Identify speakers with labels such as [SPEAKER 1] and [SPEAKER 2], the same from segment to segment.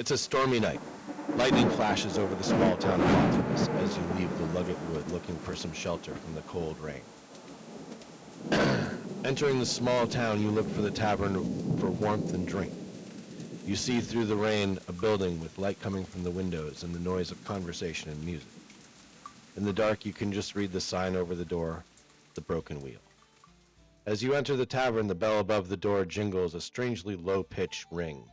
[SPEAKER 1] It's a stormy night. Lightning flashes over the small town of Montrose as you leave the Luggett Wood looking for some shelter from the cold rain. Entering the small town, you look for the tavern for warmth and drink. You see through the rain a building with light coming from the windows and the noise of conversation and music. In the dark, you can just read the sign over the door, The Broken Wheel. As you enter the tavern, the bell above the door jingles a strangely low-pitched ring.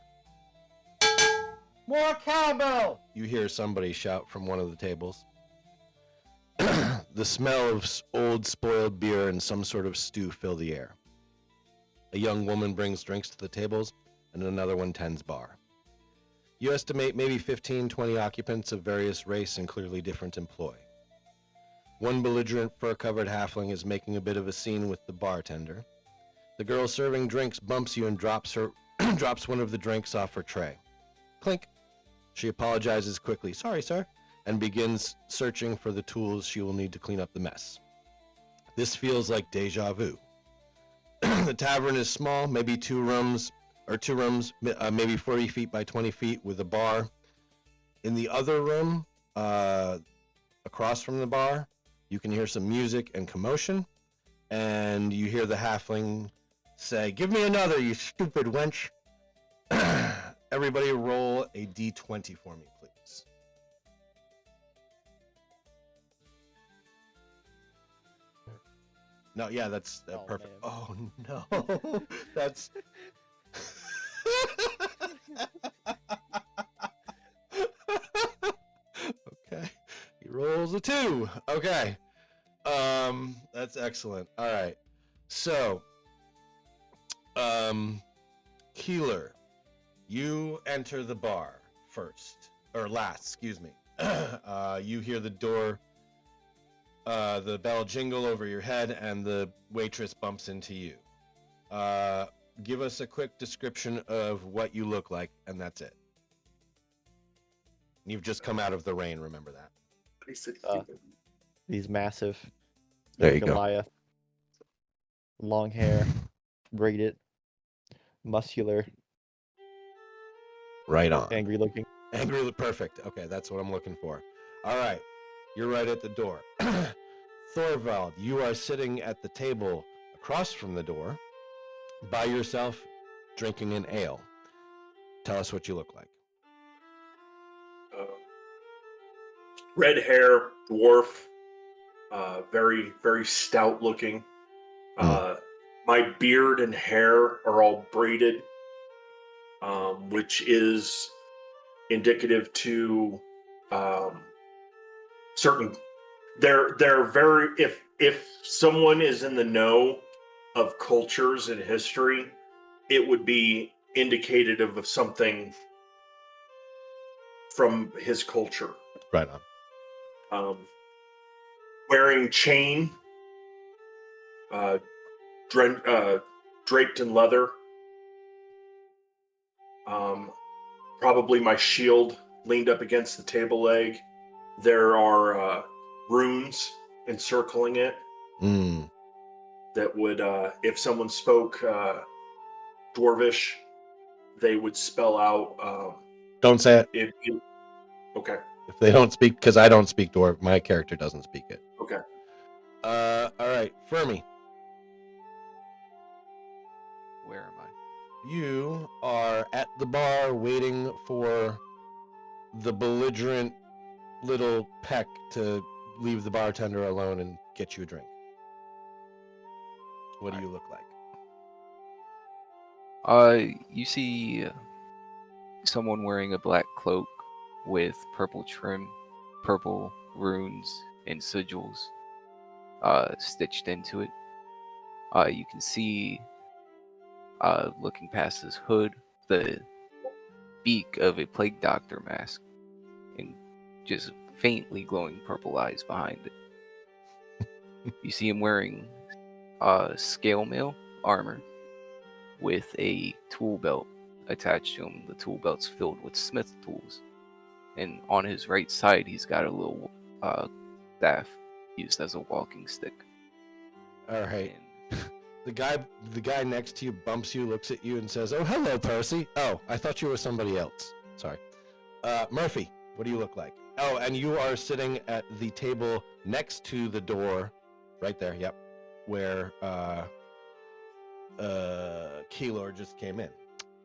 [SPEAKER 1] More cowbell! You hear somebody shout from one of the tables. The smell of old spoiled beer and some sort of stew fill the air. A young woman brings drinks to the tables, and another one tends bar. You estimate maybe 15-20 occupants of various race and clearly different employ. One belligerent fur-covered halfling is making a bit of a scene with the bartender. The girl serving drinks bumps you and drops one of the drinks off her tray. Clink. She apologizes quickly, "Sorry, sir," and begins searching for the tools she will need to clean up the mess. This feels like deja vu. The tavern is small, maybe two rooms, maybe 40 feet by 20 feet with a bar. In the other room, across from the bar, you can hear some music and commotion, and you hear the halfling say, "Give me another, you stupid wench." Everybody roll a d20 for me, please. No, yeah, that's perfect.
[SPEAKER 2] Man.
[SPEAKER 1] Oh, no. That's... Okay. He rolls a 2. Okay. That's excellent. All right. So, Keeler, you enter the bar first, or last, excuse me. You hear the door, the bell jingle over your head, and the waitress bumps into you. Give us a quick description of what you look like, and that's it. You've just come out of the rain, remember that.
[SPEAKER 2] He's massive.
[SPEAKER 1] There you go.
[SPEAKER 2] Goliath. Long hair, braided, muscular,
[SPEAKER 1] Right on.
[SPEAKER 2] angry looking.
[SPEAKER 1] Angry, perfect. Okay, that's what I'm looking for. All right, you're right at the door. Thorvald, you are sitting at the table across from the door, by yourself, drinking an ale. Tell us what you look like.
[SPEAKER 3] Red hair, dwarf, very, very stout looking. My beard and hair are all braided, which is indicative to certain. They're very. If someone is in the know of cultures and history, it would be indicative of something from his culture.
[SPEAKER 1] Right on.
[SPEAKER 3] Wearing chain, draped in leather. Probably my shield leaned up against the table leg. There are runes encircling it that would, if someone spoke Dwarvish, they would spell out.
[SPEAKER 1] Don't say it.
[SPEAKER 3] Okay.
[SPEAKER 1] If they don't speak, because I don't speak Dwarf, my character doesn't speak it.
[SPEAKER 3] Okay.
[SPEAKER 1] All right, Fermi.
[SPEAKER 4] Where am I?
[SPEAKER 1] You are at the bar waiting for the belligerent little peck to leave the bartender alone and get you a drink. What do you look like?
[SPEAKER 4] You see someone wearing a black cloak with purple trim, purple runes and sigils stitched into it. You can see, looking past his hood, the beak of a plague doctor mask and just faintly glowing purple eyes behind it. You see him wearing scale mail armor with a tool belt attached to him. The tool belt's filled with smith tools. And on his right side, he's got a little staff used as a walking stick.
[SPEAKER 1] All right. The guy next to you bumps you, looks at you, and says, "Oh, hello, Percy. Oh, I thought you were somebody else. Sorry." Murphy, what do you look like? Oh, and you are sitting at the table next to the door, right there. Yep, where Keylor just came in.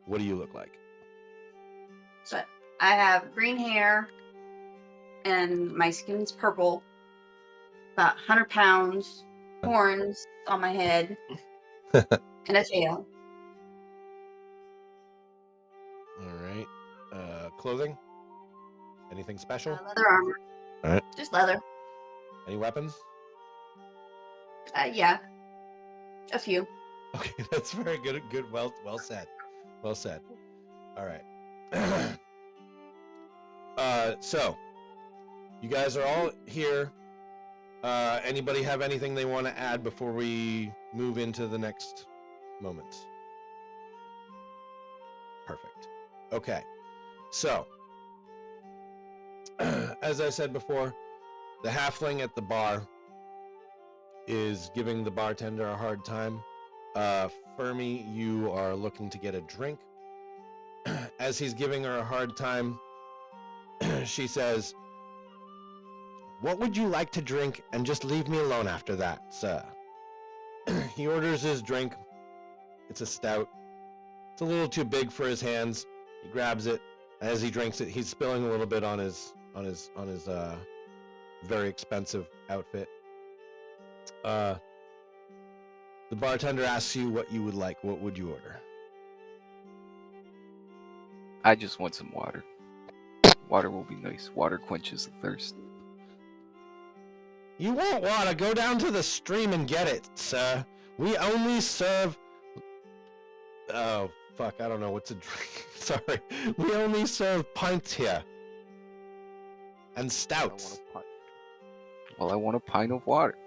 [SPEAKER 1] What do you look like?
[SPEAKER 5] So I have green hair, and my skin's purple. About 100 pounds, horns on my head, and a tail.
[SPEAKER 1] All right. Clothing? Anything special?
[SPEAKER 5] Leather armor.
[SPEAKER 1] All right.
[SPEAKER 5] Just leather.
[SPEAKER 1] Any weapons?
[SPEAKER 5] Yeah. A few.
[SPEAKER 1] Okay, that's very good. Good. Well said. Well said. All right. So you guys are all here. Anybody have anything they want to add before we move into the next moment? Perfect. Okay. So, as I said before, the halfling at the bar is giving the bartender a hard time. Fermi, you are looking to get a drink. As he's giving her a hard time, she says, "What would you like to drink? And just leave me alone after that, sir." He orders his drink. It's a stout. It's a little too big for his hands. He grabs it. As he drinks it, he's spilling a little bit on his very expensive outfit. The bartender asks you what you would like. What would you order?
[SPEAKER 4] I just want some water. Water will be nice. Water quenches the thirst.
[SPEAKER 1] You want water? Go down to the stream and get it, sir. We only serve... Oh, fuck, I don't know what to drink. Sorry. We only serve pints here. And stouts.
[SPEAKER 4] Well, I want a pint of water.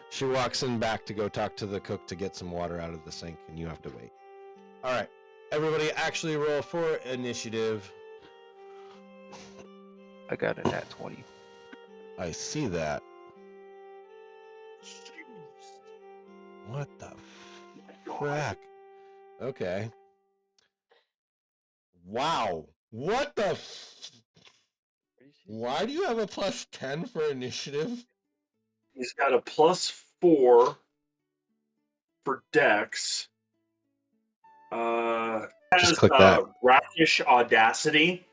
[SPEAKER 1] She walks in back to go talk to the cook to get some water out of the sink, and you have to wait. All right. Everybody actually roll for initiative.
[SPEAKER 4] I got a nat 20.
[SPEAKER 1] I see that. What the frack? Okay. Wow. What the Why do you have a plus 10 for initiative?
[SPEAKER 3] He's got a +4 for Dex.
[SPEAKER 1] Just click that.
[SPEAKER 3] Rakish Audacity,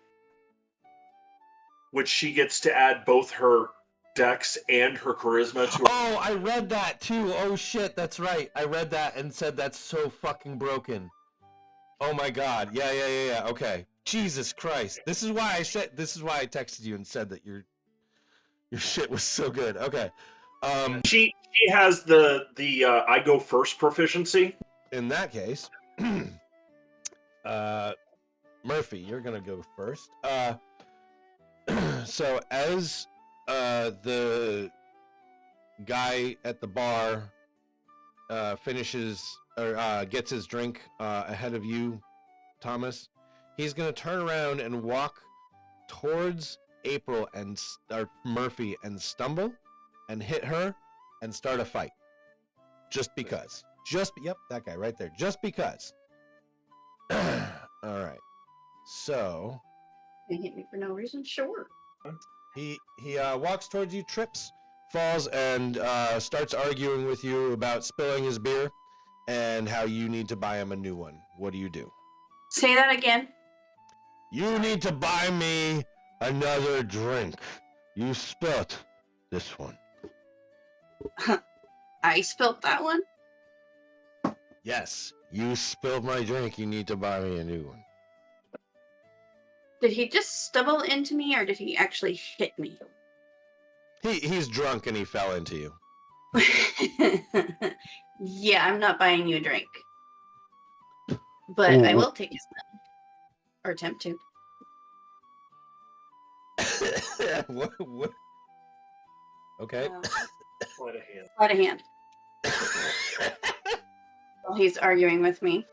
[SPEAKER 3] which she gets to add both her Dex and her Charisma to.
[SPEAKER 1] Oh, I read that too. Oh shit, that's right. I read that and said that's so fucking broken. Oh my god. Yeah. Okay. Jesus Christ. This is why I texted you and said that your shit was so good. Okay.
[SPEAKER 3] She has the I go first proficiency.
[SPEAKER 1] In that case, Murphy, you're gonna go first. So as the guy at the bar finishes or gets his drink ahead of you, Thomas, he's gonna turn around and walk towards April and Murphy and stumble and hit her and start a fight. Just because. Yep, that guy right there. Just because. All right. So
[SPEAKER 5] They hit me for no reason. Sure.
[SPEAKER 1] he walks towards you, trips, falls, and starts arguing with you about spilling his beer and how you need to buy him a new one. What do you do?
[SPEAKER 5] Say that again.
[SPEAKER 1] You need to buy me another drink. You spilt this one.
[SPEAKER 5] I spilled that one.
[SPEAKER 1] Yes, you spilled my drink. You need to buy me a new one.
[SPEAKER 5] Did he just stumble into me, or did he actually hit me?
[SPEAKER 1] He's drunk and he fell into you.
[SPEAKER 5] Yeah, I'm not buying you a drink. But I will take his money. Or attempt to.
[SPEAKER 1] What? Okay.
[SPEAKER 3] Sleight of hand.
[SPEAKER 5] Sleight of hand. While he's arguing with me.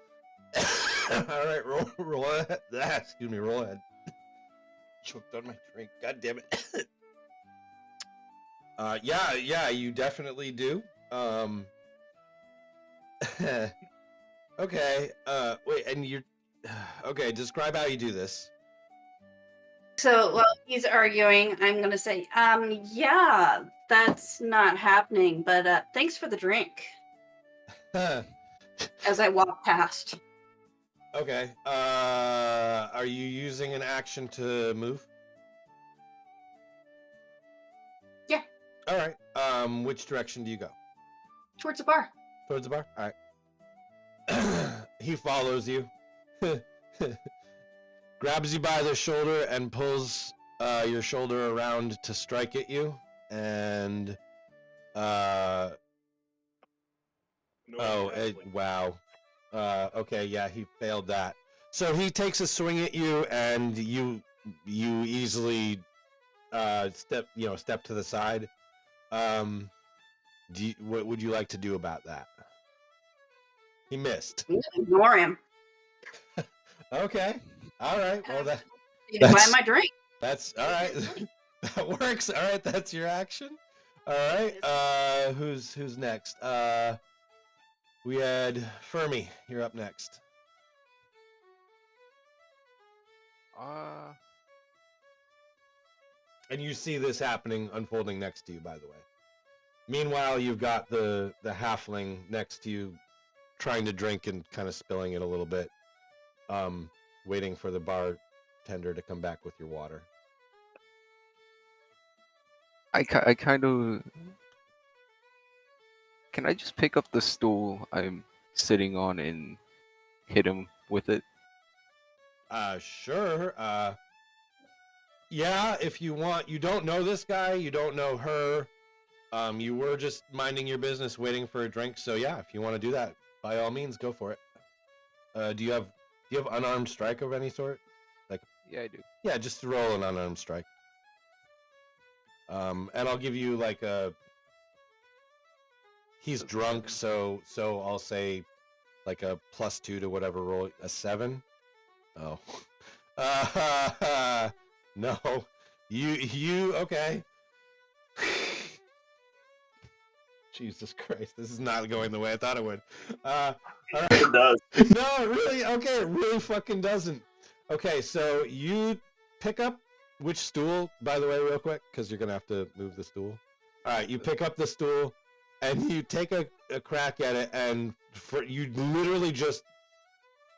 [SPEAKER 1] All right, roll ahead. Excuse me, roll ahead. Choked on my drink. God damn it. Yeah, you definitely do. Okay. Wait, and Okay, describe how you do this.
[SPEAKER 5] So while he's arguing, I'm gonna say, yeah, that's not happening, but thanks for the drink. As I walk past.
[SPEAKER 1] Okay. Are you using an action to move?
[SPEAKER 5] Yeah.
[SPEAKER 1] All right. Which direction do you go?
[SPEAKER 5] Towards the bar.
[SPEAKER 1] Towards the bar? All right. He follows you. Grabs you by the shoulder and pulls your shoulder around to strike at you. And wow. Okay, yeah, he failed that. So he takes a swing at you, and you easily step to the side. What would you like to do about that? He missed.
[SPEAKER 5] Ignore him.
[SPEAKER 1] Okay. All right. Well,
[SPEAKER 5] You buy
[SPEAKER 1] that's
[SPEAKER 5] my drink.
[SPEAKER 1] that's all right. That works. All right. That's your action. All right. Who's next? We had Fermi. You're up next. And you see this happening, unfolding next to you, by the way. Meanwhile, you've got the halfling next to you, trying to drink and kind of spilling it a little bit, waiting for the bartender to come back with your water.
[SPEAKER 4] I kind of. Can I just pick up the stool I'm sitting on and hit him with it?
[SPEAKER 1] Sure. Yeah, if you want. You don't know this guy. You don't know her. You were just minding your business, waiting for a drink. So yeah, if you want to do that, by all means, go for it. Do you have unarmed strike of any sort?
[SPEAKER 4] Yeah, I do.
[SPEAKER 1] Yeah, just roll an unarmed strike. And I'll give you like a. He's drunk, so I'll say like a +2 to whatever roll. A 7. Oh. No. You okay. Jesus Christ, this is not going the way I thought it would.
[SPEAKER 3] It does.
[SPEAKER 1] No, really? Okay, it really fucking doesn't. Okay, so you pick up which stool, by the way, real quick, because you're gonna have to move the stool. All right, you pick up the stool, and you take a crack at it, and you literally just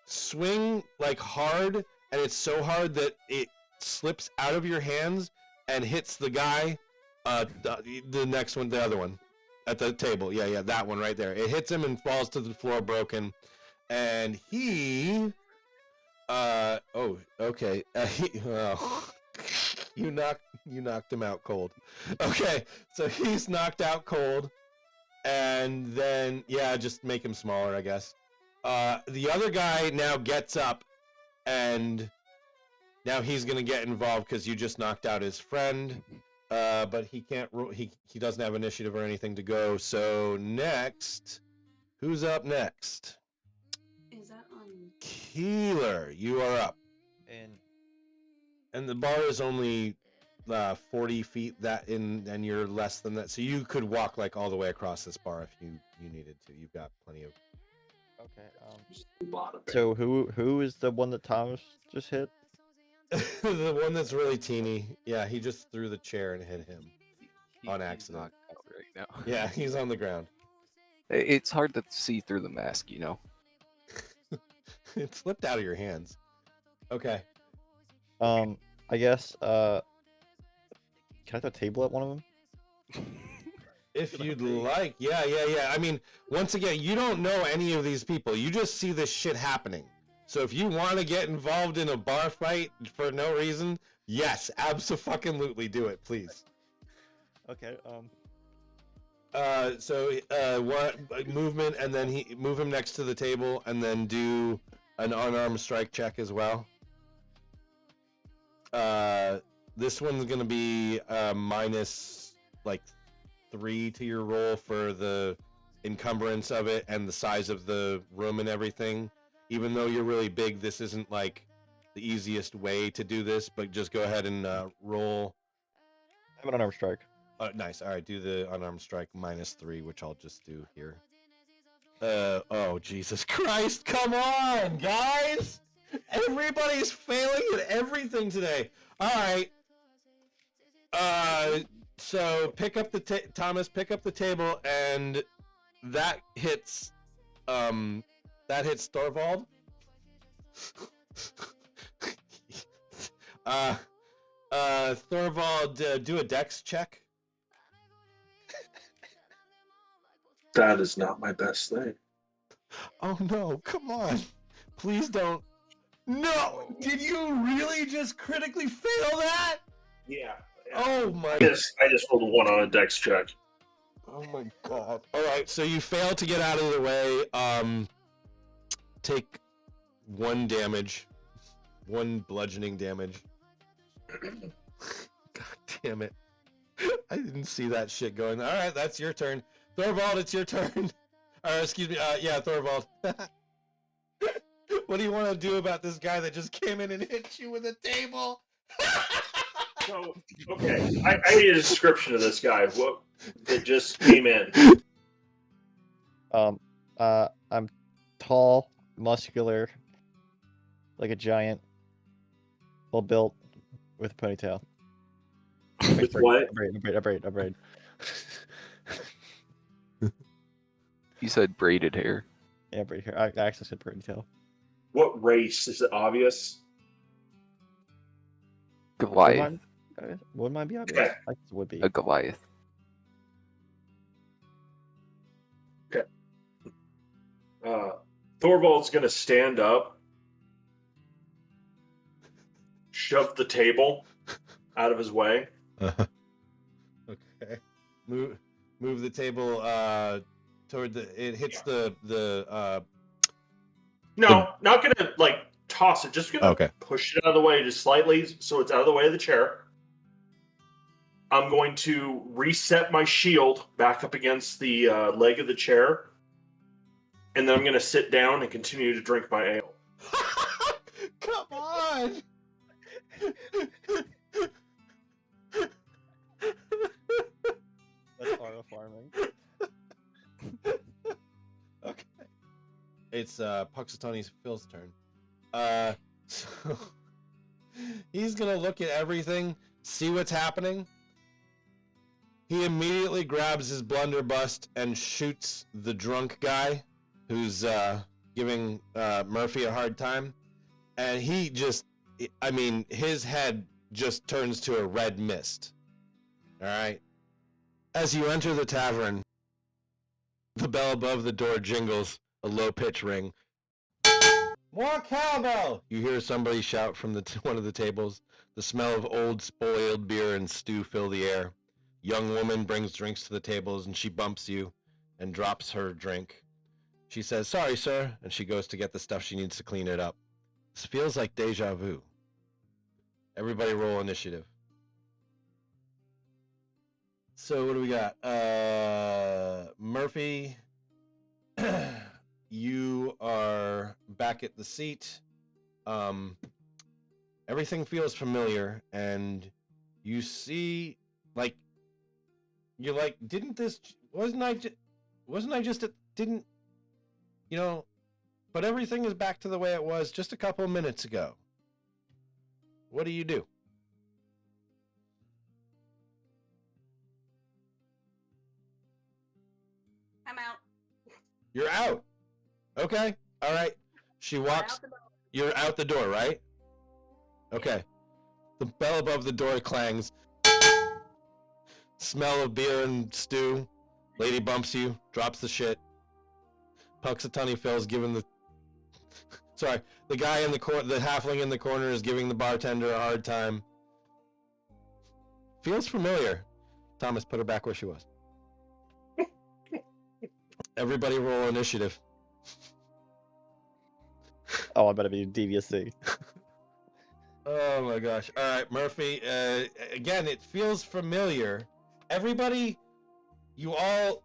[SPEAKER 1] swing like hard, and it's so hard that it slips out of your hands and hits the guy, the next one, the other one. At the table, yeah, that one right there. It hits him and falls to the floor broken, and he, oh, okay, you knocked him out cold. Okay, so he's knocked out cold, and then yeah, just make him smaller, I guess. The other guy now gets up, and now he's gonna get involved because you just knocked out his friend. But he can't. He doesn't have initiative or anything to go. So next, who's up next?
[SPEAKER 5] Is that on?
[SPEAKER 1] Keeler, you are up. And the bar is only 40 feet and you're less than that. So you could walk like all the way across this bar if you needed to. You've got plenty of.
[SPEAKER 2] Okay. So who is the one that Thomas just hit?
[SPEAKER 1] The one that's really teeny. Yeah, he just threw the chair and hit him on accident.
[SPEAKER 4] Knocked out right now.
[SPEAKER 1] Yeah, he's on the ground.
[SPEAKER 4] It's hard to see through the mask, you know.
[SPEAKER 1] It slipped out of your hands. Okay.
[SPEAKER 2] I guess can I throw a table at one of them?
[SPEAKER 1] If you'd like. Yeah. I mean, once again, you don't know any of these people. You just see this shit happening. So if you want to get involved in a bar fight for no reason, yes, abso-fucking-lutely do it, please.
[SPEAKER 2] Okay.
[SPEAKER 1] So what movement, and then move him next to the table, and then do an unarmed strike check as well. This one's gonna be minus like 3 to your roll for the encumbrance of it and the size of the room and everything. Even though you're really big, this isn't like the easiest way to do this, but just go ahead and roll.
[SPEAKER 2] I have an unarmed strike.
[SPEAKER 1] Nice. All right, do the unarmed strike -3, which I'll just do here. Oh, Jesus Christ, come on, guys! Everybody's failing at everything today. All right. So pick up the Thomas. Pick up the table, and that hits. That hits Thorvald. Thorvald, do a dex check.
[SPEAKER 3] That is not my best thing.
[SPEAKER 1] Oh no! Come on, please don't. No! Did you really just critically fail that?
[SPEAKER 3] Yeah.
[SPEAKER 1] Oh my!
[SPEAKER 3] I just rolled a 1 on a dex check.
[SPEAKER 1] Oh my god! All right, so you fail to get out of the way. Take 1 damage, 1 bludgeoning damage. God damn it! I didn't see that shit going. All right, that's your turn, Thorvald. It's your turn. Excuse me. Yeah, Thorvald. What do you want to do about this guy that just came in and hit you with a table?
[SPEAKER 3] So, okay, I need a description of this guy. What that just came in?
[SPEAKER 2] I'm tall, muscular, like a giant, well built, with a ponytail.
[SPEAKER 3] With what?
[SPEAKER 2] A braid.
[SPEAKER 4] You said braided hair.
[SPEAKER 2] Yeah, braid hair. I actually said ponytail.
[SPEAKER 3] What race? Is it obvious?
[SPEAKER 4] Goliath.
[SPEAKER 2] Would mine be obvious?
[SPEAKER 3] Okay.
[SPEAKER 2] I guess it would be.
[SPEAKER 4] A Goliath.
[SPEAKER 3] Thorvald's gonna stand up, shove the table out of his way.
[SPEAKER 1] Okay. Move the table toward the. It hits the.
[SPEAKER 3] No, not gonna like toss it. Just gonna
[SPEAKER 1] Okay.
[SPEAKER 3] push it out of the way just slightly, so it's out of the way of the chair. I'm going to reset my shield back up against the leg of the chair, and then I'm gonna sit down and continue to drink my ale.
[SPEAKER 1] Come on!
[SPEAKER 2] That's auto farming.
[SPEAKER 1] Okay. It's Puxatawny Phil's turn. So he's gonna look at everything, see what's happening. He immediately grabs his blunderbuss and shoots the drunk guy who's giving Murphy a hard time. And he just, I mean, his head just turns to a red mist. All right. As you enter the tavern, the bell above the door jingles a low-pitch ring. More cowbell! You hear somebody shout from one of the tables. The smell of old spoiled beer and stew fill the air. Young woman brings drinks to the tables and she bumps you and drops her drink. She says, "Sorry, sir," and she goes to get the stuff she needs to clean it up. This feels like deja vu. Everybody roll initiative. So what do we got? Murphy, you are back at the seat. Everything feels familiar, and you see, like, you're like, wasn't I just at, didn't, you know, but everything is back to the way it was just a couple of minutes ago. What do you do?
[SPEAKER 5] I'm out.
[SPEAKER 1] You're out. Okay. All right. She walks.
[SPEAKER 5] Out the door.
[SPEAKER 1] You're out the door, right? Okay. The bell above the door clangs. Smell of beer and stew. Lady bumps you, drops the shit. Puxatawny Phil's giving the... Sorry, the guy in the corner, the halfling in the corner is giving the bartender a hard time. Feels familiar. Thomas, put her back where she was. Everybody roll initiative.
[SPEAKER 2] Oh, I better be DVSC.
[SPEAKER 1] Oh my gosh. All right, Murphy. Again, it feels familiar. Everybody, you all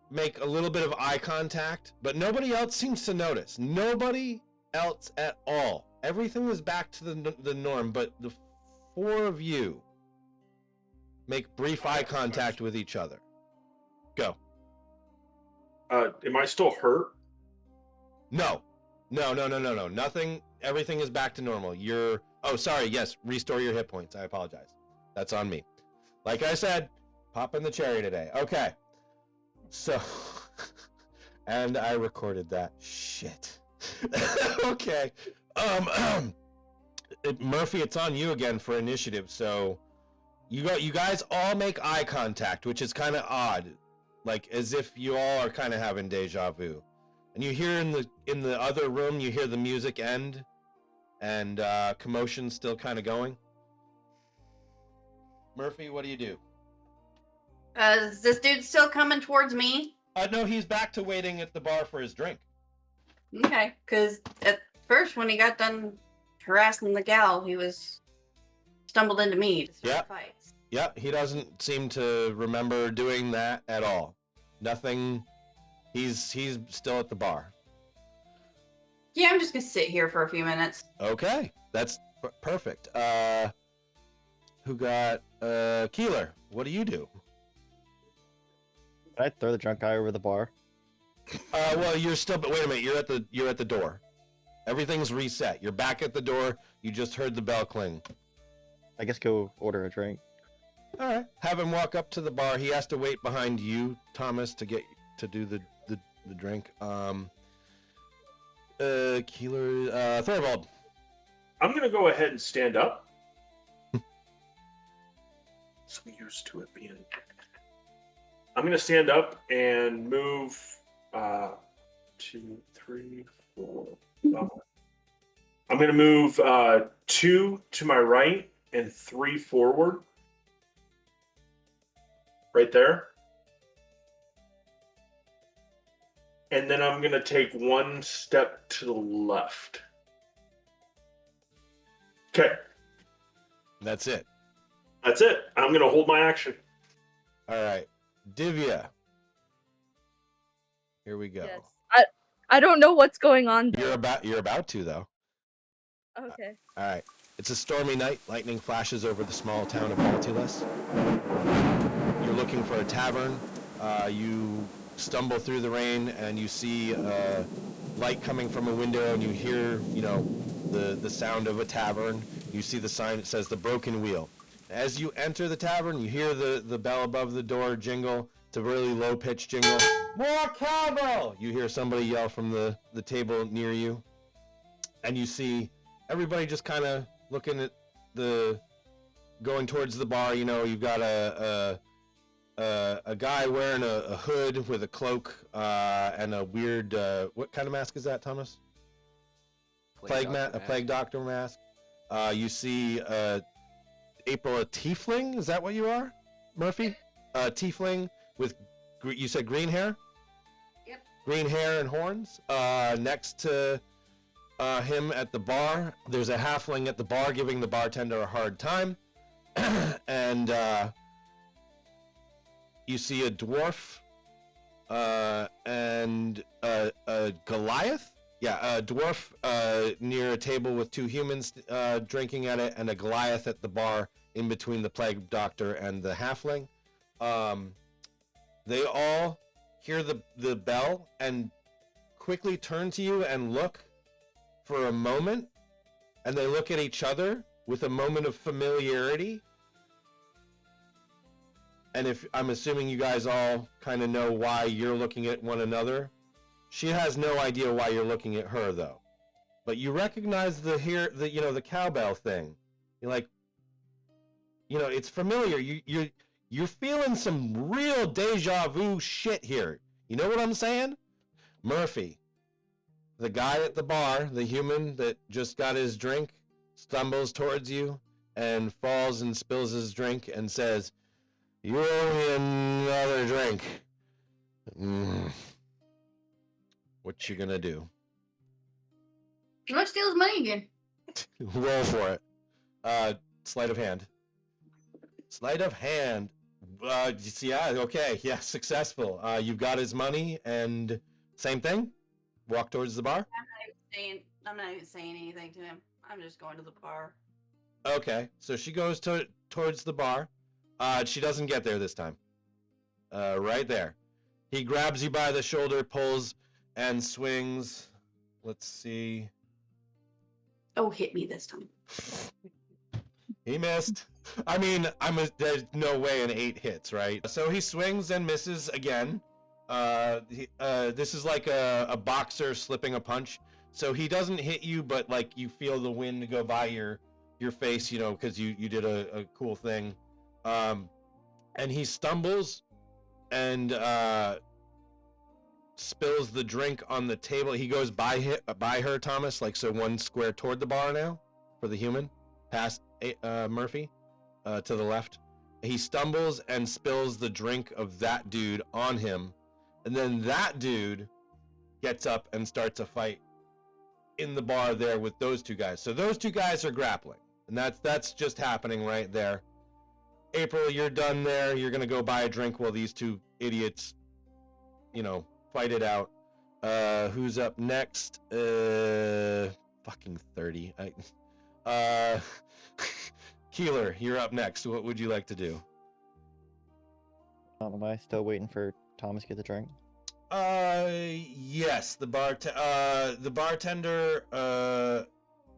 [SPEAKER 1] make a little bit of eye contact, but nobody else seems to notice. Nobody else at all. Everything is back to the norm, but the four of you make brief eye contact with each other. Go.
[SPEAKER 3] Am I still hurt?
[SPEAKER 1] No. Nothing everything is back to normal. You're. Oh, sorry. Yes, restore your hit points. I apologize. That's on me. Like I said, popping the cherry today. Okay. So, and I recorded that. Shit. Okay. Murphy, it's on you again for initiative. So, you guys all make eye contact, which is kind of odd, like as if you all are kind of having deja vu. And you hear in the other room, you hear the music end, and commotion still kind of going. Murphy, what do you do?
[SPEAKER 5] Is this dude still coming towards me?
[SPEAKER 1] No, he's back to waiting at the bar for his drink.
[SPEAKER 5] Okay, because at first when he got done harassing the gal, he was stumbled into me to start fights.
[SPEAKER 1] Yeah, he doesn't seem to remember doing that at all. Nothing. He's still at the bar.
[SPEAKER 5] Yeah, I'm just gonna sit here for a few minutes.
[SPEAKER 1] Okay, that's perfect. Who got Keeler? What do you do?
[SPEAKER 2] Can I throw the drunk guy over the bar?
[SPEAKER 1] Well, you're still. But wait a minute. You're at the door. Everything's reset. You're back at the door. You just heard the bell cling.
[SPEAKER 2] I guess go order a drink.
[SPEAKER 1] All right. Have him walk up to the bar. He has to wait behind you, Thomas, to do the drink. Keeler, Thorvald.
[SPEAKER 3] I'm gonna go ahead and stand up. So used to it being. I'm gonna stand up and move 2, 3, 4, 5. I'm gonna move 2 to my right and 3 forward. Right there. And then I'm gonna take 1 step to the left. Okay.
[SPEAKER 1] That's it.
[SPEAKER 3] That's it. I'm gonna hold my action.
[SPEAKER 1] All right. Divya. Here we go.
[SPEAKER 6] Yes. I don't know what's going on though.
[SPEAKER 1] You're about to though.
[SPEAKER 6] Okay.
[SPEAKER 1] All right. It's a stormy night. Lightning flashes over the small town of Maltilis. You're looking for a tavern. You stumble through the rain and you see light coming from a window, and you hear, the sound of a tavern. You see the sign that says The Broken Wheel. As you enter the tavern, you hear the bell above the door jingle. It's a really low-pitched jingle. More cowbell! You hear somebody yell from the table near you. And you see everybody just kind of looking at going towards the bar. You've got a guy wearing a hood with a cloak and a weird, what kind of mask is that, Thomas? A plague doctor mask. You see April, a tiefling. Is that what you are, Murphy? A tiefling with, you said green hair?
[SPEAKER 5] Yep.
[SPEAKER 1] Green hair and horns. Next to him at the bar, there's a halfling at the bar giving the bartender a hard time. And you see a dwarf and a Goliath. Yeah, a dwarf near a table with 2 humans drinking at it, and a Goliath at the bar in between the plague doctor and the halfling. They all hear the bell and quickly turn to you and look for a moment, and they look at each other with a moment of familiarity. And if I'm assuming you guys all kind of know why you're looking at one another. She has no idea why you're looking at her, though. But you recognize the cowbell thing. You're like, it's familiar. You're feeling some real deja vu shit here. You know what I'm saying? Murphy, the guy at the bar, the human that just got his drink, stumbles towards you and falls and spills his drink and says, "You owe me another drink." What you gonna do?
[SPEAKER 5] You want to steal his money again?
[SPEAKER 1] Roll for it. Sleight of hand. Sleight of hand. Yeah, okay. Yeah, successful. You've got his money, and same thing. Walk towards the bar.
[SPEAKER 5] I'm not even saying anything to him. I'm just going to the bar.
[SPEAKER 1] Okay, so she goes towards the bar. She doesn't get there this time. Right there. He grabs you by the shoulder, pulls, and swings. Let's see.
[SPEAKER 5] Oh, hit me this time.
[SPEAKER 1] He missed. I mean, there's no way an 8 hits, right? So he swings and misses again. This is like a boxer slipping a punch. So he doesn't hit you, but like you feel the wind go by your face, you know, because you did a cool thing. And he stumbles and spills the drink on the table. He goes by her, Thomas, like so 1 square toward the bar now for the human, past Murphy, to the left. He stumbles and spills the drink of that dude on him, and then that dude gets up and starts a fight in the bar there with those 2 guys. So those 2 guys are grappling, and that's just happening right there. April, you're done there. You're gonna go buy a drink while these 2 idiots, you know, fight it out. Who's up next? Fucking 30. Keeler, you're up next. What would you like to do?
[SPEAKER 2] Am I still waiting for Thomas to get the drink?
[SPEAKER 1] Yes. The bartender.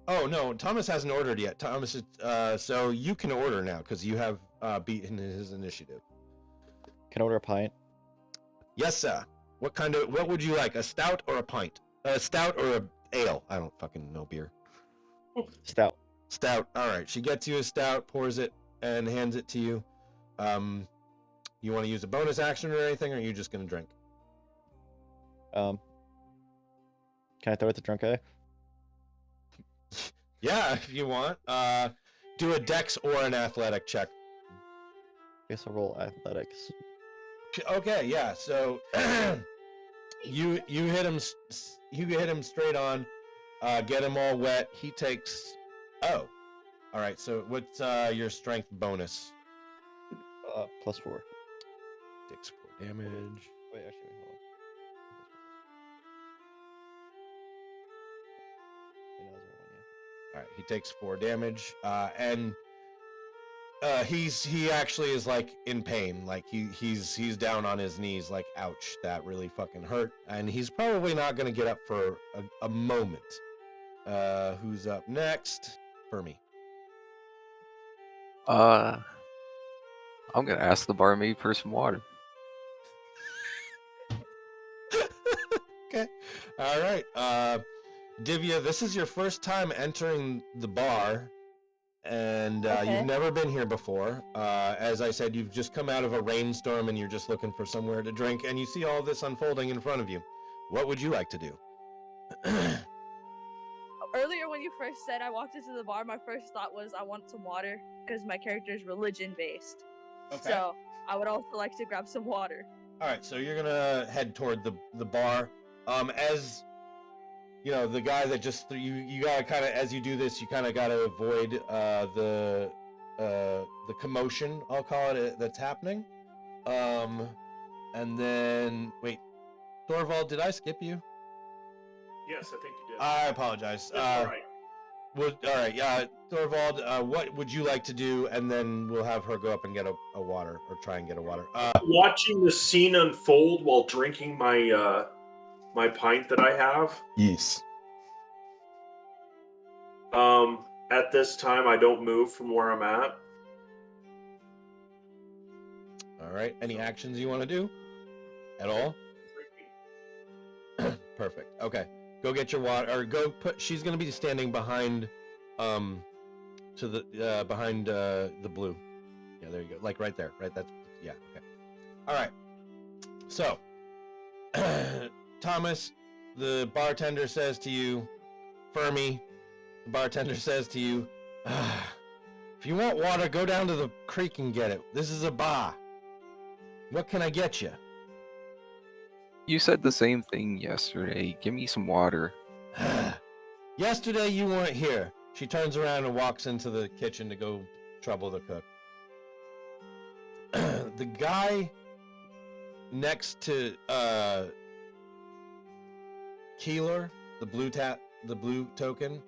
[SPEAKER 1] Oh no, Thomas hasn't ordered yet. Thomas is. So you can order now because you have beaten his initiative.
[SPEAKER 2] Can I order a pint?
[SPEAKER 1] Yes, sir. What would you like? A stout or a pint? A stout or a ale? I don't fucking know beer.
[SPEAKER 2] Stout.
[SPEAKER 1] Stout. All right. She gets you a stout, pours it, and hands it to you. You want to use a bonus action or anything, or are you just gonna drink?
[SPEAKER 2] Can I throw it to Drunk A?
[SPEAKER 1] Yeah, if you want. Do a dex or an athletic check.
[SPEAKER 2] Guess I'll roll athletics.
[SPEAKER 1] Okay, yeah. So you hit him. You hit him straight on. Get him all wet. He takes. Oh, all right. So what's your strength bonus?
[SPEAKER 2] +4.
[SPEAKER 1] Takes 4 damage.
[SPEAKER 2] Wait, actually, hold on.
[SPEAKER 1] All right, he takes 4 damage, and he actually is like in pain, like he's down on his knees, like ouch, that really fucking hurt, and he's probably not gonna get up for a moment. Who's up next? Fermi.
[SPEAKER 4] I'm gonna ask the barmaid for some water.
[SPEAKER 1] Okay, all right. Divya, this is your first time entering the bar, and
[SPEAKER 6] Okay.
[SPEAKER 1] you've never been here before. As I said, you've just come out of a rainstorm and you're just looking for somewhere to drink, and you see all this unfolding in front of you. What would you like to do?
[SPEAKER 6] Earlier, when you first said I walked into the bar, my first thought was I want some water because my character is religion based. So I would also like to grab some water.
[SPEAKER 1] All right, so you're gonna head toward the bar. As you know, the guy that just you gotta kind of, as you do this, you kind of gotta avoid the commotion, I'll call it, that's happening. And then wait, Thorvald, did I skip you?
[SPEAKER 3] Yes, I think you did.
[SPEAKER 1] I apologize.
[SPEAKER 3] That's all right.
[SPEAKER 1] All right, Thorvald, what would you like to do? And then we'll have her go up and get a water, or try and get a water.
[SPEAKER 3] Watching the scene unfold while drinking my my pint that I have.
[SPEAKER 1] Yes.
[SPEAKER 3] At this time, I don't move from where I'm at.
[SPEAKER 1] All right. Any actions you want to do? At all? Perfect. Okay. Go get your water, or go put. She's gonna be standing behind, to the behind the blue. Yeah, there you go. Like right there. Right. That's yeah. Okay. All right. So, Thomas, the bartender says to you, Fermi, the bartender says to you, if you want water, go down to the creek and get it. This is a bar. What can I get you?
[SPEAKER 4] You said the same thing yesterday. Give me some water.
[SPEAKER 1] Yesterday you weren't here. She turns around and walks into the kitchen to go trouble the cook. The guy next to Keeler, the blue token,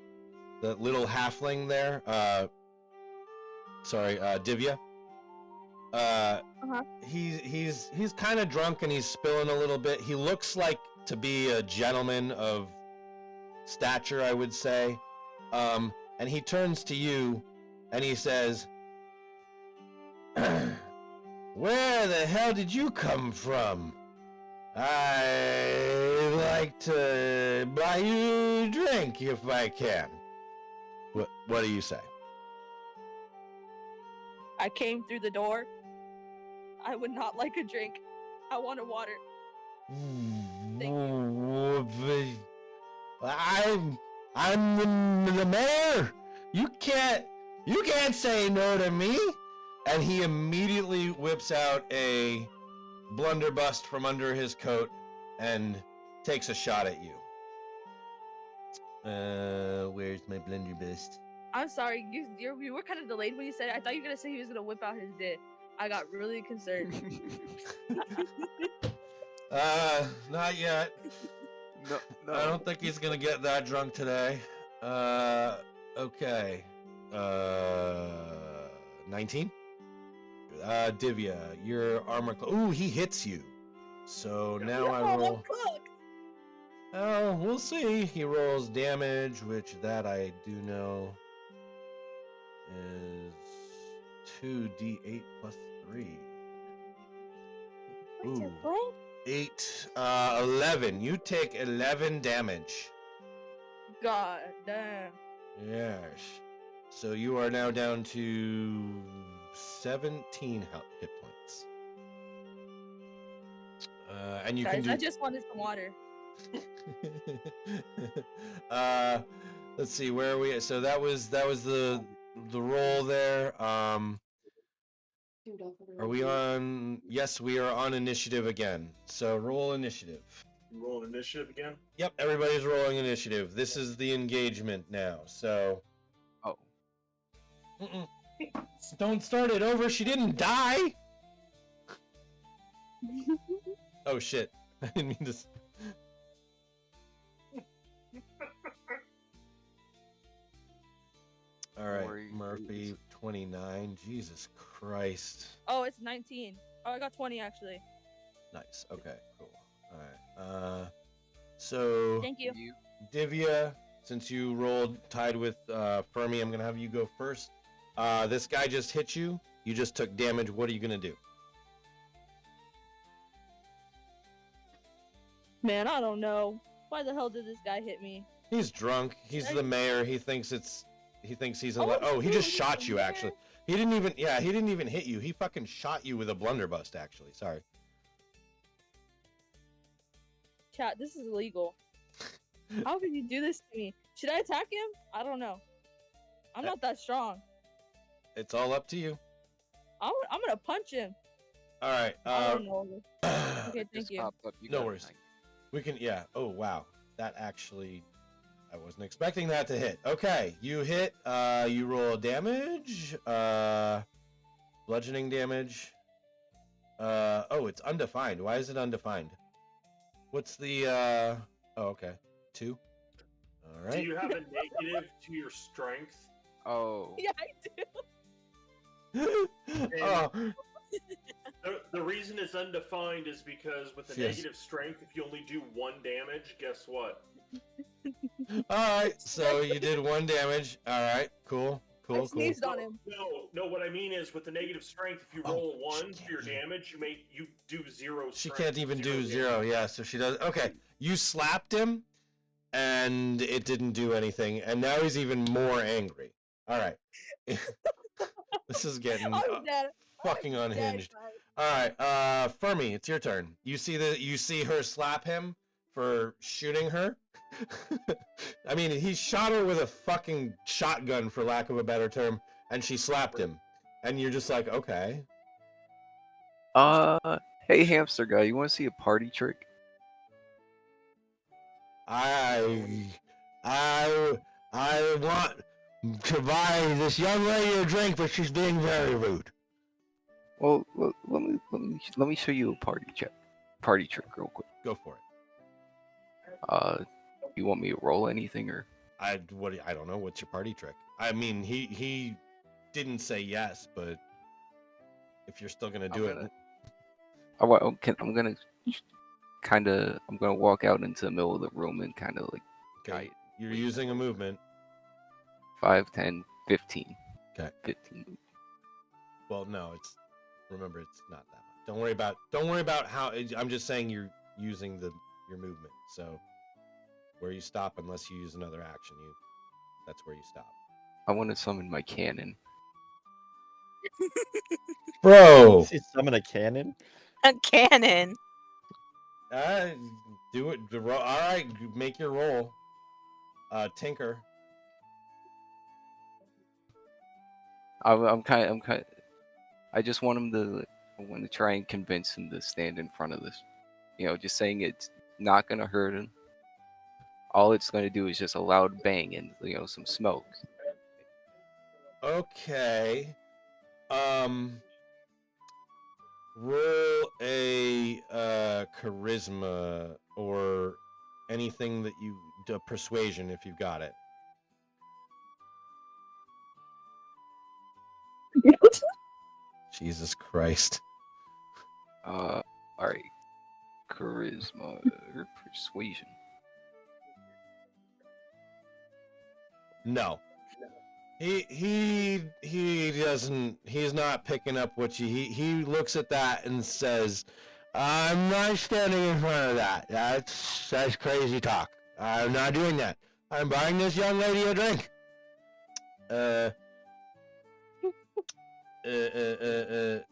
[SPEAKER 1] the little halfling there, Divya. He's kind of drunk and he's spilling a little bit. He looks like to be a gentleman of stature, I would say. And he turns to you, and he says, "Where the hell did you come from? I'd like to buy you a drink if I can." What do you say?
[SPEAKER 6] I came through the door. I would not like a drink. I want a water. Thank
[SPEAKER 1] I'm the mayor. You can't say no to me. And he immediately whips out a blunderbuss from under his coat and takes a shot at you. Where's my blunderbuss?
[SPEAKER 6] I'm sorry, you were kind of delayed when you said it. I thought you were gonna say he was gonna whip out his dick. I got really concerned.
[SPEAKER 1] Not yet.
[SPEAKER 4] No, no.
[SPEAKER 1] I don't think he's gonna get that drunk today. Okay. 19? Divya, your armor ooh, he hits you. So now I
[SPEAKER 6] I'm
[SPEAKER 1] roll.
[SPEAKER 6] cooked.
[SPEAKER 1] Oh, we'll see. He rolls damage, which that I do know is 2d8 plus 3.
[SPEAKER 6] What's your
[SPEAKER 1] Ooh.
[SPEAKER 6] plan?
[SPEAKER 1] 8, 11. You take 11 damage.
[SPEAKER 6] God damn.
[SPEAKER 1] Yes. So you are now down to 17 hit points. And you
[SPEAKER 6] Guys,
[SPEAKER 1] can do.
[SPEAKER 6] I just wanted some water.
[SPEAKER 1] Let's see, where are we? So that was the roll there. Are we on? Yes, we are on initiative again. So roll initiative.
[SPEAKER 3] You roll an initiative again?
[SPEAKER 1] Yep, everybody's rolling initiative. This is the engagement now. So.
[SPEAKER 4] Oh.
[SPEAKER 1] Don't start it over. She didn't die. Oh shit! I didn't mean to. All right, Murphy, 29. Jesus Christ.
[SPEAKER 6] Oh, it's 19. Oh, I got 20 actually.
[SPEAKER 1] Nice. Okay, cool. All right. So
[SPEAKER 6] Thank you.
[SPEAKER 1] Divya, since you rolled tied with Fermi, I'm gonna have you go first. This guy just hit you. You just took damage. What are you gonna do?
[SPEAKER 6] Man, I don't know. Why the hell did this guy hit me?
[SPEAKER 1] He's drunk. He's the mayor. He thinks he's
[SPEAKER 6] Oh,
[SPEAKER 1] oh, he just
[SPEAKER 6] shoot,
[SPEAKER 1] shot
[SPEAKER 6] he's
[SPEAKER 1] you
[SPEAKER 6] the
[SPEAKER 1] actually.
[SPEAKER 6] mayor.
[SPEAKER 1] He didn't even hit you. He fucking shot you with a blunderbuss actually. Sorry.
[SPEAKER 6] Chat, this is illegal. How could you do this to me? Should I attack him? I don't know. I'm not that strong.
[SPEAKER 1] It's all up to you.
[SPEAKER 6] I'm gonna punch him.
[SPEAKER 1] All right.
[SPEAKER 6] I don't know. Okay, thank
[SPEAKER 4] Just
[SPEAKER 6] you.
[SPEAKER 4] popped up. You
[SPEAKER 1] No
[SPEAKER 4] got it,
[SPEAKER 1] worries.
[SPEAKER 4] Mike.
[SPEAKER 1] We can, yeah. Oh, wow. That actually, I wasn't expecting that to hit. Okay, you hit, you roll damage, bludgeoning damage. Oh, it's undefined. Why is it undefined? What's the, oh, okay. 2. All
[SPEAKER 3] Do
[SPEAKER 1] right.
[SPEAKER 3] you have a negative to your strength?
[SPEAKER 4] Oh.
[SPEAKER 6] Yeah, I do.
[SPEAKER 1] Oh,
[SPEAKER 3] The reason it's undefined is because with the
[SPEAKER 1] Yes.
[SPEAKER 3] negative strength, if you only do 1 damage, guess what?
[SPEAKER 1] all right. So you did 1 damage. All right. Cool.
[SPEAKER 6] I
[SPEAKER 1] Cool. Cool.
[SPEAKER 6] sneezed on him.
[SPEAKER 3] No. What I mean is, with the negative strength, if you
[SPEAKER 1] Oh,
[SPEAKER 3] roll
[SPEAKER 1] she
[SPEAKER 3] 1
[SPEAKER 1] can't
[SPEAKER 3] for your
[SPEAKER 1] even-
[SPEAKER 3] damage, you do 0.
[SPEAKER 1] She
[SPEAKER 3] strength,
[SPEAKER 1] can't even do
[SPEAKER 3] damage.
[SPEAKER 1] 0. Yeah, so she does. Okay, you slapped him, and it didn't do anything, and now he's even more angry. All right, this is getting
[SPEAKER 6] I'm dead.
[SPEAKER 1] fucking
[SPEAKER 6] I'm dead,
[SPEAKER 1] unhinged.
[SPEAKER 6] guys.
[SPEAKER 1] All right, Fermi, it's your turn. You see her slap him for shooting her. I mean, he shot her with a fucking shotgun, for lack of a better term, and she slapped him, and you're just like, okay.
[SPEAKER 4] Hey hamster guy, you want to see a party trick?
[SPEAKER 1] I want to buy this young lady a drink, but she's being very rude.
[SPEAKER 4] Well, let me show you a party trick real quick.
[SPEAKER 1] Go for it.
[SPEAKER 4] You want me to roll anything or?
[SPEAKER 1] I don't know. What's your party trick? I mean, he didn't say yes, but if you're still gonna do it,
[SPEAKER 4] I'm gonna walk out into the middle of the room and kind of like
[SPEAKER 1] okay,
[SPEAKER 4] guide.
[SPEAKER 1] you're using a movement.
[SPEAKER 4] 5, 10, 15.
[SPEAKER 1] Okay.
[SPEAKER 4] 15.
[SPEAKER 1] Well, no, remember it's not that much. Don't worry about how. I'm just saying you're using your movement. So where you stop, unless you use another action, that's where you stop.
[SPEAKER 4] I want to summon my cannon.
[SPEAKER 1] Bro,
[SPEAKER 2] You summon a cannon?
[SPEAKER 7] A cannon.
[SPEAKER 1] do it. All right, make your roll. Tinker.
[SPEAKER 4] I'm kind. I just want him to. I want to try and convince him to stand in front of this. Just saying it's not gonna hurt him. All it's gonna do is just a loud bang and some smoke.
[SPEAKER 1] Okay. Roll a charisma or anything that you persuasion if you've got it. Jesus Christ.
[SPEAKER 4] All right. Charisma or persuasion.
[SPEAKER 1] No. He doesn't. He's not picking up what he looks at that and says, "I'm not standing in front of that. That's crazy talk. I'm not doing that. I'm buying this young lady a drink."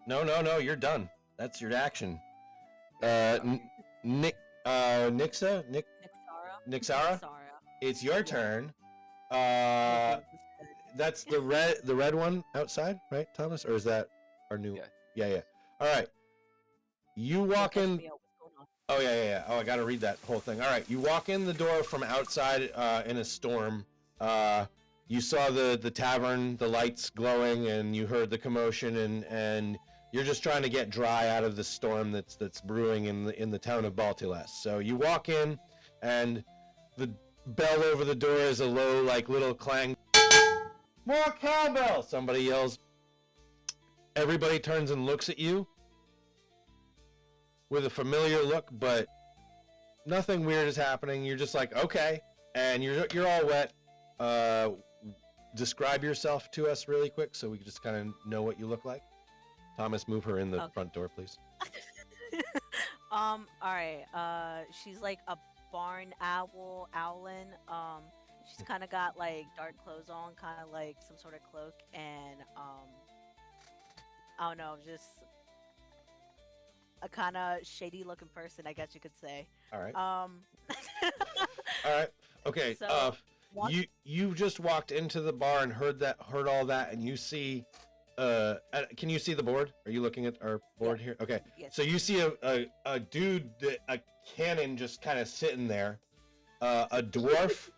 [SPEAKER 1] No, you're done. That's your action. Nixara, it's your turn. That's the red one outside, right, Thomas? Or is that our new? Yeah. All right. You walk in. Oh yeah. Oh, I gotta read that whole thing. All right. You walk in the door from outside in a storm. You saw the tavern, the lights glowing, and you heard the commotion, and you're just trying to get dry out of the storm that's brewing in the town of Baltiles. So you walk in, and the bell over the door is a low, like, little clang. More cowbell! Somebody yells. Everybody turns and looks at you with a familiar look, but nothing weird is happening. You're just like, okay, and you're all wet. Describe yourself to us really quick so we can just kind of know what you look like. Thomas, move her in the front door, please.
[SPEAKER 7] All right. She's like a barn owlin. She's kind of got like dark clothes on, kind of like some sort of cloak, and I don't know, just a kind of shady looking person, I guess you could say.
[SPEAKER 1] All right. All right. Okay.
[SPEAKER 7] So,
[SPEAKER 1] you just walked into the bar and heard all that, and you see. Can you see the board? Are you looking at our board here? Okay.
[SPEAKER 7] Yes.
[SPEAKER 1] So you see a dude, a cannon just kind of sitting there, a dwarf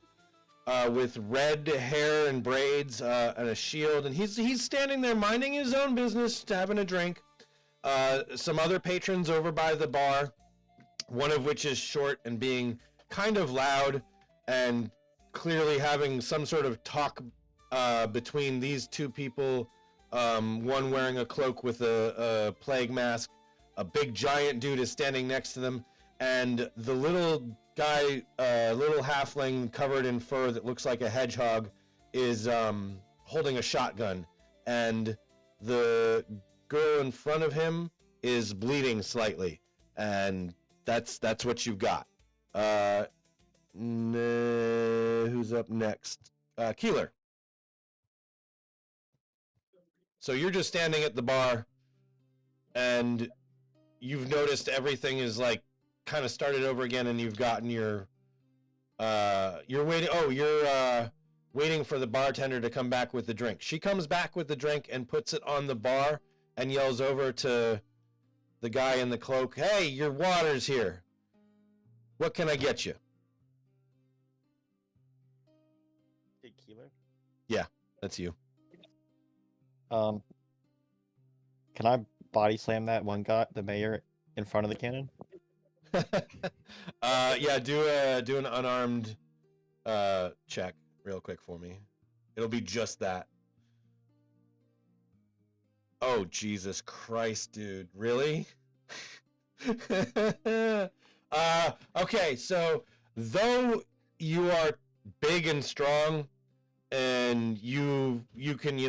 [SPEAKER 1] with red hair and braids and a shield, and he's standing there minding his own business, having a drink. Some other patrons over by the bar, one of which is short and being kind of loud and clearly having some sort of talk between these two people. One wearing a cloak with a plague mask. A big giant dude is standing next to them, and the little guy, little halfling covered in fur that looks like a hedgehog, is holding a shotgun, and the girl in front of him is bleeding slightly, and that's what you've got. Who's up next? Keeler. So you're just standing at the bar, and you've noticed everything is like kind of started over again, and you've gotten your you're waiting. Oh, you're waiting for the bartender to come back with the drink. She comes back with the drink and puts it on the bar and yells over to the guy in the cloak, "Hey, your water's here. What can I get you?"
[SPEAKER 2] Hey, Keeler.
[SPEAKER 1] Yeah, that's you.
[SPEAKER 2] Can I body slam that one guy, the mayor, in front of the cannon?
[SPEAKER 1] Yeah, do an unarmed check real quick for me. It'll be just that. Oh, Jesus Christ, dude. Really? Okay, so though you are big and strong and you can,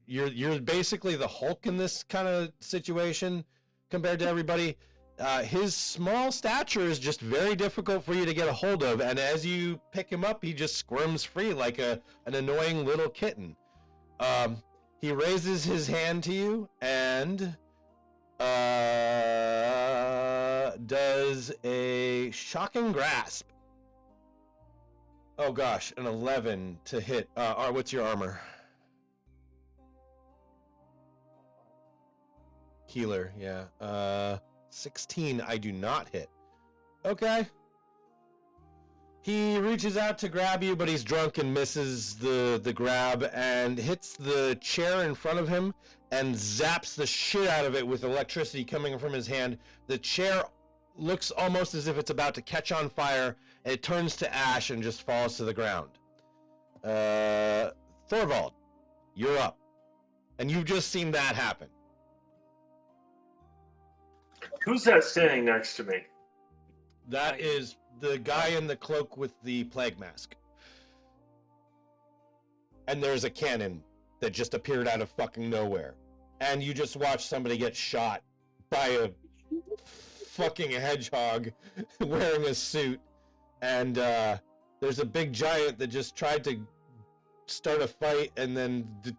[SPEAKER 1] you're basically the Hulk in this kind of situation compared to everybody. His small stature is just very difficult for you to get a hold of, and as you pick him up, he just squirms free like an annoying little kitten. He raises his hand to you and does a shocking grasp. Oh gosh, an 11 to hit. What's your armor? Healer, yeah. 16, I do not hit. Okay. He reaches out to grab you, but he's drunk and misses the grab and hits the chair in front of him and zaps the shit out of it with electricity coming from his hand. The chair looks almost as if it's about to catch on fire, and it turns to ash and just falls to the ground. Thorvald, you're up. And you've just seen that happen.
[SPEAKER 3] Who's that standing next to me?
[SPEAKER 1] That is the guy in the cloak with the plague mask. And there's a cannon that just appeared out of fucking nowhere. And you just watched somebody get shot by a fucking hedgehog wearing a suit. And there's a big giant that just tried to start a fight, and then the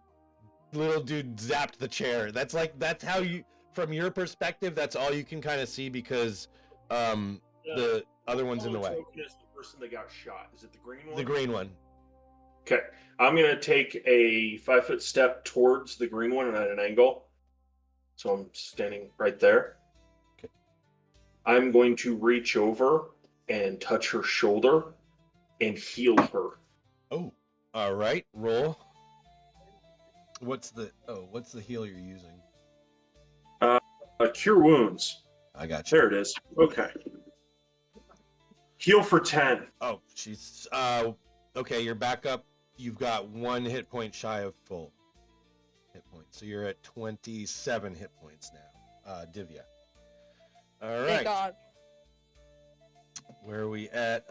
[SPEAKER 1] little dude zapped the chair. That's how you, from your perspective, that's all you can kind of see, because the other one's in the way.
[SPEAKER 3] Is the person that got shot? Is it the green one?
[SPEAKER 1] The green one.
[SPEAKER 3] Okay, I'm gonna take a 5-foot step towards the green one and at an angle. So I'm standing right there.
[SPEAKER 1] Okay.
[SPEAKER 3] I'm going to reach over and touch her shoulder and heal her.
[SPEAKER 1] Oh, all right. Roll. What's the heal you're using?
[SPEAKER 3] Cure wounds.
[SPEAKER 1] I got you.
[SPEAKER 3] There it is. Okay. Heal for 10.
[SPEAKER 1] Oh, she's okay. You're back up. You've got 1 hit point shy of full hit points, so you're at 27 hit points now. Divya. All right.
[SPEAKER 6] Thank God.
[SPEAKER 1] Where are we at?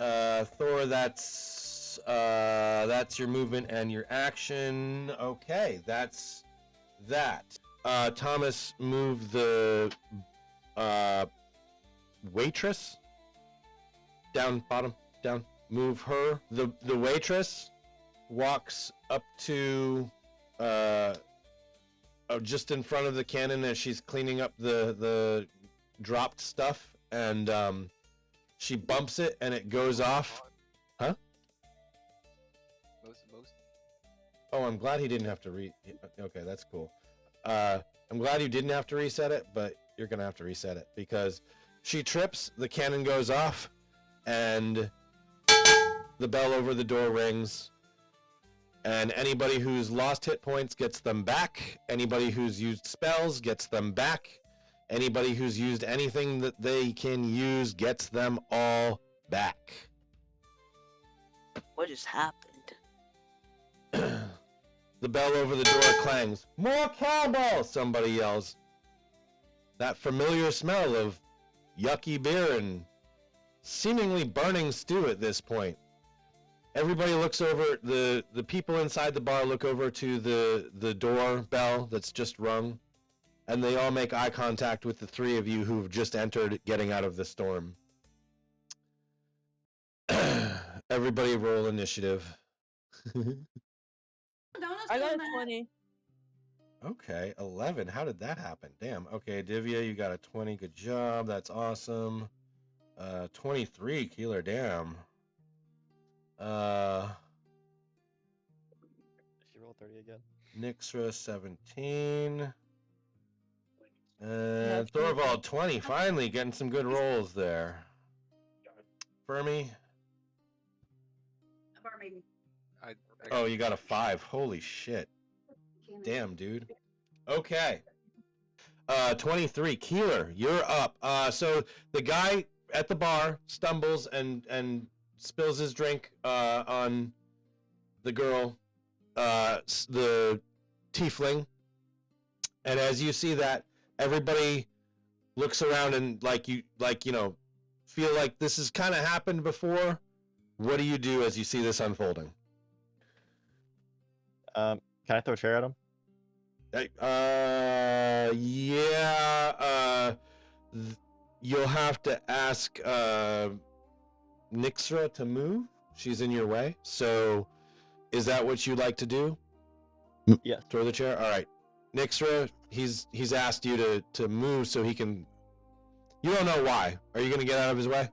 [SPEAKER 1] Thor, that's your movement and your action. Okay, that's that. Thomas, move the waitress down, bottom, down. Move her. The waitress walks up to just in front of the cannon as she's cleaning up the dropped stuff, and she bumps it and it goes off. Huh?
[SPEAKER 4] Most.
[SPEAKER 1] Oh, I'm glad he didn't have to okay, that's cool. I'm glad you didn't have to reset it, but you're gonna have to reset it, because she trips, the cannon goes off, and the bell over the door rings, and anybody who's lost hit points gets them back. Anybody who's used spells gets them back. Anybody who's used anything that they can use gets them all back.
[SPEAKER 7] What just happened?
[SPEAKER 1] The bell over the door clangs. More cowbell! Somebody yells. That familiar smell of yucky beer and seemingly burning stew at this point. Everybody looks over, the people inside the bar look over to the doorbell that's just rung, and they all make eye contact with the 3 of you who've just entered, getting out of the storm. Everybody roll initiative.
[SPEAKER 6] I got a 20.
[SPEAKER 1] Okay, 11. How did that happen? Damn. Okay, Divya, you got a 20. Good job. That's awesome. 23, Keeler. Damn.
[SPEAKER 2] She rolled 30 again.
[SPEAKER 1] Nixra, 17. And Thorvald, 20. Finally getting some good rolls there. Fermi. Oh, you got a 5. Holy shit. Damn, dude. Okay. 23. Keeler, you're up. So the guy at the bar stumbles and spills his drink on the girl, the tiefling. And as you see that, everybody looks around and feel like this has kind of happened before. What do you do as you see this unfolding?
[SPEAKER 2] Can I throw a chair at him?
[SPEAKER 1] Yeah. You'll have to ask Nixra to move. She's in your way. So, is that what you'd like to do?
[SPEAKER 2] Yes.
[SPEAKER 1] Throw the chair. All right, Nixra. He's asked you to move so he can. You don't know why. Are you gonna get out of his way?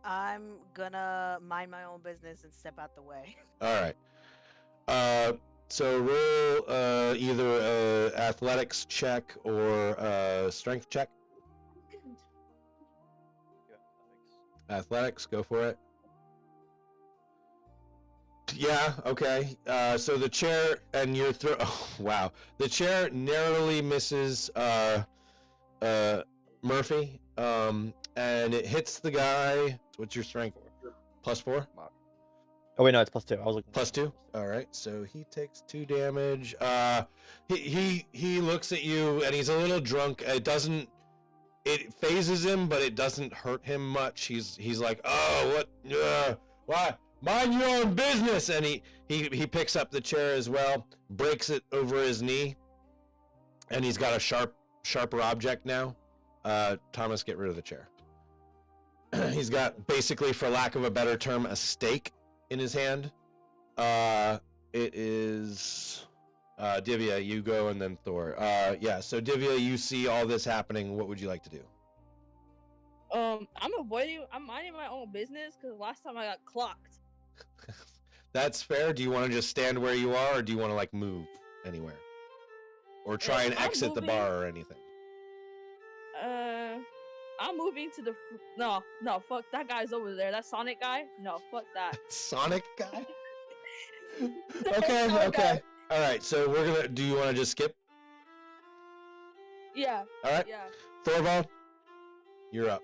[SPEAKER 7] I'm gonna mind my own business and step out the way.
[SPEAKER 1] All right. So roll either a athletics check or a strength check. Athletics, go for it. Yeah, okay. So the chair and your throw. Oh, wow. The chair narrowly misses Murphy, and it hits the guy. What's your strength? +4?
[SPEAKER 2] Oh wait, no, it's +2. I was looking.
[SPEAKER 1] +2. All right, so he takes 2 damage. He looks at you and he's a little drunk. It phases him, but it doesn't hurt him much. He's like, oh, what? Why? Mind your own business. And he picks up the chair as well, breaks it over his knee, and he's got a sharper object now. Thomas, get rid of the chair. He's got, basically, for lack of a better term, a stake in his hand. It is Divya, you go, and then Thor. Yeah, so Divya, you see all this happening. What would you like to do?
[SPEAKER 6] I'm minding my own business because last time I got clocked.
[SPEAKER 1] That's fair. Do you want to just stand where you are, or do you want to like move anywhere, or try and
[SPEAKER 6] I'm
[SPEAKER 1] exit the
[SPEAKER 6] moving.
[SPEAKER 1] bar or anything?
[SPEAKER 6] I'm moving to the no, fuck that guy's over there. That Sonic guy? No, fuck that.
[SPEAKER 1] Sonic guy.
[SPEAKER 6] That
[SPEAKER 1] Okay.
[SPEAKER 6] Sonic guy.
[SPEAKER 1] All right. So we're gonna. Do you want to just skip?
[SPEAKER 6] Yeah.
[SPEAKER 1] All right.
[SPEAKER 6] Yeah.
[SPEAKER 1] Thorvald, you're up.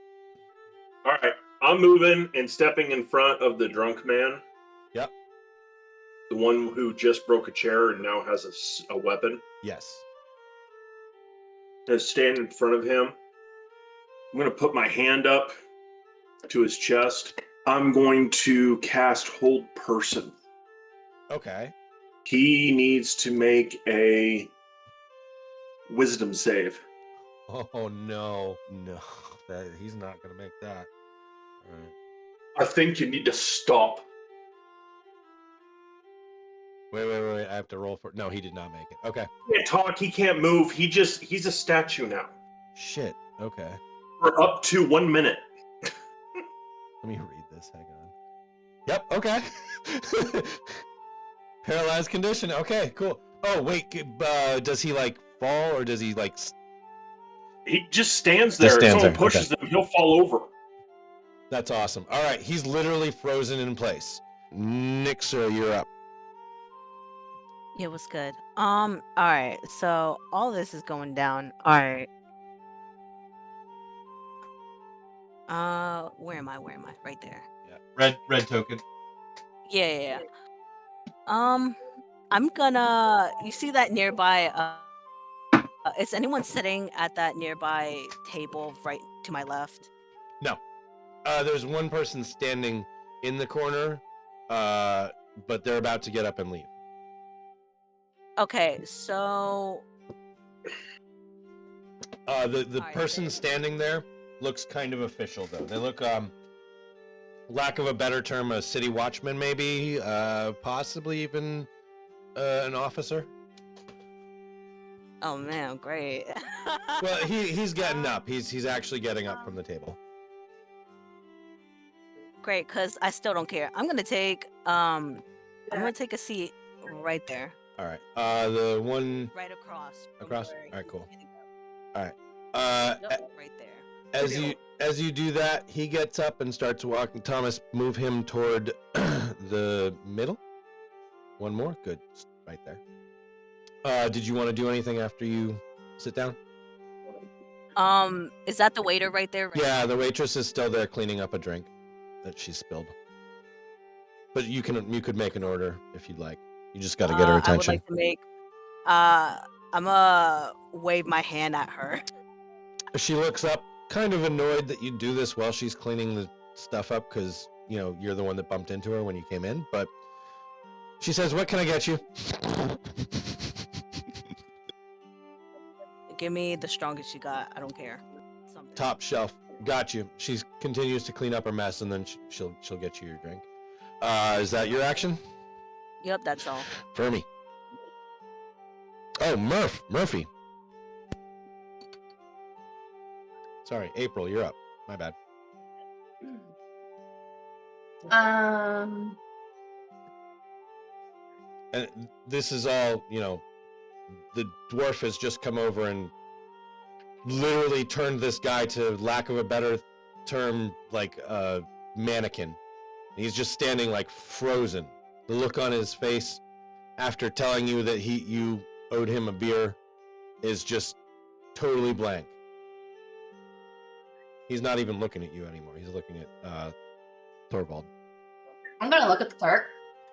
[SPEAKER 3] All right, I'm moving and stepping in front of the drunk man.
[SPEAKER 1] Yep.
[SPEAKER 3] The one who just broke a chair and now has a weapon.
[SPEAKER 1] Yes.
[SPEAKER 3] I stand in front of him. I'm going to put my hand up to his chest. I'm going to cast Hold Person.
[SPEAKER 1] Okay.
[SPEAKER 3] He needs to make a wisdom save.
[SPEAKER 1] Oh no. He's not gonna make that. All right.
[SPEAKER 3] I think you need to stop.
[SPEAKER 1] Wait. I have to roll for. No, he did not make it. Okay.
[SPEAKER 3] He can't talk. He can't move. He's a statue now.
[SPEAKER 1] Shit. Okay.
[SPEAKER 3] For up to 1 minute.
[SPEAKER 1] Let me read this. Hang on. Yep. Okay. Paralyzed condition. Okay. Cool. Oh wait. Does he like fall or does he like?
[SPEAKER 3] He just stands there.
[SPEAKER 1] Just
[SPEAKER 3] If
[SPEAKER 1] stands
[SPEAKER 3] someone
[SPEAKER 1] there,
[SPEAKER 3] pushes him, he'll fall over.
[SPEAKER 1] That's awesome. All right. He's literally frozen in place. Nixer, you're up.
[SPEAKER 7] Yeah, what's good? All right. So all this is going down. All right. Where am I? Right there.
[SPEAKER 8] Yeah. Red token.
[SPEAKER 7] Yeah. I'm gonna. You see that nearby? Is anyone sitting at that nearby table right to my left?
[SPEAKER 1] No. There's one person standing in the corner, but they're about to get up and leave.
[SPEAKER 7] Okay, so
[SPEAKER 1] The
[SPEAKER 7] Alright,
[SPEAKER 1] person
[SPEAKER 7] then.
[SPEAKER 1] standing there looks kind of official though. They look lack of a better term, a city watchman maybe, possibly even an officer.
[SPEAKER 7] Oh man, great.
[SPEAKER 1] Well, he's getting up. He's actually getting up from the table.
[SPEAKER 7] Great, cause I still don't care. I'm gonna take a seat right there,
[SPEAKER 1] All right. The one
[SPEAKER 7] right across. from
[SPEAKER 1] Across?
[SPEAKER 7] where
[SPEAKER 1] Alright,
[SPEAKER 7] he's
[SPEAKER 1] cool.
[SPEAKER 7] gonna go.
[SPEAKER 1] All right.
[SPEAKER 7] Yep, right there.
[SPEAKER 1] As you do that, he gets up and starts walking. Thomas, move him toward the middle. One more. Good. Right there. Did you want to do anything after you sit down?
[SPEAKER 7] Is that the waiter right there?
[SPEAKER 1] Yeah, the waitress is still there cleaning up a drink that she spilled. But you could make an order if you'd like. You just got to get her
[SPEAKER 7] I would
[SPEAKER 1] attention.
[SPEAKER 7] like to make. I'm gonna wave my hand at her.
[SPEAKER 1] She looks up, kind of annoyed that you do this while she's cleaning the stuff up, because you're the one that bumped into her when you came in. But She says, "What can I get you?"
[SPEAKER 7] Give me the strongest you got. I don't care. Something.
[SPEAKER 1] Top shelf. Got you. She continues to clean up her mess, and then she'll get you your drink. Is that your action?
[SPEAKER 7] Yep, that's all.
[SPEAKER 1] Fermi. Oh, Murphy. Sorry, April, you're up. My bad. And this is all, the dwarf has just come over and literally turned this guy, to lack of a better term, like a mannequin. He's just standing like frozen. The look on his face after telling you that you owed him a beer is just totally blank. He's not even looking at you anymore. He's looking at Thorvald.
[SPEAKER 5] I'm gonna look at the Turk.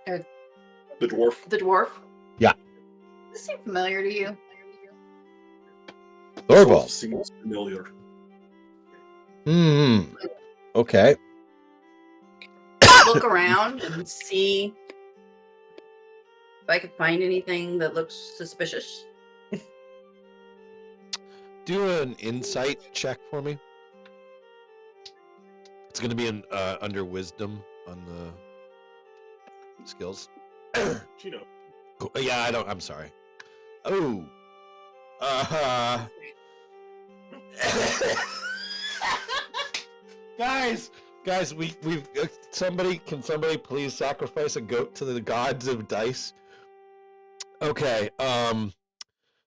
[SPEAKER 5] Or
[SPEAKER 3] The dwarf.
[SPEAKER 5] the dwarf.
[SPEAKER 1] Yeah.
[SPEAKER 5] Does this seem familiar to you?
[SPEAKER 1] Thorvald.
[SPEAKER 3] Seems familiar.
[SPEAKER 1] Okay.
[SPEAKER 5] Look around and see if I could find anything that looks suspicious.
[SPEAKER 1] Do an insight check for me. It's going to be under wisdom on the skills.
[SPEAKER 3] You know.
[SPEAKER 1] Cool. Yeah, I'm sorry. Oh. Guys, we've can somebody please sacrifice a goat to the gods of dice? Okay.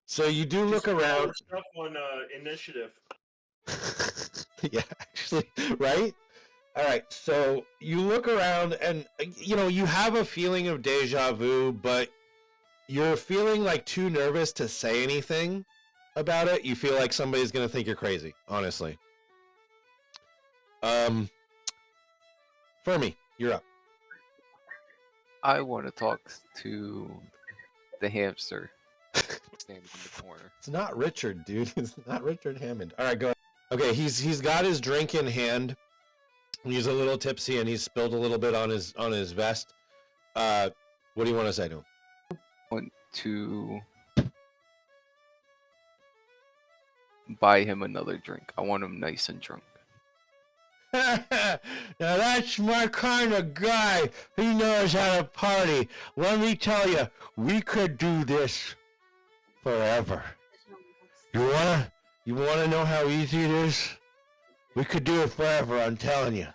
[SPEAKER 1] So you do look around.
[SPEAKER 3] Stuff on initiative.
[SPEAKER 1] Yeah, actually, right? All right, so you look around and, you have a feeling of deja vu, but you're feeling like too nervous to say anything about it. You feel like somebody's going to think you're crazy, honestly. Fermi, you're up.
[SPEAKER 4] I want to talk to the hamster standing in the corner.
[SPEAKER 1] It's not Richard, dude. It's not Richard Hammond. All right, go ahead. Okay, he's got his drink in hand. He's a little tipsy and he's spilled a little bit on his vest. What do you want to say to him?
[SPEAKER 4] I want to buy him another drink. I want him nice and drunk.
[SPEAKER 1] Now that's my kind of guy. He knows how to party. Let me tell you, we could do this forever. You wanna know how easy it is? We could do it forever, I'm telling you.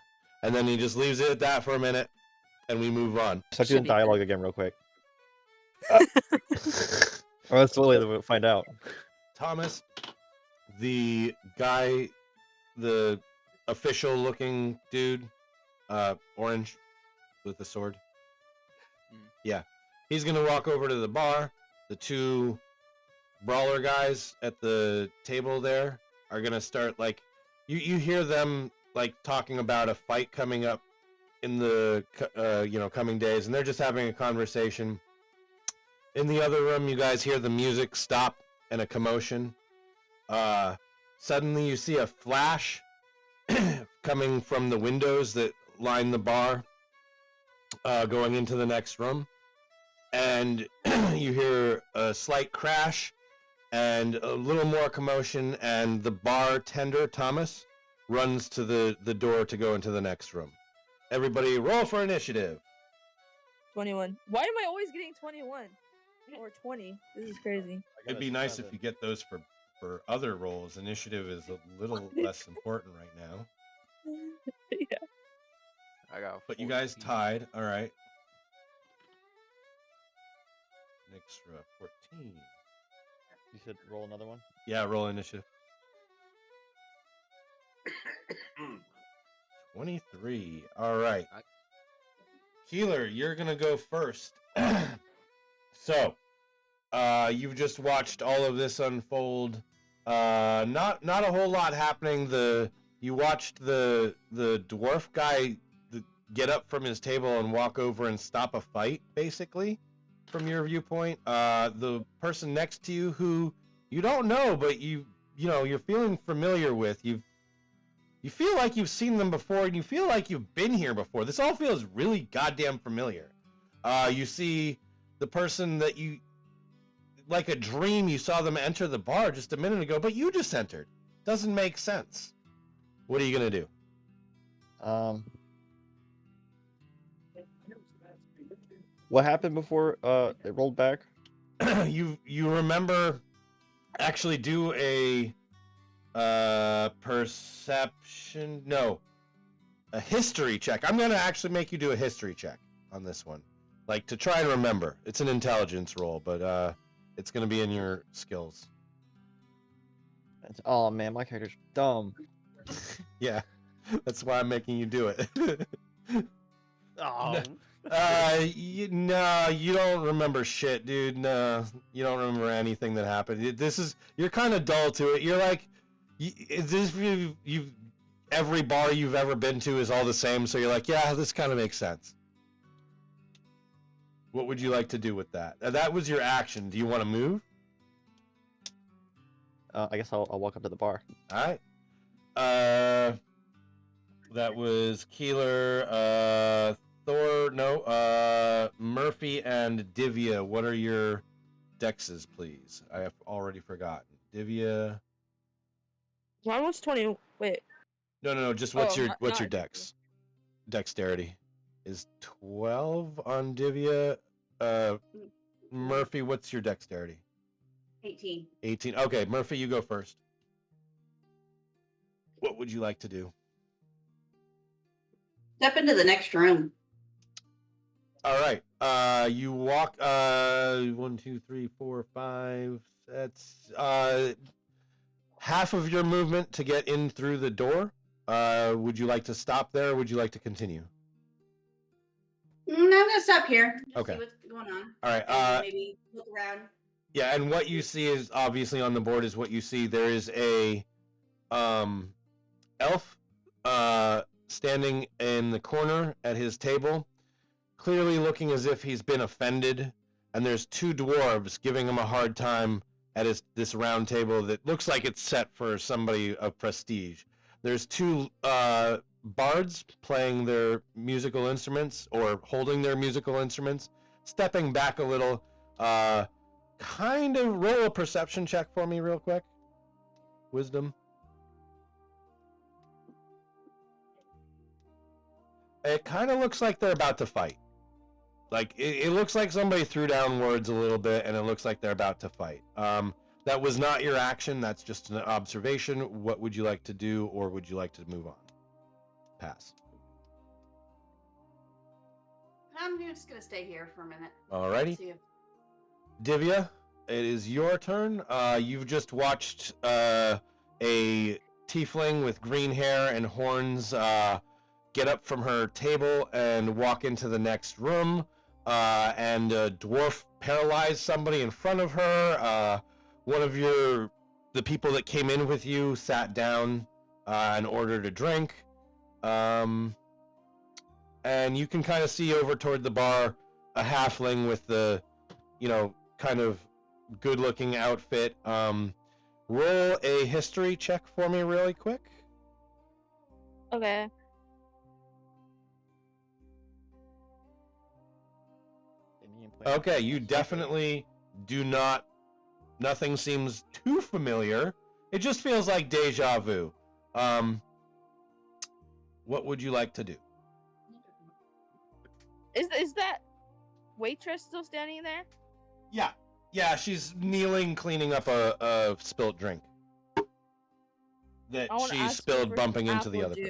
[SPEAKER 1] And then he just leaves it at that for a minute, and we move on.
[SPEAKER 2] Start doing dialogue again real quick. Or that's the way to find out.
[SPEAKER 1] Thomas, the guy, the official-looking dude, orange, with the sword. Yeah, he's gonna walk over to the bar. The two brawler guys at the table there are gonna start, like, you hear them like talking about a fight coming up in the coming days, and they're just having a conversation. In the other room, you guys hear the music stop and a commotion. Suddenly you see a flash coming from the windows that line the bar, going into the next room, and you hear a slight crash and a little more commotion, and the bartender, Thomas, runs to the door to go into the next room. Everybody roll for initiative.
[SPEAKER 6] 21. Why am I always getting 21? Or 20? This is crazy.
[SPEAKER 1] It'd be nice if you get those for other roles. Initiative is a little less important right now.
[SPEAKER 6] Yeah.
[SPEAKER 4] I got.
[SPEAKER 1] But you guys
[SPEAKER 4] 14.
[SPEAKER 1] tied. All right. Next 14.
[SPEAKER 2] You said roll another one?
[SPEAKER 1] Yeah, roll initiative. 23. All right. Keeler, you're going to go first. So, you've just watched all of this unfold. Not a whole lot happening. You watched the dwarf guy get up from his table and walk over and stop a fight, basically, from your viewpoint. The person next to you, who you don't know, but you're feeling familiar with. You feel like you've seen them before, and you feel like you've been here before. This all feels really goddamn familiar. You see the person that you, like a dream, you saw them enter the bar just a minute ago, but you just entered. Doesn't make sense. What are you gonna do?
[SPEAKER 2] What happened before it rolled back?
[SPEAKER 1] You remember, actually do a perception, no, a history check. I'm gonna actually make you do a history check on this one, like to try and remember. It's an intelligence roll, but it's gonna be in your skills.
[SPEAKER 2] Oh man, my character's dumb.
[SPEAKER 1] Yeah, that's why I'm making you do it.
[SPEAKER 2] Oh.
[SPEAKER 1] No, you don't remember shit, dude. No, you don't remember anything that happened. You're kind of dull to it. You're like, you've every bar you've ever been to is all the same, so you're like, yeah, this kind of makes sense. What would you like to do with that? That was your action. Do you want to move?
[SPEAKER 2] I guess I'll walk up to the bar.
[SPEAKER 1] All right. That was Keeler, Thor, no, Murphy and Divya. What are your dexes, please? I have already forgotten. Divya.
[SPEAKER 6] Mine was 20. Wait.
[SPEAKER 1] No. Just what's your
[SPEAKER 6] not
[SPEAKER 1] dex? Dexterity is 12 on Divya. Murphy, what's your dexterity?
[SPEAKER 5] 18.
[SPEAKER 1] 18. Okay, Murphy, you go first. What would you like to do?
[SPEAKER 5] Step into the next room.
[SPEAKER 1] All right. You walk 1, 2, 3, 4, 5. That's half of your movement to get in through the door. Would you like to stop there, or would you like to continue?
[SPEAKER 5] I'm gonna stop here. Just
[SPEAKER 1] Okay.
[SPEAKER 5] See what's going on.
[SPEAKER 1] All right.
[SPEAKER 5] And maybe look around.
[SPEAKER 1] Yeah, and what you see is obviously on the board is what you see. There is a elf standing in the corner at his table, clearly looking as if he's been offended, and there's two dwarves giving him a hard time at this round table that looks like it's set for somebody of prestige. There's two bards playing their musical instruments, or holding their musical instruments, stepping back a little. Kind of roll a perception check for me real quick. Wisdom. It kind of looks like they're about to fight. Like, it looks like somebody threw down words a little bit, and it looks like they're about to fight. That was not your action. That's just an observation. What would you like to do, or would you like to move on? Pass.
[SPEAKER 5] I'm just gonna stay here for a minute.
[SPEAKER 1] Alrighty.
[SPEAKER 5] See you.
[SPEAKER 1] Divya, it is your turn. You've just watched a tiefling with green hair and horns get up from her table and walk into the next room, and a dwarf paralyze somebody in front of her. One of the people that came in with you sat down and ordered a drink. And you can kind of see over toward the bar a halfling with the, kind of good-looking outfit. Roll a history check for me really quick.
[SPEAKER 6] Okay.
[SPEAKER 1] Okay, you definitely do not. Nothing seems too familiar. It just feels like deja vu. What would you like to do?
[SPEAKER 6] Is that waitress still standing there?
[SPEAKER 1] Yeah, she's kneeling, cleaning up a spilt drink that
[SPEAKER 6] I wanna
[SPEAKER 1] she
[SPEAKER 6] ask her
[SPEAKER 1] spilled,
[SPEAKER 6] for
[SPEAKER 1] bumping
[SPEAKER 6] some
[SPEAKER 1] into the
[SPEAKER 6] apple
[SPEAKER 1] other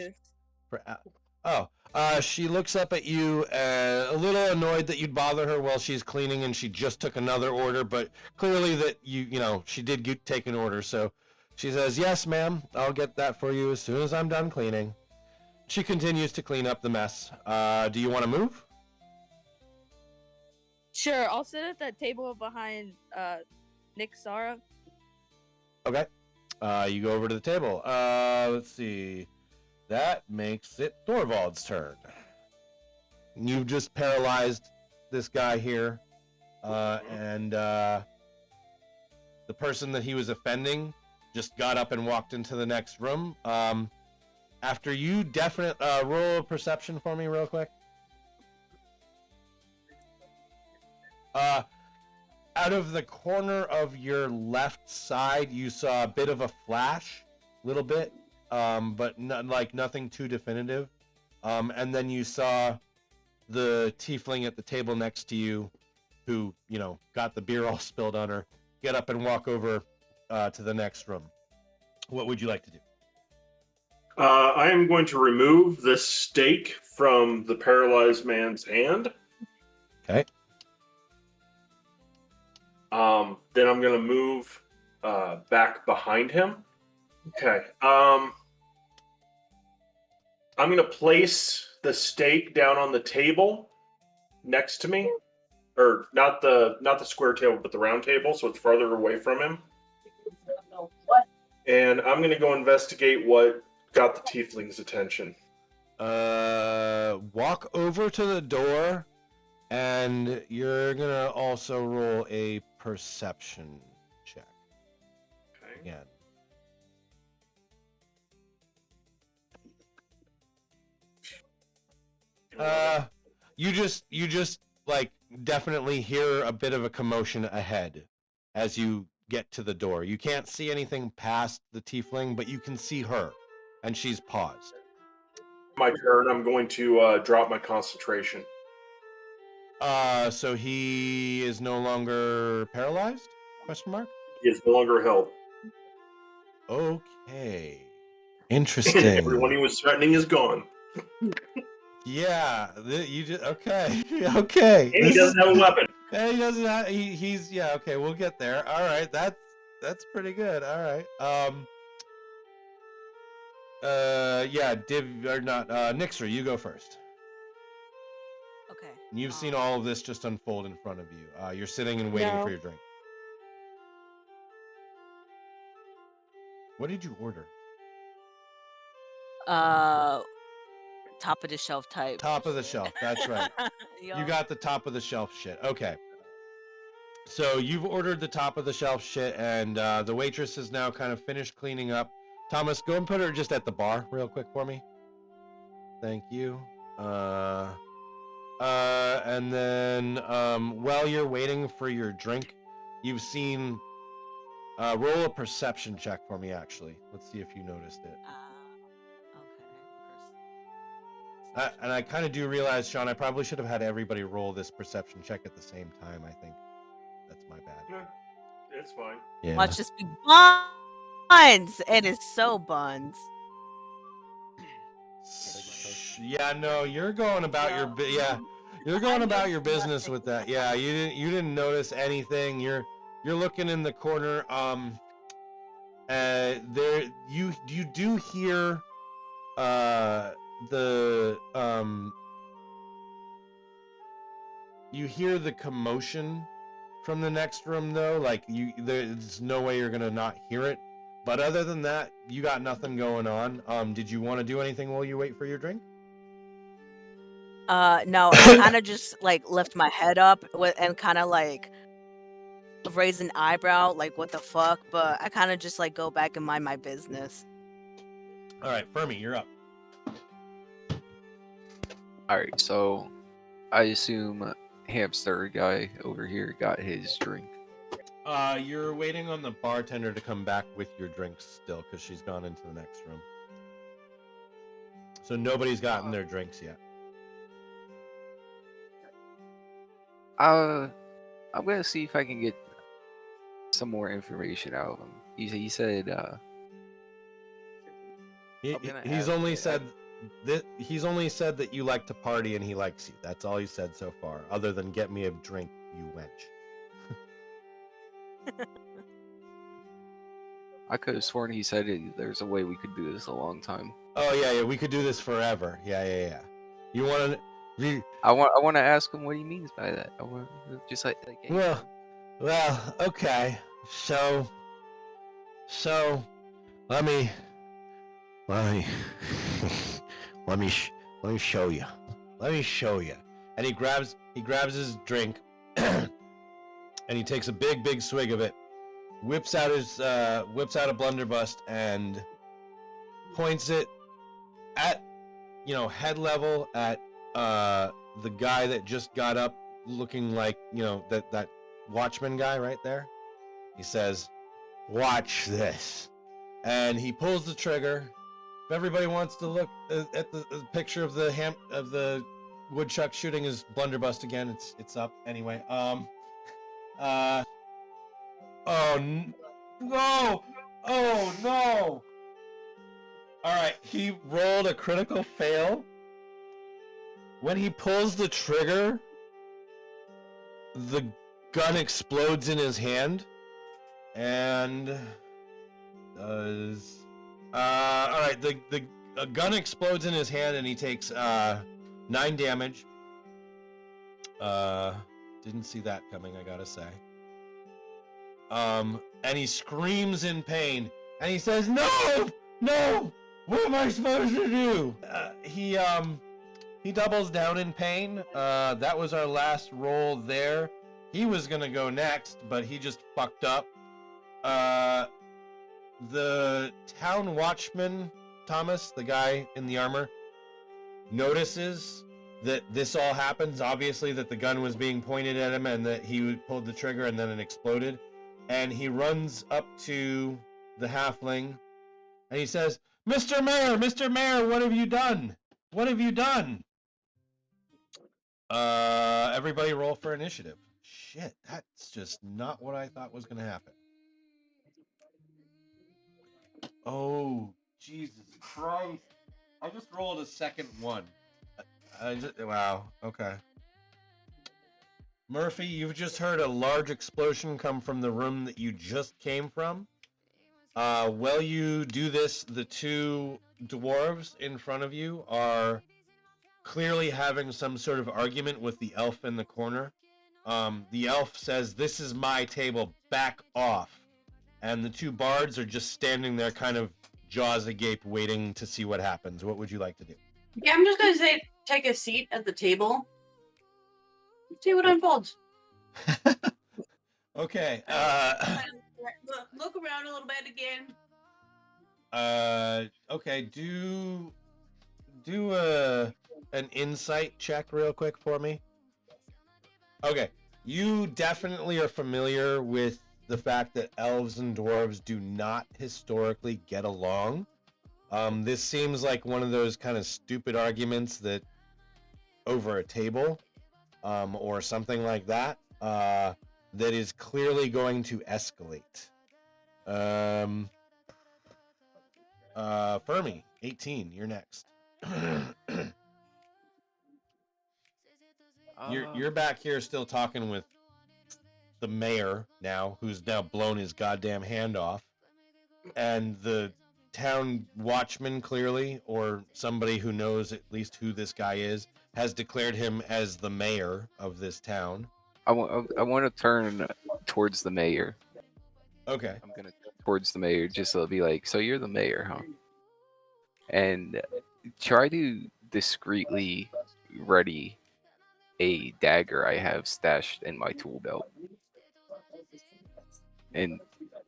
[SPEAKER 1] person.
[SPEAKER 6] juice.
[SPEAKER 1] She looks up at you, a little annoyed that you'd bother her while she's cleaning, and she just took another order, but clearly that she did take an order, so she says, "Yes, ma'am, I'll get that for you as soon as I'm done cleaning." She continues to clean up the mess. Do you want to move?
[SPEAKER 6] Sure, I'll sit at that table behind Nick Sara.
[SPEAKER 1] Okay. You go over to the table. Let's see. That makes it Thorvald's turn. You've just paralyzed this guy here, and the person that he was offending just got up and walked into the next room. After you roll a perception for me real quick. Out of the corner of your left side, you saw a bit of a flash, little bit, but like nothing too definitive. And then you saw the tiefling at the table next to you, who, you know, got the beer all spilled on her, get up and walk over to the next room. What would you like to do?
[SPEAKER 3] I am going to remove the stake from the paralyzed man's hand.
[SPEAKER 1] Okay.
[SPEAKER 3] Then I'm going to move back behind him. Okay. I'm going to place the stake down on the table next to me, or not the square table, but the round table, so it's farther away from him. And I'm going to go investigate what got the tiefling's attention.
[SPEAKER 1] Walk over to the door, and you're gonna also roll a perception check
[SPEAKER 3] Okay.
[SPEAKER 1] again. You just like definitely hear a bit of a commotion ahead as you get to the door. You can't see anything past the tiefling, but you can see her, and she's paused.
[SPEAKER 3] My turn. I'm going to drop my concentration.
[SPEAKER 1] So he is no longer paralyzed? Question mark?
[SPEAKER 3] He is no longer held.
[SPEAKER 1] Okay.
[SPEAKER 3] And
[SPEAKER 1] Interesting.
[SPEAKER 3] everyone he was threatening is gone.
[SPEAKER 1] Yeah, you just okay. Okay.
[SPEAKER 3] And he doesn't have a weapon.
[SPEAKER 1] Yeah, he doesn't have. He's yeah. Okay, we'll get there. All right, that's pretty good. All right. Yeah. Div or not? Nixer, you go first.
[SPEAKER 7] Okay.
[SPEAKER 1] You've seen all of this just unfold in front of you. You're sitting and waiting
[SPEAKER 6] No.
[SPEAKER 1] for your drink. What did you order?
[SPEAKER 7] Top of the shelf type.
[SPEAKER 1] Top of the shelf. That's right. You
[SPEAKER 7] Yup.
[SPEAKER 1] got the top of the shelf shit. Okay. So you've ordered the top of the shelf shit, and the waitress is now kind of finished cleaning up. Thomas, go and put her just at the bar real quick for me. Thank you. And then while you're waiting for your drink, you've seen roll a perception check for me, actually. Let's see if you noticed it.
[SPEAKER 7] Okay.
[SPEAKER 1] And I kind of do realize, Sean, I probably should have had everybody roll this perception check at the same time. I think that's my bad.
[SPEAKER 3] Yeah, it's fine.
[SPEAKER 1] Yeah.
[SPEAKER 7] Watch this be buns. It is so buns.
[SPEAKER 1] Yeah, no, you're going about your you're going about your business with that. Yeah, you didn't notice anything. You're looking in the corner. There you do hear you hear the commotion from the next room, though. Like there's no way you're gonna not hear it. But other than that, you got nothing going on. Did you want to do anything while you wait for your drink?
[SPEAKER 7] No, I kind of just like lift my head up and kind of like raise an eyebrow, like what the fuck. But I kind of just like go back and mind my business.
[SPEAKER 1] All right, Fermi, you're up.
[SPEAKER 4] Alright, so I assume hamster guy over here got his drink.
[SPEAKER 1] You're waiting on the bartender to come back with your drinks still, because she's gone into the next room. So nobody's gotten their drinks yet.
[SPEAKER 4] I'm gonna see if I can get some more information out of him. He said I'm gonna
[SPEAKER 1] He's
[SPEAKER 4] ask
[SPEAKER 1] only
[SPEAKER 4] it.
[SPEAKER 1] said that you like to party and he likes you. That's all he said so far, other than get me a drink, you wench.
[SPEAKER 4] I could have sworn he said there's a way we could do this a long time.
[SPEAKER 1] Oh yeah, we could do this forever. Yeah. You want to?
[SPEAKER 4] I want to ask him what he means by that. I want just like hey,
[SPEAKER 1] Well, okay. So let me let me show you. Let me show you. And he grabs his drink, and he takes a big swig of it. Whips out a blunderbuss and points it at head level at the guy that just got up looking like, that watchman guy right there. He says, "Watch this," and he pulls the trigger. If everybody wants to look at the picture of the woodchuck shooting his blunderbuss again, it's up anyway. No! Oh no! All right, he rolled a critical fail. When he pulls the trigger, the gun explodes in his hand, and does all right. The gun explodes in his hand, and he takes 9 damage. Didn't see that coming, I gotta say. And he screams in pain, and he says, "No, no! What am I supposed to do?" He doubles down in pain. That was our last roll there. He was gonna go next, but he just fucked up. The town watchman, Thomas, the guy in the armor, notices that this all happens. Obviously, that the gun was being pointed at him and that he pulled the trigger and then it exploded. And he runs up to the halfling and he says, Mr. Mayor, what have you done? What have you done? Everybody roll for initiative. Shit, that's just not what I thought was going to happen. Oh, Jesus Christ. I just rolled a second one. Wow, okay. Murphy, you've just heard a large explosion come from the room that you just came from. While you do this, the 2 dwarves in front of you are clearly having some sort of argument with the elf in the corner. The elf says, "This is my table, back off." And the 2 bards are just standing there kind of jaws agape waiting to see what happens. What would you like to do?
[SPEAKER 5] Yeah, I'm just gonna say take a seat at the table. See what unfolds.
[SPEAKER 1] Okay.
[SPEAKER 5] Look around a little bit again.
[SPEAKER 1] Okay, do an insight check real quick for me. Okay, you definitely are familiar with the fact that elves and dwarves do not historically get along. This seems like one of those kind of stupid arguments that over a table, or something like that, that is clearly going to escalate. Fermi, 18, you're next. You're back here still talking with the mayor now, who's now blown his goddamn hand off, and the town watchman, clearly, or somebody who knows at least who this guy is, has declared him as the mayor of this town.
[SPEAKER 4] I want to turn towards the mayor.
[SPEAKER 1] Okay.
[SPEAKER 4] I'm gonna turn towards the mayor just to be like, "So you're the mayor, huh?" And try to discreetly ready a dagger I have stashed in my tool belt, and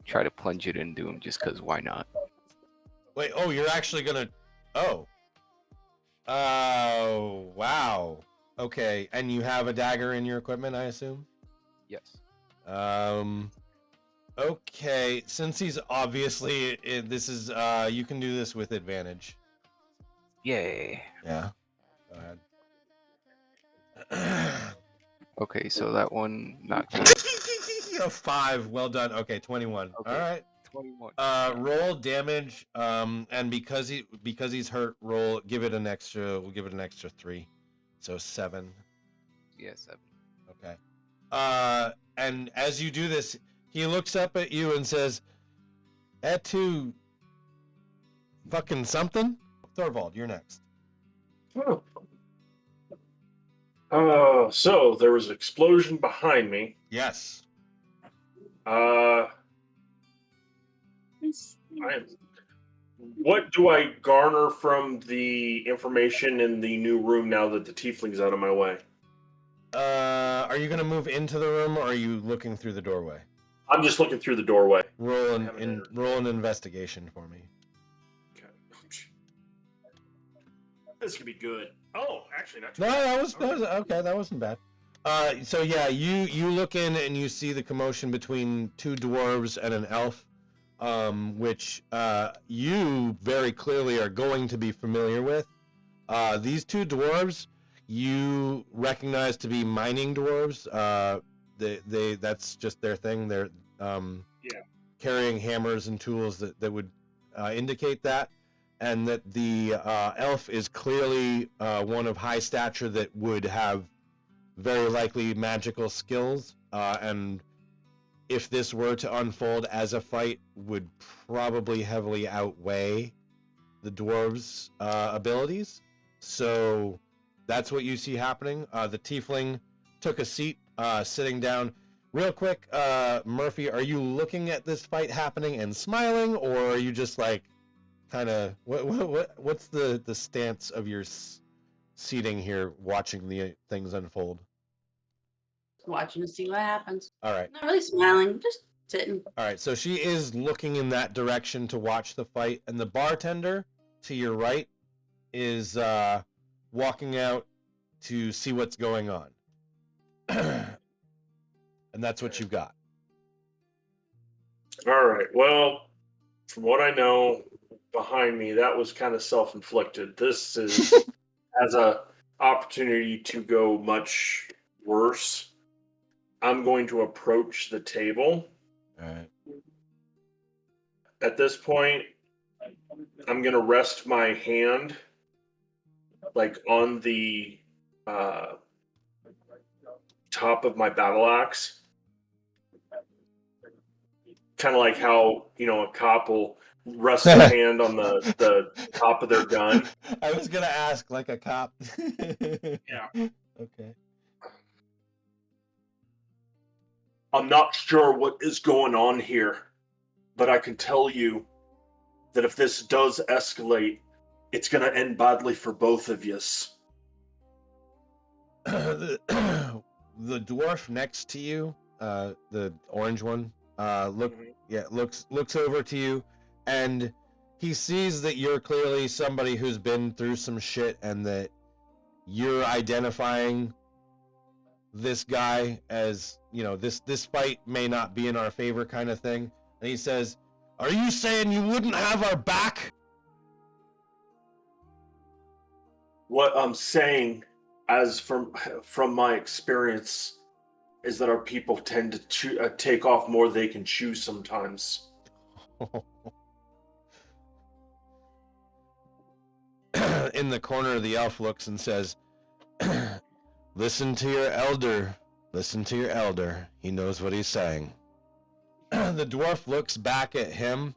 [SPEAKER 4] try to plunge it into him just because why not?
[SPEAKER 1] Wait, oh, you're actually gonna... Oh, wow. Okay, and you have a dagger in your equipment, I assume?
[SPEAKER 4] Yes.
[SPEAKER 1] Okay, since he's obviously... This is, you can do this with advantage.
[SPEAKER 4] Yay.
[SPEAKER 1] Yeah. Go ahead.
[SPEAKER 4] Okay, so that one not good.
[SPEAKER 1] A 5, well done. Okay, 21.
[SPEAKER 4] Okay.
[SPEAKER 1] All right.
[SPEAKER 4] 21.
[SPEAKER 1] Roll damage, and because he's hurt, we'll give it an extra 3. So 7.
[SPEAKER 4] Yeah, 7.
[SPEAKER 1] Okay. And as you do this, he looks up at you and says, "That too fucking something?" Thorvald, you're next.
[SPEAKER 3] So there was an explosion behind me.
[SPEAKER 1] Yes.
[SPEAKER 3] What do I garner from the information in the new room now that the tiefling's out of my way?
[SPEAKER 1] Are you gonna move into the room, or are you looking through the doorway?
[SPEAKER 3] I'm just looking through the doorway.
[SPEAKER 1] Roll an investigation for me.
[SPEAKER 3] Okay. This could be good. Oh, actually, not too
[SPEAKER 1] No,
[SPEAKER 3] bad.
[SPEAKER 1] that was okay. That wasn't bad. So yeah, you look in and you see the commotion between two dwarves and an elf, which you very clearly are going to be familiar with. These two dwarves you recognize to be mining dwarves. They that's just their thing. They're carrying hammers and tools that would indicate that, and that the elf is clearly one of high stature that would have very likely magical skills, and if this were to unfold as a fight, would probably heavily outweigh the dwarves' abilities. So that's what you see happening. The tiefling took a seat, sitting down. Real quick, Murphy, are you looking at this fight happening and smiling, or are you just like, kind of, what's the stance of your seating here, watching the things unfold?
[SPEAKER 5] Watching to see what happens.
[SPEAKER 1] All right.
[SPEAKER 5] Not really smiling, just sitting.
[SPEAKER 1] All right, so she is looking in that direction to watch the fight, and the bartender to your right is walking out to see what's going on. And that's what you've got.
[SPEAKER 3] All right. Well, from what I know, behind me, that was kind of self-inflicted. This is has a opportunity to go much worse. I'm going to approach the table.
[SPEAKER 1] All right.
[SPEAKER 3] At this point, I'm going to rest my hand like on the top of my battle axe. Kind of like how, a cop will rest their hand on the top of their gun.
[SPEAKER 1] I was going to ask, like a cop.
[SPEAKER 3] Yeah.
[SPEAKER 1] Okay.
[SPEAKER 3] I'm not sure what is going on here, but I can tell you that if this does escalate, it's going to end badly for both of yous.
[SPEAKER 1] The dwarf next to you, the orange one, looks over to you, and he sees that you're clearly somebody who's been through some shit, and that you're identifying this guy as, this fight may not be in our favor kind of thing. And he says, "Are you saying you wouldn't have our back?"
[SPEAKER 3] What I'm saying, as from my experience, is that our people tend to take off more they can chew sometimes.
[SPEAKER 1] In the corner, the elf looks and says, "Listen to your elder. Listen to your elder. He knows what he's saying." The dwarf looks back at him,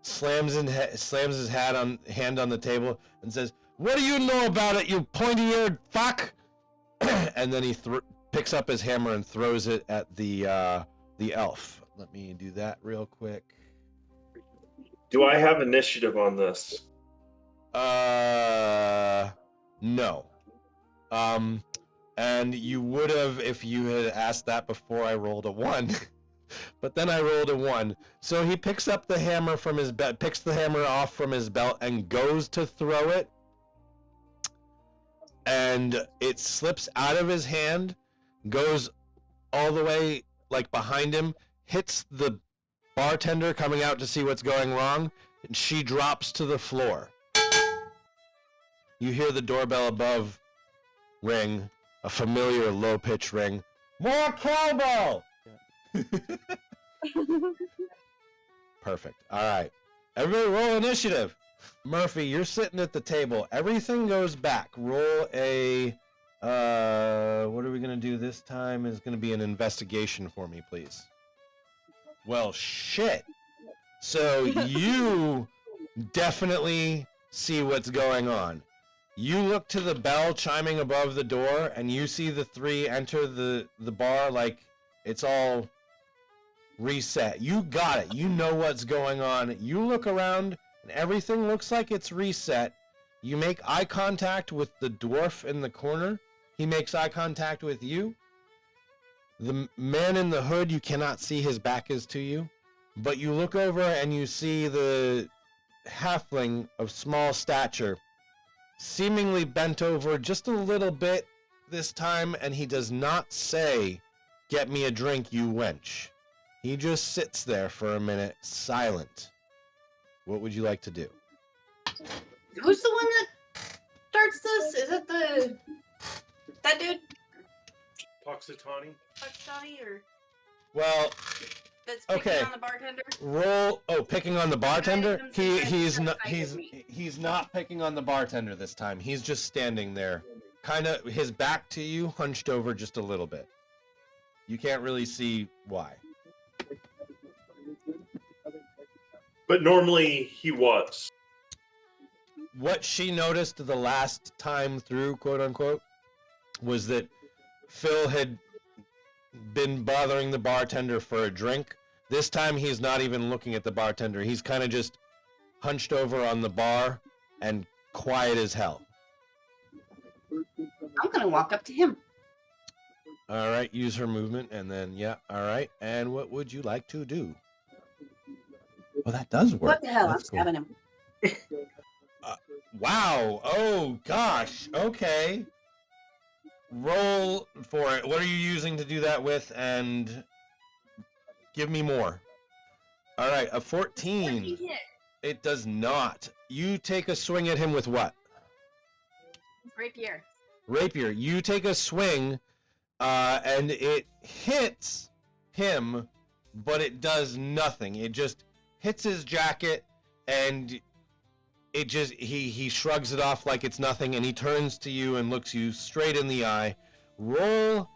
[SPEAKER 1] slams his hand on the table, and says, "What do you know about it, you pointy-eared fuck?" And then he picks up his hammer and throws it at the elf. Let me do that real quick.
[SPEAKER 3] Do I have initiative on this?
[SPEAKER 1] No. And you would have if you had asked that before I rolled a 1. But then I rolled a 1. So he picks up the hammer from his belt, picks the hammer off from his belt, and goes to throw it. And it slips out of his hand, goes all the way like behind him, hits the bartender coming out to see what's going wrong, and she drops to the floor. You hear the doorbell above ring, a familiar low-pitched ring. More cowbell! Perfect. All right. Everybody roll initiative. Murphy, you're sitting at the table. Everything goes back. Roll a... what are we going to do this time? Is going to be an investigation for me, please. Well, shit. So you definitely see what's going on. You look to the bell chiming above the door, and you see the three enter the bar like it's all reset. You got it. You know what's going on. You look around, and everything looks like it's reset. You make eye contact with the dwarf in the corner. He makes eye contact with you. The man in the hood, you cannot see, his back is to you. But you look over and you see the halfling of small stature, seemingly bent over just a little bit, this time, and he does not say, "Get me a drink, you wench." He just sits there for a minute, silent. What would you like to do?
[SPEAKER 5] Who's the one that starts this? Is it that dude?
[SPEAKER 3] Toxitani?
[SPEAKER 5] Pakistani or
[SPEAKER 1] Well,
[SPEAKER 5] that's picking
[SPEAKER 1] okay.
[SPEAKER 5] on the bartender?
[SPEAKER 1] Roll. Oh, picking on the bartender.
[SPEAKER 5] Right, he's
[SPEAKER 1] He's not picking on the bartender this time. He's just standing there, kind of his back to you, hunched over just a little bit. You can't really see why.
[SPEAKER 3] But normally he was.
[SPEAKER 1] What she noticed the last time through, quote unquote, was that Phil had been bothering the bartender for a drink. This time he's not even looking at the bartender. He's kind of just hunched over on the bar and quiet as hell.
[SPEAKER 5] I'm gonna walk up to him.
[SPEAKER 1] All right, use her movement, and then, yeah, all right. And what would you like to do? Well, that does work.
[SPEAKER 5] What the hell?
[SPEAKER 1] That's
[SPEAKER 5] I'm
[SPEAKER 1] cool.
[SPEAKER 5] stabbing him.
[SPEAKER 1] Wow. Oh, gosh. Okay. Roll for it. What are you using to do that with? And give me more. All right, a 14.
[SPEAKER 5] Hit.
[SPEAKER 1] It does not. You take a swing at him with what?
[SPEAKER 5] Rapier.
[SPEAKER 1] Rapier. You take a swing, and it hits him, but it does nothing. It just hits his jacket, and it just he shrugs it off like it's nothing, and he turns to you and looks you straight in the eye. Roll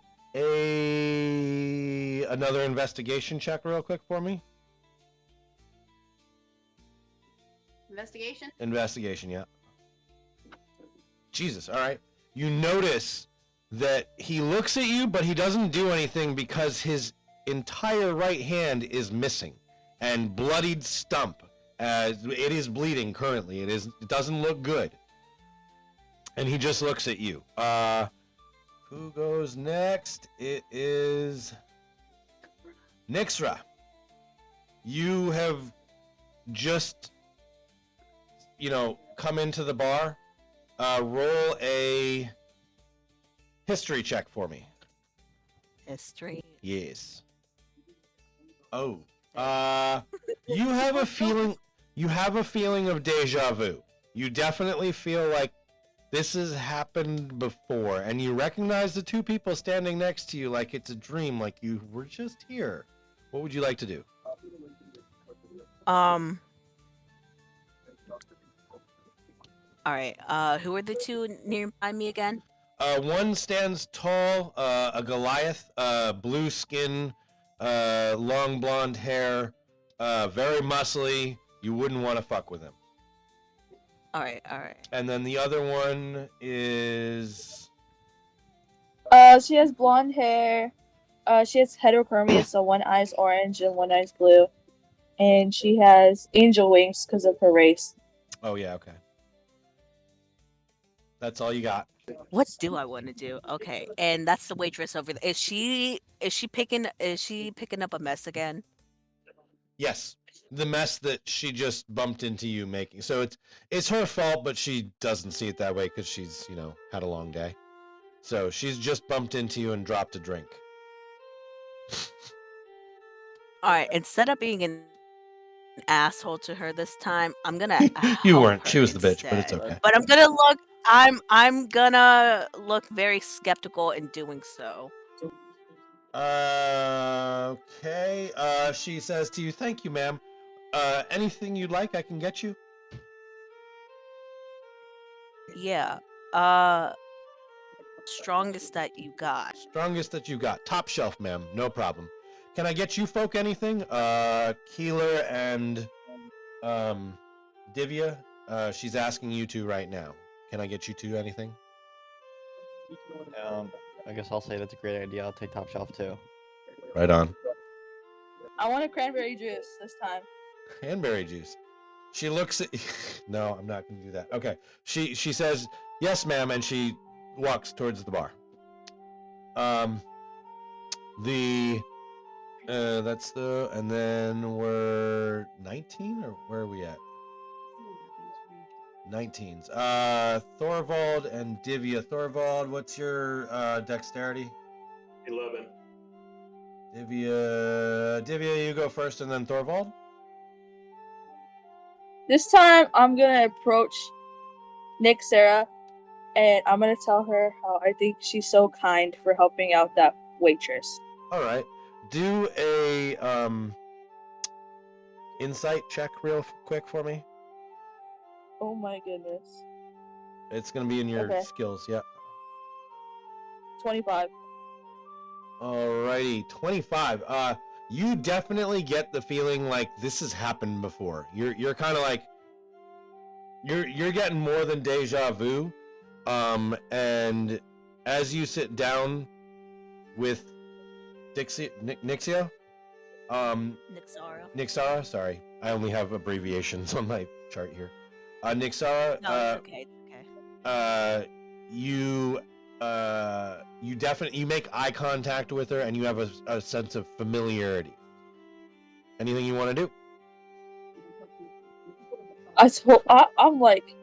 [SPEAKER 1] another investigation check real quick for me.
[SPEAKER 5] Investigation?
[SPEAKER 1] Investigation, yeah. Jesus, all right. You notice that he looks at you, but he doesn't do anything because his entire right hand is missing and bloodied stump. It is bleeding currently. It doesn't look good. And he just looks at you. Who goes next? It is Nixra. You have just, come into the bar. Roll a history check for me.
[SPEAKER 7] History.
[SPEAKER 1] Yes. Oh. You have a feeling. You have a feeling of deja vu. You definitely feel like this has happened before, and you recognize the two people standing next to you like it's a dream, like you were just here. What would you like to do?
[SPEAKER 7] All right. Who are the two nearby me again?
[SPEAKER 1] One stands tall, a Goliath, blue skin, long blonde hair, very muscly. You wouldn't want to fuck with him.
[SPEAKER 7] All right.
[SPEAKER 1] And then the other one is...
[SPEAKER 6] She has blonde hair. She has heterochromia, so one eye's orange and one eye's blue. And she has angel wings because of her race.
[SPEAKER 1] Oh, yeah, okay. That's all you got.
[SPEAKER 7] What do I want to do? Okay, and that's the waitress over there. Is she picking up a mess again?
[SPEAKER 1] Yes. The mess that she just bumped into you making. So it's her fault, but she doesn't see it that way because she's, had a long day. So she's just bumped into you and dropped a drink.
[SPEAKER 7] All right, instead of being an asshole to her this time, I'm gonna
[SPEAKER 1] You
[SPEAKER 7] help
[SPEAKER 1] weren't. She
[SPEAKER 7] her
[SPEAKER 1] was the bitch, but it's
[SPEAKER 7] instead.
[SPEAKER 1] okay.
[SPEAKER 7] But I'm gonna look very skeptical in doing so.
[SPEAKER 1] Okay. She says to you, "Thank you, ma'am. Anything you'd like, I can get you."
[SPEAKER 7] Yeah. Strongest that you got.
[SPEAKER 1] Strongest that you got. Top shelf, ma'am. No problem. Can I get you folk anything? Keeler and Divya, she's asking you two right now. Can I get you two anything?
[SPEAKER 2] I guess I'll say that's a great idea. I'll take top shelf too.
[SPEAKER 1] Right on.
[SPEAKER 6] I want a cranberry juice this time.
[SPEAKER 1] Cranberry juice. She looks at... No, I'm not going to do that. Okay. She says, "Yes, ma'am," and she walks towards the bar. That's the... And then we're 19, or where are we at? 19s. Thorvald and Divya. Thorvald, what's your dexterity?
[SPEAKER 3] 11.
[SPEAKER 1] Divya, you go first, and then Thorvald.
[SPEAKER 6] This time, I'm gonna approach Nick Sarah, and I'm gonna tell her how I think she's so kind for helping out that waitress.
[SPEAKER 1] All right. Do a insight check real quick for me.
[SPEAKER 6] Oh my goodness.
[SPEAKER 1] It's gonna be in your
[SPEAKER 6] Okay.
[SPEAKER 1] skills. Yeah.
[SPEAKER 6] 25.
[SPEAKER 1] Alrighty, 25. You definitely get the feeling like this has happened before. You're kind of like you're getting more than deja vu. And as you sit down with Nixia, Nixara, sorry, I only have abbreviations on my chart here. Nixara,
[SPEAKER 7] No, it's okay. It's okay.
[SPEAKER 1] you definitely you make eye contact with her, and you have a sense of familiarity. Anything you want to do?
[SPEAKER 6] I'm like,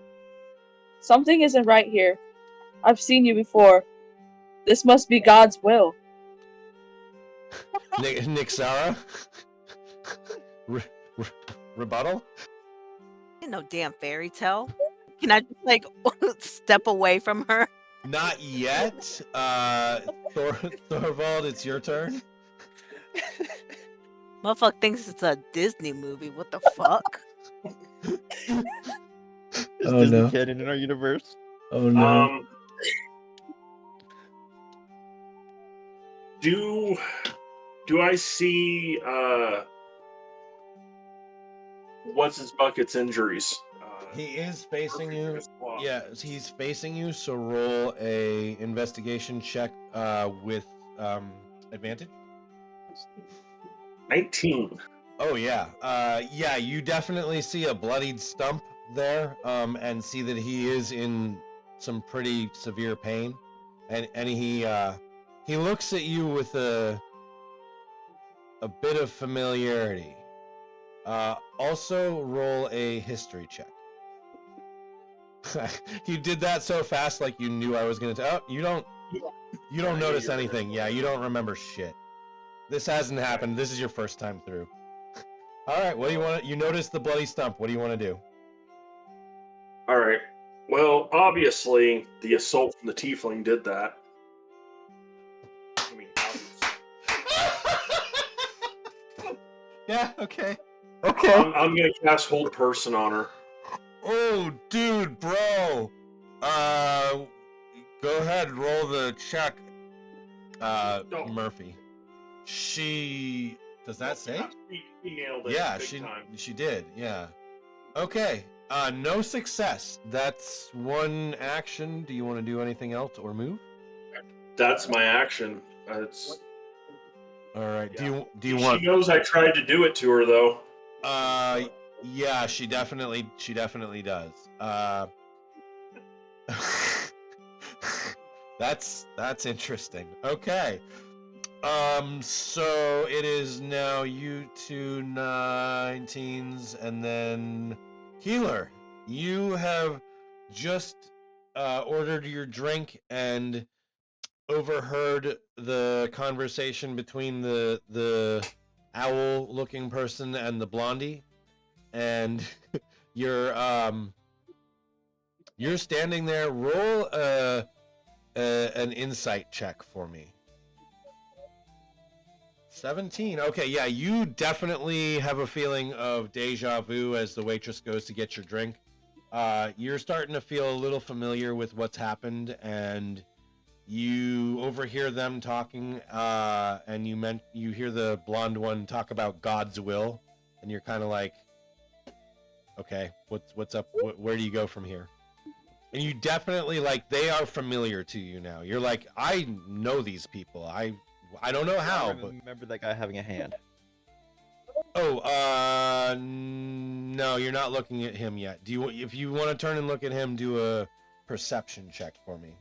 [SPEAKER 6] something isn't right here. I've seen you before. This must be God's will.
[SPEAKER 1] Nixara? Rebuttal?
[SPEAKER 7] No damn fairy tale. Can I just like step away from her?
[SPEAKER 1] Not yet. Thorvald, it's your turn.
[SPEAKER 7] Motherfucker thinks it's a Disney movie. What the fuck?
[SPEAKER 2] Is Disney canon in our universe?
[SPEAKER 1] Oh no.
[SPEAKER 3] Do I see what's his bucket's injuries?
[SPEAKER 1] He is facing you. Yeah, he's facing you. So roll a investigation check with advantage.
[SPEAKER 3] 19.
[SPEAKER 1] Oh yeah. Yeah, you definitely see a bloodied stump there, and see that he is in some pretty severe pain, and he looks at you with a bit of familiarity. Also roll a history check. You did that so fast, like you knew I was gonna tell. Oh, you don't notice anything. Yeah, you don't remember shit. This hasn't happened. This is your first time through. All right, what do you want? You noticed the bloody stump. What do you want to do?
[SPEAKER 3] All right. Well, obviously, the assault from the tiefling did that. I mean, obviously.
[SPEAKER 1] Yeah. Okay.
[SPEAKER 3] I'm gonna cast Hold Person on her.
[SPEAKER 1] Oh, dude, bro. Go ahead, roll the check. Murphy. She does that say?
[SPEAKER 3] He nailed it.
[SPEAKER 1] Yeah,
[SPEAKER 3] big time.
[SPEAKER 1] she did. Yeah. Okay. No success. That's one action. Do you want to do anything else or move?
[SPEAKER 3] That's my action. It's.
[SPEAKER 1] All right.
[SPEAKER 3] Yeah.
[SPEAKER 1] Do you want?
[SPEAKER 3] She knows I tried to do it to her, though.
[SPEAKER 1] Yeah, she definitely does. That's interesting. Okay. So it is now you two 19s, and then Healer. You have just ordered your drink and overheard the conversation between the owl-looking person and the blondie, and you're standing there. Roll an insight check for me. 17. Okay, yeah, you definitely have a feeling of deja vu as the waitress goes to get your drink. You're starting to feel a little familiar with what's happened, and you overhear them talking, and you hear the blonde one talk about God's will, and you're kind of like, okay, what's up? Where do you go from here? And you definitely, like, they are familiar to you now. You're like, I know these people. I don't know how, but
[SPEAKER 2] remember that guy having a hand.
[SPEAKER 1] Oh, no, you're not looking at him yet. If you want to turn and look at him, do a perception check for me.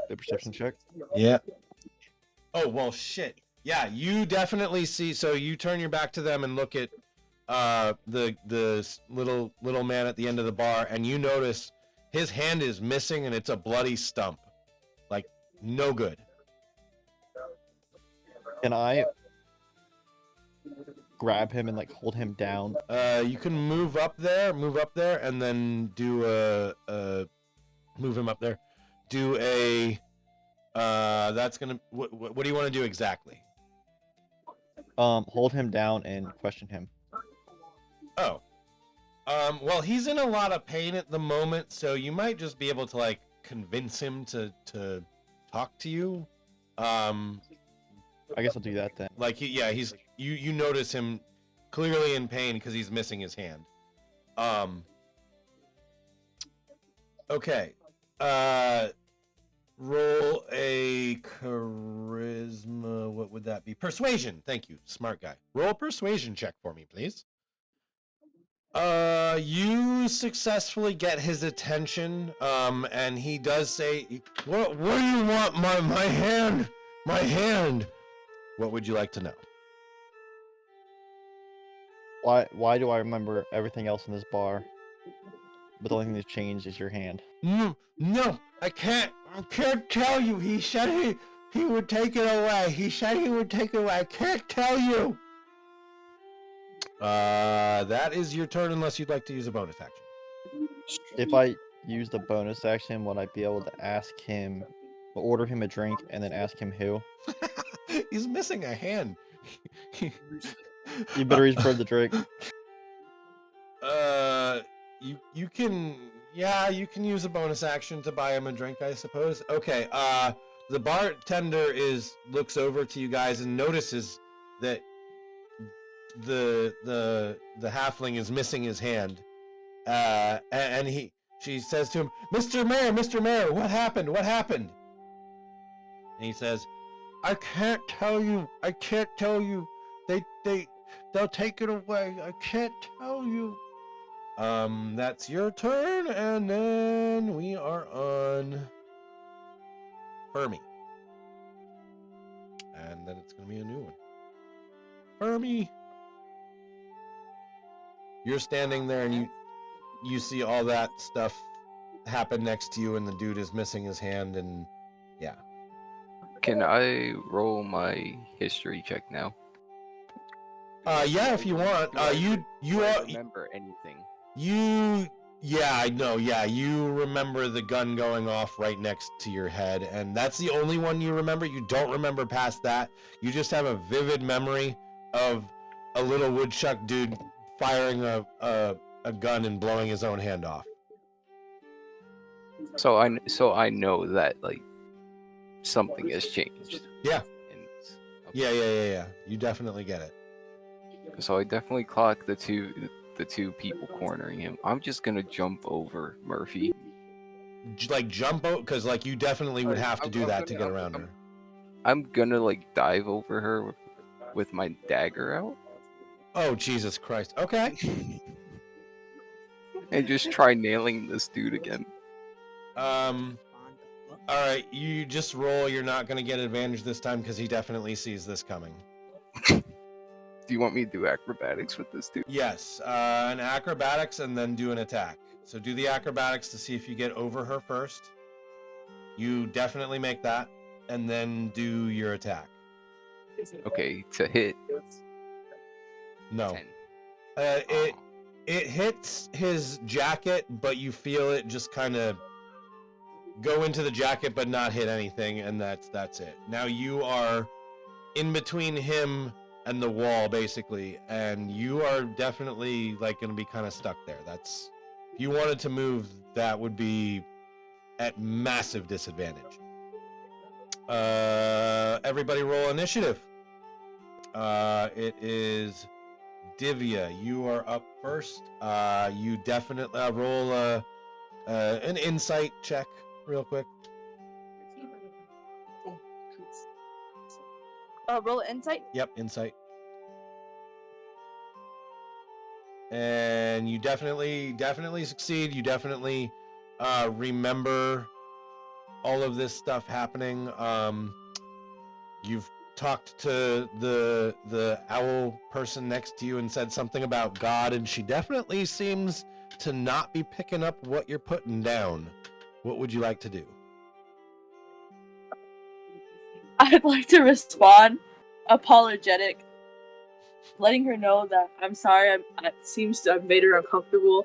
[SPEAKER 2] The perception check?
[SPEAKER 1] Yeah. Oh, well, shit. Yeah, you definitely see. So you turn your back to them and look at little man at the end of the bar, and you notice his hand is missing, and it's a bloody stump, like no good.
[SPEAKER 2] Can I grab him and like hold him down?
[SPEAKER 1] You can move up there, and then do a move him up there. Do a that's gonna. What do you want to do exactly?
[SPEAKER 2] Hold him down and question him.
[SPEAKER 1] Oh. Well, he's in a lot of pain at the moment, so you might just be able to like convince him to talk to you.
[SPEAKER 2] I guess I'll do that then.
[SPEAKER 1] Like he's you notice him clearly in pain because he's missing his hand. Okay. Roll a charisma. What would that be? Persuasion. Thank you, smart guy. Roll a persuasion check for me, please. You successfully get his attention. And he does say, "What do you want? My hand, my hand." What would you like to know?
[SPEAKER 2] Why do I remember everything else in this bar, but the only thing that's changed is your hand?
[SPEAKER 1] No, I can't tell you. He said he would take it away. He said he would take it away. I can't tell you. That is your turn unless you'd like to use a bonus action.
[SPEAKER 2] If I use the bonus action, would I be able to ask him, order him a drink, and then ask him who?
[SPEAKER 1] He's missing a hand.
[SPEAKER 2] You better reach for the drink.
[SPEAKER 1] You can use a bonus action to buy him a drink, I suppose. Okay, the bartender looks over to you guys and notices that the halfling is missing his hand. And she says to him, Mr. Mayor, what happened? And he says, I can't tell you. They'll take it away. I can't tell you. That's your turn, and then we are on Fermi. And then it's gonna be a new one. Fermi. You're standing there and you see all that stuff happen next to you, and the dude is missing his hand, and yeah.
[SPEAKER 4] Can I roll my history check now?
[SPEAKER 1] Yeah, if you want. You
[SPEAKER 4] don't remember anything.
[SPEAKER 1] I know. Yeah, you remember the gun going off right next to your head, and that's the only one you remember. You don't remember past that. You just have a vivid memory of a little woodchuck dude firing a gun and blowing his own hand off.
[SPEAKER 4] So I know that like something has changed.
[SPEAKER 1] Yeah.
[SPEAKER 4] Okay.
[SPEAKER 1] Yeah. You definitely get it.
[SPEAKER 4] So I definitely clock the two people cornering him. I'm just gonna jump over Murphy.
[SPEAKER 1] Like jump out, because like you definitely would have to do that to get around her.
[SPEAKER 4] I'm gonna like dive over her with my dagger out.
[SPEAKER 1] Oh Jesus Christ! Okay.
[SPEAKER 4] And just try nailing this dude again.
[SPEAKER 1] All right, you just roll. You're not gonna get advantage this time because he definitely sees this coming.
[SPEAKER 4] Do you want me to do acrobatics with this dude?
[SPEAKER 1] Yes, an acrobatics and then do an attack. So do the acrobatics to see if you get over her first. You definitely make that, and then do your attack.
[SPEAKER 4] Okay, to hit.
[SPEAKER 1] No.
[SPEAKER 4] 10.
[SPEAKER 1] It hits his jacket, but you feel it just kind of go into the jacket but not hit anything, and that's it. Now you are in between him and the wall basically, and you are definitely like going to be kind of stuck there. That's, if you wanted to move, that would be at massive disadvantage. Everybody roll initiative. It is Divya, you are up first. You definitely roll an insight check real quick.
[SPEAKER 6] Roll insight.
[SPEAKER 1] Yep, insight. And you definitely succeed. You definitely remember all of this stuff happening. You've talked to the owl person next to you and said something about God, and she definitely seems to not be picking up what you're putting down. What would you like to do?
[SPEAKER 6] I'd like to respond apologetic, letting her know that I'm sorry. It seems to have made her uncomfortable.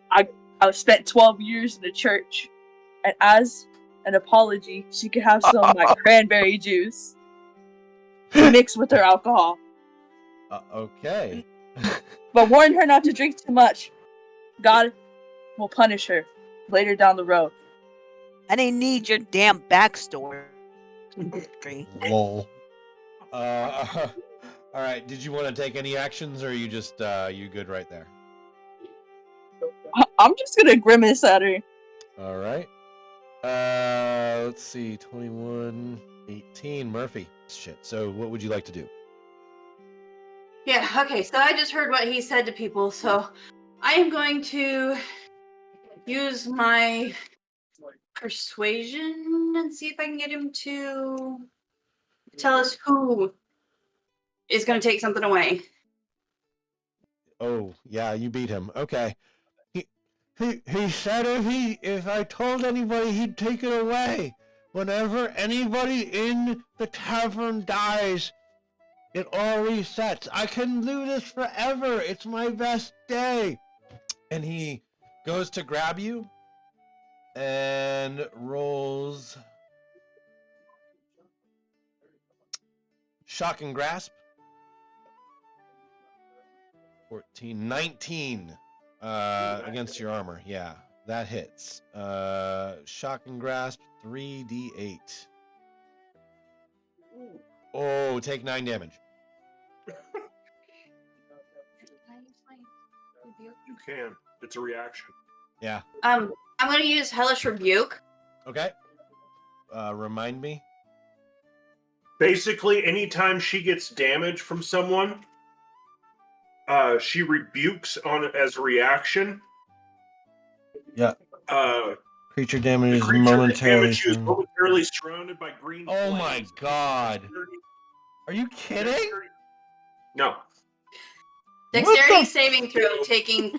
[SPEAKER 6] I spent 12 years in the church, and as an apology, she could have some of my cranberry juice mixed with her alcohol.
[SPEAKER 1] Okay.
[SPEAKER 6] But warn her not to drink too much. God will punish her later down the road.
[SPEAKER 7] I didn't need your damn backstory.
[SPEAKER 1] Lol. All right. Did you want to take any actions, or are you just you good right there?
[SPEAKER 6] I'm just gonna grimace at her.
[SPEAKER 1] All right. Let's see. 21, 18. Murphy. Shit. So, what would you like to do?
[SPEAKER 5] Yeah, okay, so I just heard what he said to people, so I am going to use my persuasion and see if I can get him to tell us who is going to take something away.
[SPEAKER 1] Oh, yeah, you beat him. Okay. He said if I told anybody, he'd take it away. Whenever anybody in the tavern dies, it all resets. I can do this forever. It's my best day. And he goes to grab you and rolls shock and grasp. 14, 19 against your armor. Yeah, that hits. Shock and grasp, 3d8. Oh, take 9 damage.
[SPEAKER 3] You can. It's a reaction.
[SPEAKER 1] Yeah.
[SPEAKER 5] I'm going to use Hellish Rebuke.
[SPEAKER 1] Okay. Remind me.
[SPEAKER 3] Basically, anytime she gets damage from someone, she rebukes on it as a reaction.
[SPEAKER 1] Yeah. Creature damage
[SPEAKER 3] The
[SPEAKER 1] is
[SPEAKER 3] creature
[SPEAKER 1] momentarily.
[SPEAKER 3] damage is momentarily surrounded by green
[SPEAKER 1] Oh
[SPEAKER 3] flames.
[SPEAKER 1] my god. Are you kidding?
[SPEAKER 3] No.
[SPEAKER 5] Dexterity saving throw, taking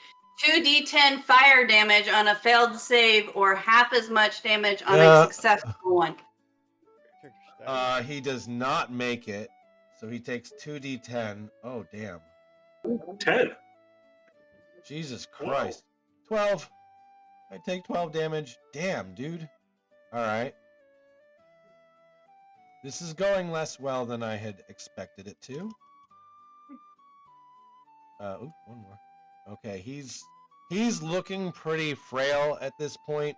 [SPEAKER 5] 2d10 fire damage on a failed save or half as much damage on a successful one.
[SPEAKER 1] He does not make it, so he takes 2d10. Oh, damn.
[SPEAKER 3] 10.
[SPEAKER 1] Jesus Christ. 12. I take 12 damage. Damn, dude. Alright. This is going less well than I had expected it to. One more. Okay, he's looking pretty frail at this point.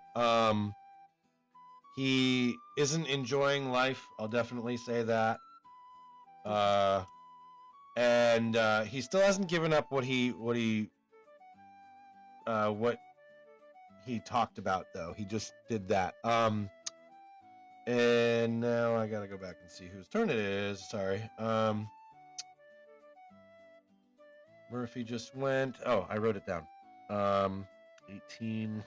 [SPEAKER 1] He isn't enjoying life, I'll definitely say that. And he still hasn't given up what he talked about, though. He just did that. And now I gotta go back and see whose turn it is. Sorry. Murphy just went. Oh, I wrote it down. 18.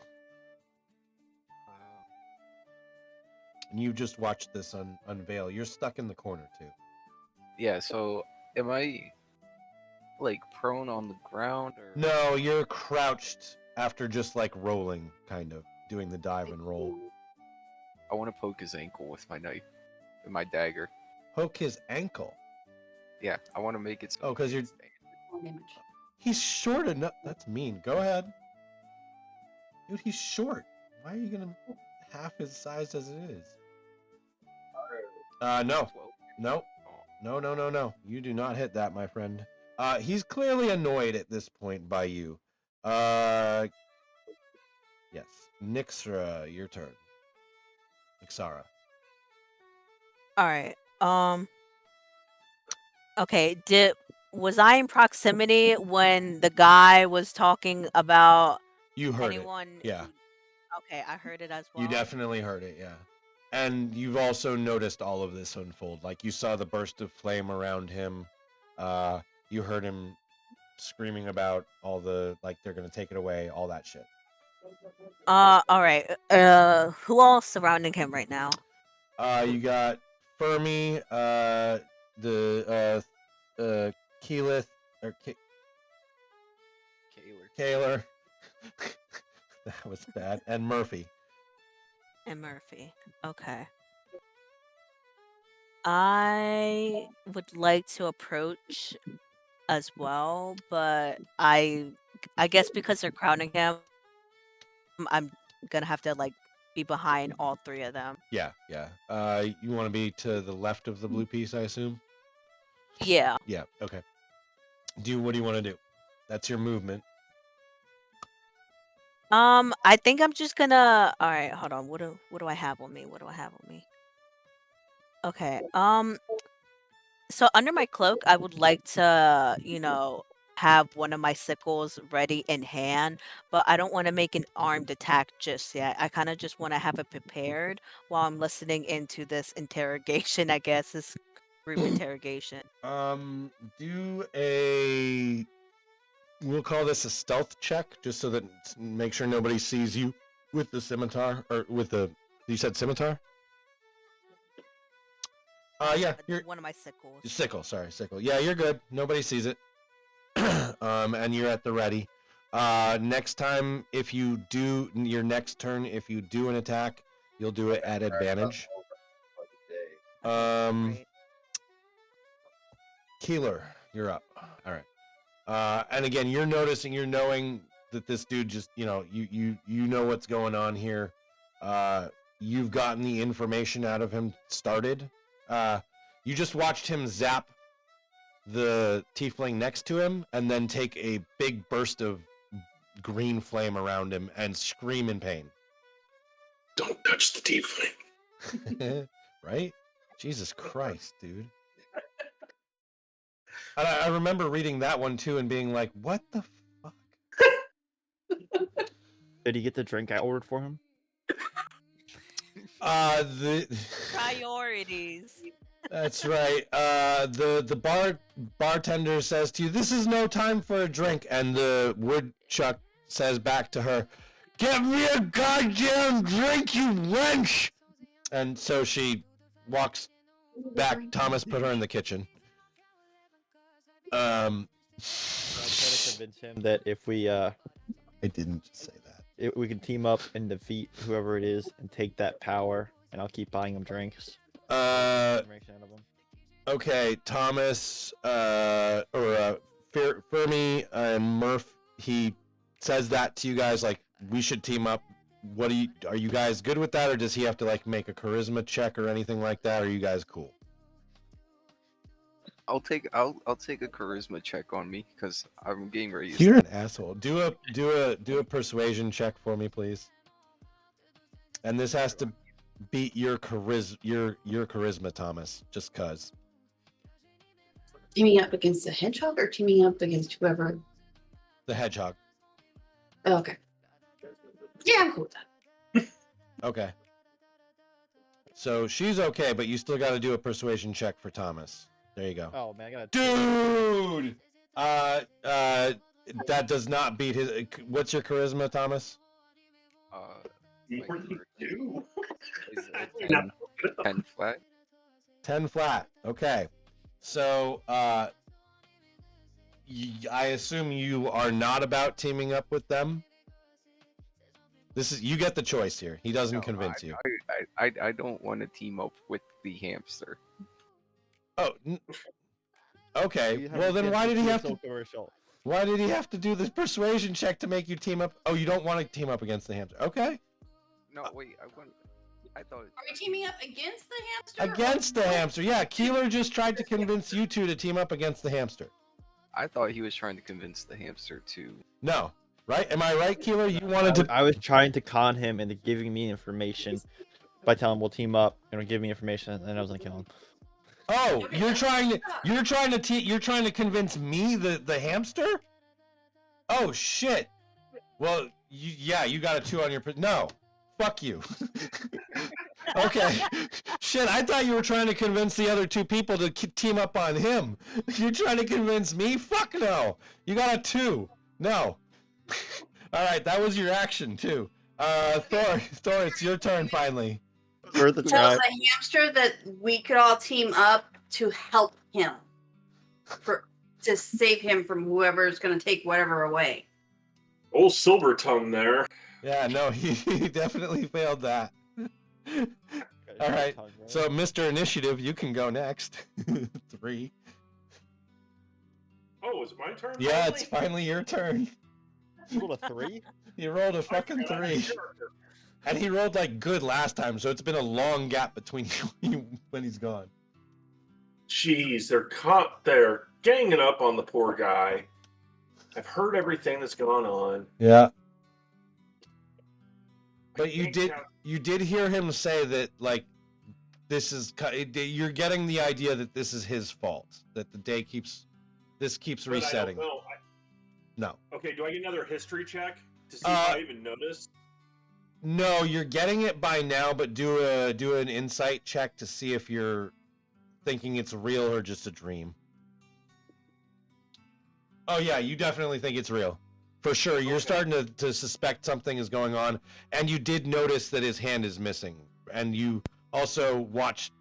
[SPEAKER 1] And you just watched this unveil. You're stuck in the corner too.
[SPEAKER 4] Yeah, so am I like prone on the ground or
[SPEAKER 1] No, you're crouched after just like rolling, kind of doing the dive and roll.
[SPEAKER 4] I want to poke his ankle with my knife, with my dagger.
[SPEAKER 1] Poke his ankle.
[SPEAKER 4] Yeah, I want to make it so.
[SPEAKER 1] Oh, 'cause you're- He's short enough. That's mean. Go ahead. Dude, he's short. Why are you gonna half his size as it is? No.
[SPEAKER 4] 12.
[SPEAKER 1] No. No. You do not hit that, my friend. He's clearly annoyed at this point by you. Yes. Nixra, your turn. Nixara.
[SPEAKER 7] All right. Okay. Was I in proximity when the guy was talking about
[SPEAKER 1] You heard
[SPEAKER 7] anyone?
[SPEAKER 1] it. Yeah.
[SPEAKER 7] Okay, I heard it as well.
[SPEAKER 1] You definitely heard it, yeah. And you've also noticed all of this unfold. Like, you saw the burst of flame around him. You heard him screaming about all the, like, they're gonna take it away, all that shit.
[SPEAKER 7] All right. Who else surrounding him right now?
[SPEAKER 1] You got Fermi, Keyleth or
[SPEAKER 4] Kaler.
[SPEAKER 1] Kaler. That was bad. And Murphy.
[SPEAKER 7] And Murphy. Okay. I would like to approach as well, but I guess because they're crowding him, I'm gonna have to like be behind all three of them.
[SPEAKER 1] Yeah. You want to be to the left of the blue piece, I assume?
[SPEAKER 7] Yeah.
[SPEAKER 1] Yeah, okay. What do you want to do? That's your movement.
[SPEAKER 7] I think I'm just gonna. All right, hold on. What do I have on me? What do I have on me? Okay. So under my cloak, I would like to, have one of my sickles ready in hand, but I don't want to make an armed attack just yet. I kind of just want to have it prepared while I'm listening into this interrogation. I guess this group interrogation.
[SPEAKER 1] Do a. We'll call this a stealth check, just so that make sure nobody sees you with the scimitar or with the. You said scimitar? Yeah, you're
[SPEAKER 7] One of my sickles.
[SPEAKER 1] sickle. Sorry, sickle. Yeah, you're good. Nobody sees it. And you're at the ready. Next time, if you do your next turn, if you do an attack, you'll do it at advantage.
[SPEAKER 7] Great.
[SPEAKER 1] Keeler, you're up. All right. And again, you're knowing that this dude just, you know what's going on here. You've gotten the information out of him started. You just watched him zap the tiefling next to him and then take a big burst of green flame around him and scream in pain.
[SPEAKER 3] Don't touch the tiefling.
[SPEAKER 1] Right? Jesus Christ, dude. I remember reading that one too and being like, what the fuck?
[SPEAKER 2] Did he get the drink I ordered for him?
[SPEAKER 7] Priorities.
[SPEAKER 1] That's right. The bartender says to you, "This is no time for a drink," and the woodchuck says back to her, "Get me a goddamn drink, you wench!" And so she walks back. Thomas put her in the kitchen.
[SPEAKER 2] I'm trying to convince him that if we
[SPEAKER 1] I didn't just say that.
[SPEAKER 2] we can team up and defeat whoever it is and take that power, and I'll keep buying him drinks. Information out of him.
[SPEAKER 1] Okay, Thomas, Fermi and Murph, he says that to you guys, like, we should team up. Are you guys good with that, or does he have to, like, make a charisma check or anything like that? Or are you guys cool?
[SPEAKER 4] I'll take a charisma check on me because I'm getting ready.
[SPEAKER 1] You're an asshole. Do a persuasion check for me, please. And this has to beat your charisma, Thomas, just cuz.
[SPEAKER 5] Teaming up against the hedgehog or teaming up against whoever?
[SPEAKER 1] The hedgehog.
[SPEAKER 5] Oh, okay. Yeah, I'm cool with that.
[SPEAKER 1] Okay. So she's okay, but you still got to do a persuasion check for Thomas. There you go.
[SPEAKER 2] Oh man, I gotta.
[SPEAKER 1] Dude! That does not beat his. What's your charisma, Thomas?
[SPEAKER 3] More than you.
[SPEAKER 4] Is it 10 flat?
[SPEAKER 1] 10 flat. Okay. So, I assume you are not about teaming up with them. You get the choice here. He doesn't convince you.
[SPEAKER 4] I don't want to team up with the hamster.
[SPEAKER 1] Oh, okay. Well, then why did he have to? Why did he have to do this persuasion check to make you team up? Oh, you don't want to team up against the hamster. Okay.
[SPEAKER 4] No, wait. I thought.
[SPEAKER 5] Are we teaming up against the hamster?
[SPEAKER 1] Against the hamster, yeah. Keeler just tried to convince you two to team up against the hamster.
[SPEAKER 4] I thought he was trying to convince the hamster to.
[SPEAKER 1] No, right? Am I right, Keeler? You wanted to.
[SPEAKER 2] I was trying to con him into giving me information by telling him we'll team up and he'll give me information, and I was gonna kill him.
[SPEAKER 1] Oh, you're trying to convince me the hamster? Oh shit. Well, you got a 2 on your no. Fuck you. Okay. Shit, I thought you were trying to convince the other 2 people to team up on him. You're trying to convince me? Fuck no. You got a 2. No. All right, that was your action too. Thor, it's your turn finally.
[SPEAKER 2] For the
[SPEAKER 5] So
[SPEAKER 2] tribe.
[SPEAKER 5] the hamster that we could all team up to help him to save him from whoever's going to take whatever away.
[SPEAKER 3] Old Silver Tongue there.
[SPEAKER 1] Yeah, no, he definitely failed that. All right. So, Mr. Initiative, you can go next. 3.
[SPEAKER 3] Oh, is it my turn?
[SPEAKER 1] Yeah,
[SPEAKER 3] finally?
[SPEAKER 1] it's finally your turn.
[SPEAKER 2] You rolled a 3?
[SPEAKER 1] You rolled a
[SPEAKER 3] I
[SPEAKER 1] fucking
[SPEAKER 3] forgot I had
[SPEAKER 1] 3.
[SPEAKER 3] character.
[SPEAKER 1] And he rolled like good last time, so it's been a long gap between you when he's gone.
[SPEAKER 3] Jeez, they're ganging up on the poor guy. I've heard everything that's gone on.
[SPEAKER 1] Yeah. But
[SPEAKER 3] I can't count-
[SPEAKER 1] you did hear him say that, like, you're getting the idea that this is his fault, that the day keeps resetting.
[SPEAKER 3] I don't know.
[SPEAKER 1] No.
[SPEAKER 3] Okay, do I get another history check to see if I even noticed?
[SPEAKER 1] No, you're getting it by now, but do an insight check to see if you're thinking it's real or just a dream. Oh yeah, you definitely think it's real. For sure, you're starting to suspect something is going on, and you did notice that his hand is missing, and you also watched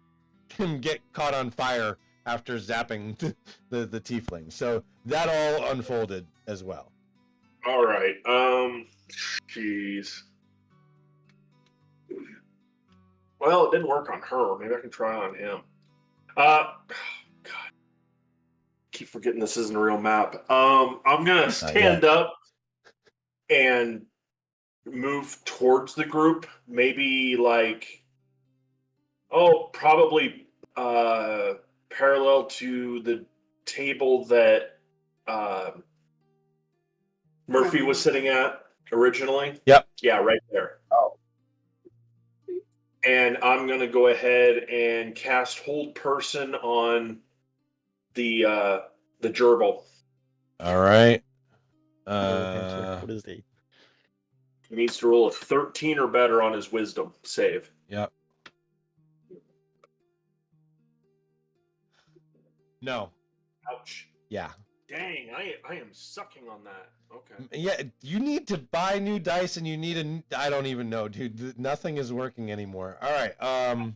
[SPEAKER 1] him get caught on fire after zapping the tiefling. So that all unfolded as well.
[SPEAKER 3] All right. Jeez. Well, it didn't work on her. Maybe I can try on him. God. Keep forgetting this isn't a real map. I'm gonna stand up and move towards the group. Maybe like, probably parallel to the table that Murphy was sitting at originally.
[SPEAKER 1] Yep.
[SPEAKER 3] Yeah, right there.
[SPEAKER 5] Oh.
[SPEAKER 3] And I'm gonna go ahead and cast Hold Person on the gerbil.
[SPEAKER 1] All right.
[SPEAKER 2] What is he?
[SPEAKER 3] He needs to roll a 13 or better on his Wisdom save.
[SPEAKER 1] Yep. No.
[SPEAKER 3] Ouch.
[SPEAKER 1] Yeah.
[SPEAKER 3] Dang, I am sucking on that. Okay.
[SPEAKER 1] Yeah, you need to buy new dice, and you need I don't even know, dude. Nothing is working anymore. All right.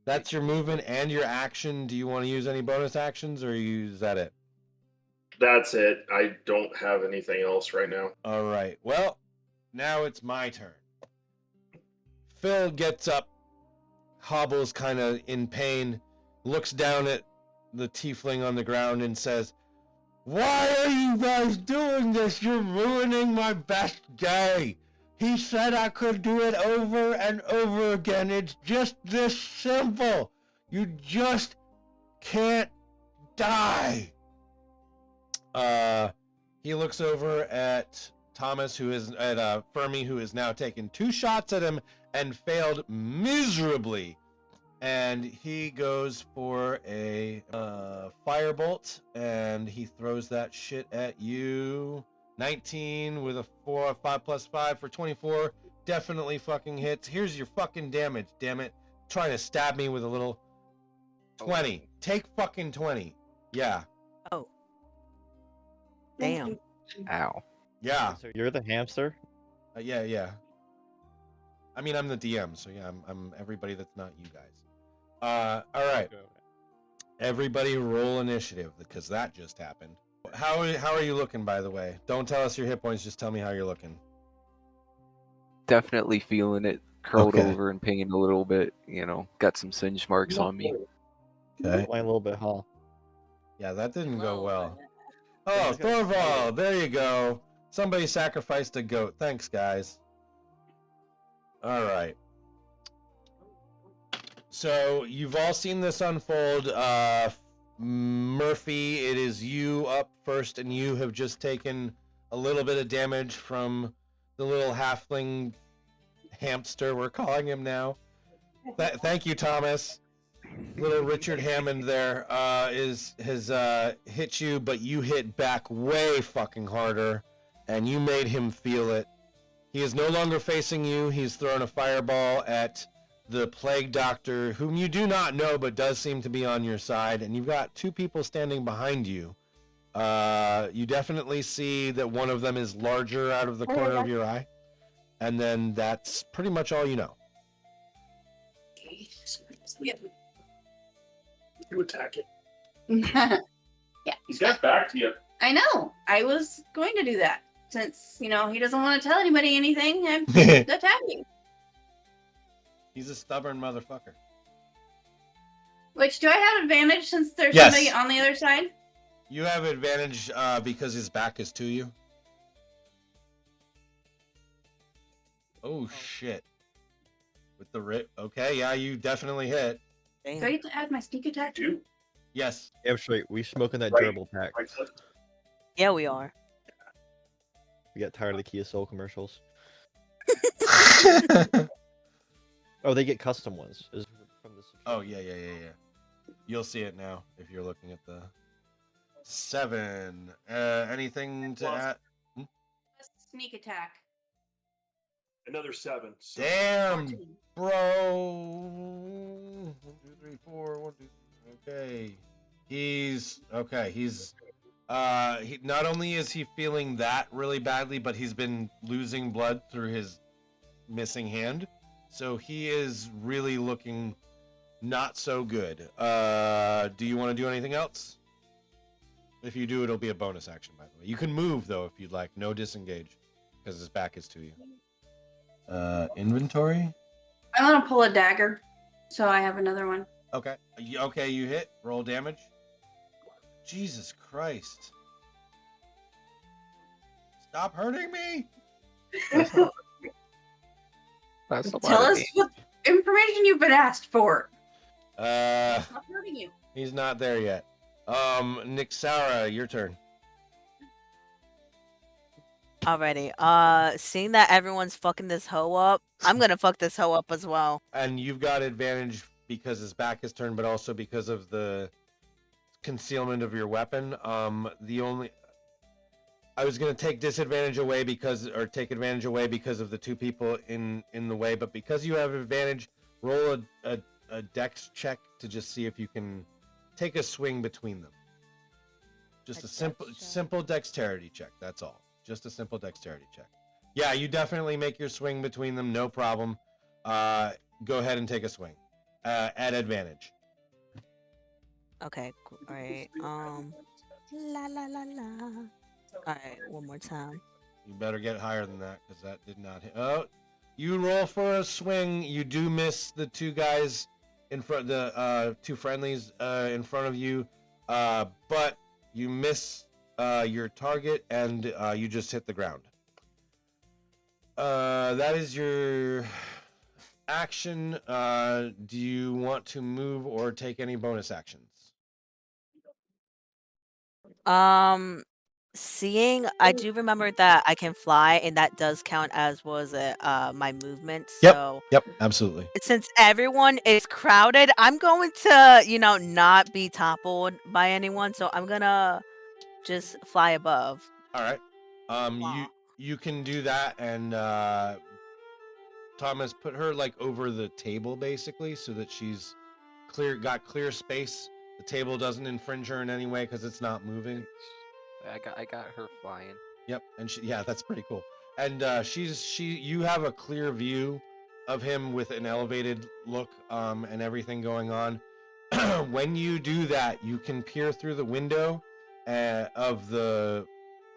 [SPEAKER 1] That's your movement and your action. Do you want to use any bonus actions, or is that it?
[SPEAKER 3] That's it. I don't have anything else right now.
[SPEAKER 1] All right. Well, now it's my turn. Phil gets up, hobbles kind of in pain, looks down at the tiefling on the ground and says, "Why are you guys doing this? You're ruining my best day. He said I could do it over and over again. It's just this simple. You just can't die." He looks over at Thomas, who is at Fermi, who has now taken 2 shots at him and failed miserably. And he goes for a firebolt, and he throws that shit at you. 19 with a 4, 5 plus 5 for 24. Definitely fucking hits. Here's your fucking damage, damn it. Trying to stab me with a little 20. Take fucking 20. Yeah.
[SPEAKER 7] Oh. Damn.
[SPEAKER 4] Ow.
[SPEAKER 1] Yeah.
[SPEAKER 2] So you're the hamster?
[SPEAKER 1] Yeah. I mean, I'm the DM, so yeah, I'm everybody that's not you guys. All right. Everybody roll initiative, because that just happened. How are you looking, by the way? Don't tell us your hit points, just tell me how you're looking.
[SPEAKER 4] Definitely feeling it. Curled
[SPEAKER 1] Okay.
[SPEAKER 4] over and pain a little bit. Got some singe marks on me.
[SPEAKER 1] Okay.
[SPEAKER 2] Playing a little bit, huh?
[SPEAKER 1] Yeah, that didn't go
[SPEAKER 7] Low
[SPEAKER 1] well.
[SPEAKER 7] on it.
[SPEAKER 1] Oh,
[SPEAKER 2] He's got
[SPEAKER 1] Thorvald, there you go. Somebody sacrificed a goat. Thanks, guys. All right. So you've all seen this unfold. Murphy, it is you up first, and you have just taken a little bit of damage from the little halfling hamster, we're calling him now. Thank you, Thomas. Little Richard Hammond there has hit you, but you hit back way fucking harder, and you made him feel it. He is no longer facing you. He's thrown a fireball at the plague doctor, whom you do not know, but does seem to be on your side, and you've got 2 people standing behind you. You definitely see that one of them is larger out of the corner of your eye, and then that's pretty much all you know.
[SPEAKER 3] You attack it.
[SPEAKER 5] Yeah,
[SPEAKER 3] He's got back to you.
[SPEAKER 5] I know. I was going to do that since he doesn't want to tell anybody anything. I'm attacking.
[SPEAKER 1] He's a stubborn motherfucker.
[SPEAKER 5] Which do I have advantage since there's
[SPEAKER 1] Yes.
[SPEAKER 5] somebody on the other side?
[SPEAKER 1] You have advantage because his back is to you. Oh shit! With the rip. Okay, yeah, you definitely hit.
[SPEAKER 5] Do I
[SPEAKER 7] Damn.
[SPEAKER 5] get to add my sneak attack?
[SPEAKER 3] Dude,
[SPEAKER 1] Yes.
[SPEAKER 2] Damn straight. We smoking that
[SPEAKER 3] Right.
[SPEAKER 2] gerbil pack.
[SPEAKER 3] right click.
[SPEAKER 7] Yeah, we are.
[SPEAKER 2] We got tired of the Kia Soul commercials. Oh, they get custom ones. Is from the
[SPEAKER 1] Oh yeah. You'll see it now if you're looking at the 7. Anything to
[SPEAKER 3] Plus-
[SPEAKER 1] add?
[SPEAKER 5] Sneak attack.
[SPEAKER 3] Another 7. So
[SPEAKER 1] Damn,
[SPEAKER 5] 14.
[SPEAKER 1] bro. 1, 2, 3, 4. 1, 2. Okay. He's okay. He's he not only is he feeling that really badly, but he's been losing blood through his missing hand. So he is really looking not so good. Do you want to do anything else? If you do, it'll be a bonus action, by the way. You can move though if you'd like. No disengage, because his back is to you. Inventory.
[SPEAKER 5] I'm gonna pull a dagger, so I have another one.
[SPEAKER 1] Okay. Okay, you hit. Roll damage. Jesus Christ. Stop hurting me.
[SPEAKER 4] That's a lot
[SPEAKER 5] Tell
[SPEAKER 4] of
[SPEAKER 5] us what information you've been asked for. Stop hurting you.
[SPEAKER 1] He's not there yet. Nick Sarah, your turn.
[SPEAKER 7] Alrighty. Seeing that everyone's fucking this hoe up, I'm gonna fuck this hoe up as well.
[SPEAKER 1] And you've got advantage because his back is turned, but also because of the concealment of your weapon. I was gonna take disadvantage away take advantage away because of the 2 people in the way, but because you have advantage, roll a dex check to just see if you can take a swing between them. Just a simple dexterity check. That's all. Just a simple dexterity check. Yeah, you definitely make your swing between them, no problem. Go ahead and take a swing at advantage.
[SPEAKER 7] Okay, alright. La la la la. Alright, one more time.
[SPEAKER 1] You better get higher than that because that did not hit. Oh, you roll for a swing. You do miss the 2 guys in front, the 2 friendlies in front of you, but you miss your target and you just hit the ground. That is your action. Do you want to move or take any bonus actions?
[SPEAKER 7] Seeing, I do remember that I can fly, and that does count as my movement.
[SPEAKER 1] Yep.
[SPEAKER 7] So
[SPEAKER 1] Yep, absolutely.
[SPEAKER 7] since everyone is crowded, I'm going to, not be toppled by anyone. So I'm gonna just fly above.
[SPEAKER 1] All right. You can do that, and Thomas, put her like over the table basically, so that she's got clear space. The table doesn't infringe her in any way because it's not moving.
[SPEAKER 4] I got her flying.
[SPEAKER 1] Yep, and that's pretty cool. And you have a clear view of him with an elevated look and everything going on. When you do that, you can peer through the window of the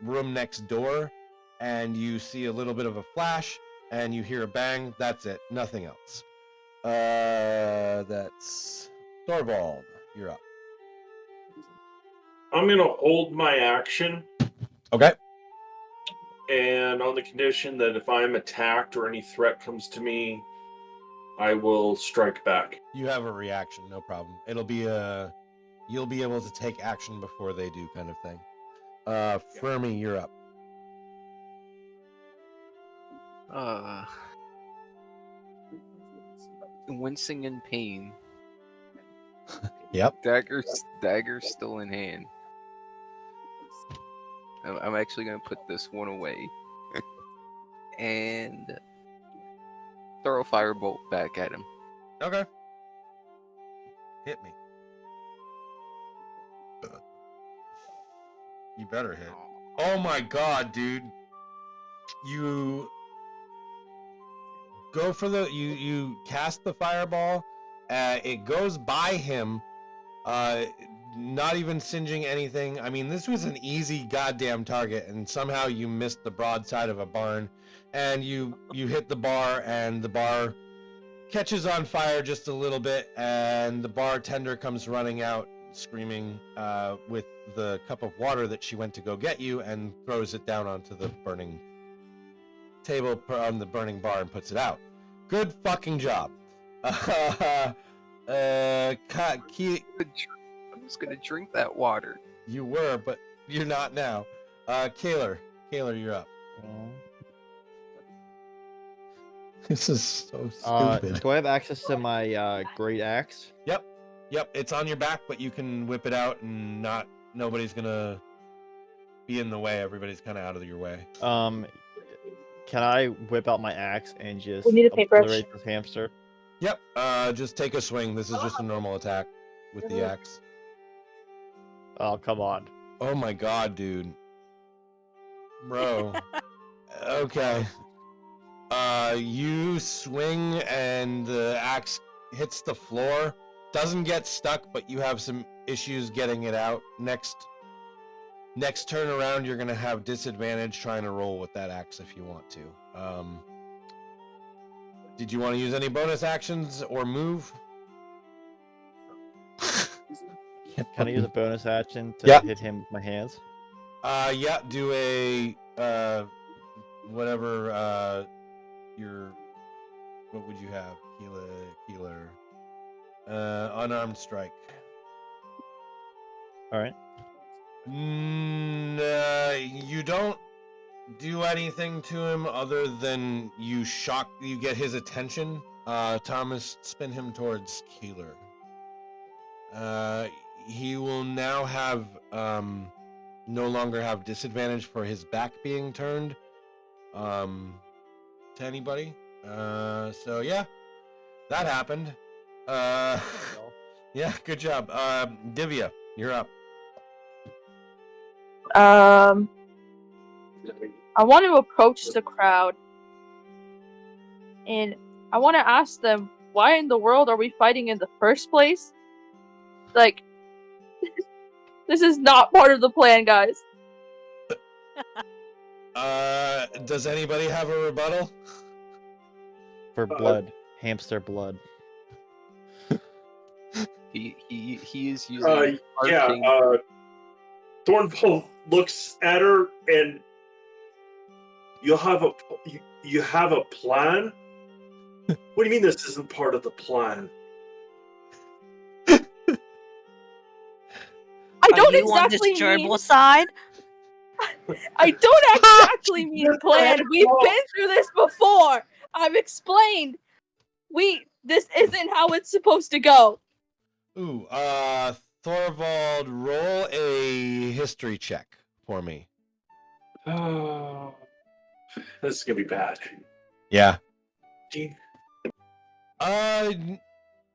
[SPEAKER 1] room next door, and you see a little bit of a flash, and you hear a bang. That's it. Nothing else. That's Thorvald. You're up.
[SPEAKER 3] I'm gonna hold my action,
[SPEAKER 1] Okay.
[SPEAKER 3] and on the condition that if I'm attacked or any threat comes to me, I will strike back.
[SPEAKER 1] You have a reaction, no problem. It'll be you'll be able to take action before they do, kind of thing. Fermi, you're up.
[SPEAKER 4] Wincing in pain.
[SPEAKER 1] Yep.
[SPEAKER 4] Dagger still in hand. I'm actually gonna put this one away and throw a firebolt back at him.
[SPEAKER 1] Okay. Hit me. You better hit. Oh my god, dude. You go for you cast the fireball. It goes by him, Not even singeing anything. I mean, this was an easy goddamn target, and somehow you missed the broadside of a barn, and you hit the bar, and the bar catches on fire just a little bit, and the bartender comes running out, screaming with the cup of water that she went to go get you, and throws it down onto the burning table on the burning bar and puts it out. Good fucking job.
[SPEAKER 4] I'm just gonna drink that water.
[SPEAKER 1] You were, but you're not now. Kaler, you're up. This is so stupid.
[SPEAKER 2] Do I have access to my great axe?
[SPEAKER 1] Yep, it's on your back, but you can whip it out, and nobody's gonna be in the way. Everybody's kind of out of your way.
[SPEAKER 2] Can I whip out my axe and just
[SPEAKER 6] We need a paintbrush.
[SPEAKER 2] obliterate this hamster?
[SPEAKER 1] Yep. Just take a swing. This is just a normal attack with the axe.
[SPEAKER 2] Oh, come on.
[SPEAKER 1] Oh my god, dude. Bro. Okay. You swing and the axe hits the floor. Doesn't get stuck, but you have some issues getting it out. Next turn around, you're gonna have disadvantage trying to roll with that axe if you want to. Did you want to use any bonus actions or move?
[SPEAKER 2] Can I use a bonus action to hit him with my hands?
[SPEAKER 1] Yeah, do a whatever what would you have? Healer. Unarmed strike.
[SPEAKER 2] Alright.
[SPEAKER 1] You don't do anything to him other than you get his attention. Thomas, spin him towards Keeler. He will now have no longer have disadvantage for his back being turned to anybody. So yeah, that happened. Yeah, good job. Divya, you're up.
[SPEAKER 6] I want to approach the crowd, and I want to ask them, why in the world are we fighting in the first place? Like, this is not part of the plan, guys.
[SPEAKER 1] Does anybody have a rebuttal?
[SPEAKER 2] For blood. Hamster blood.
[SPEAKER 4] He is using arcane.
[SPEAKER 3] Thornfall looks at her and you have a plan? What do you mean this isn't part of the plan?
[SPEAKER 6] I don't
[SPEAKER 7] Are you on
[SPEAKER 6] exactly
[SPEAKER 7] this gerbil
[SPEAKER 6] mean.
[SPEAKER 7] side?
[SPEAKER 6] I don't exactly mean plan. We've been through this before. I've explained. This isn't how it's supposed to go.
[SPEAKER 1] Ooh, Thorvald, roll a history check for me.
[SPEAKER 3] Oh, this is gonna be bad.
[SPEAKER 1] Yeah.
[SPEAKER 3] Gene?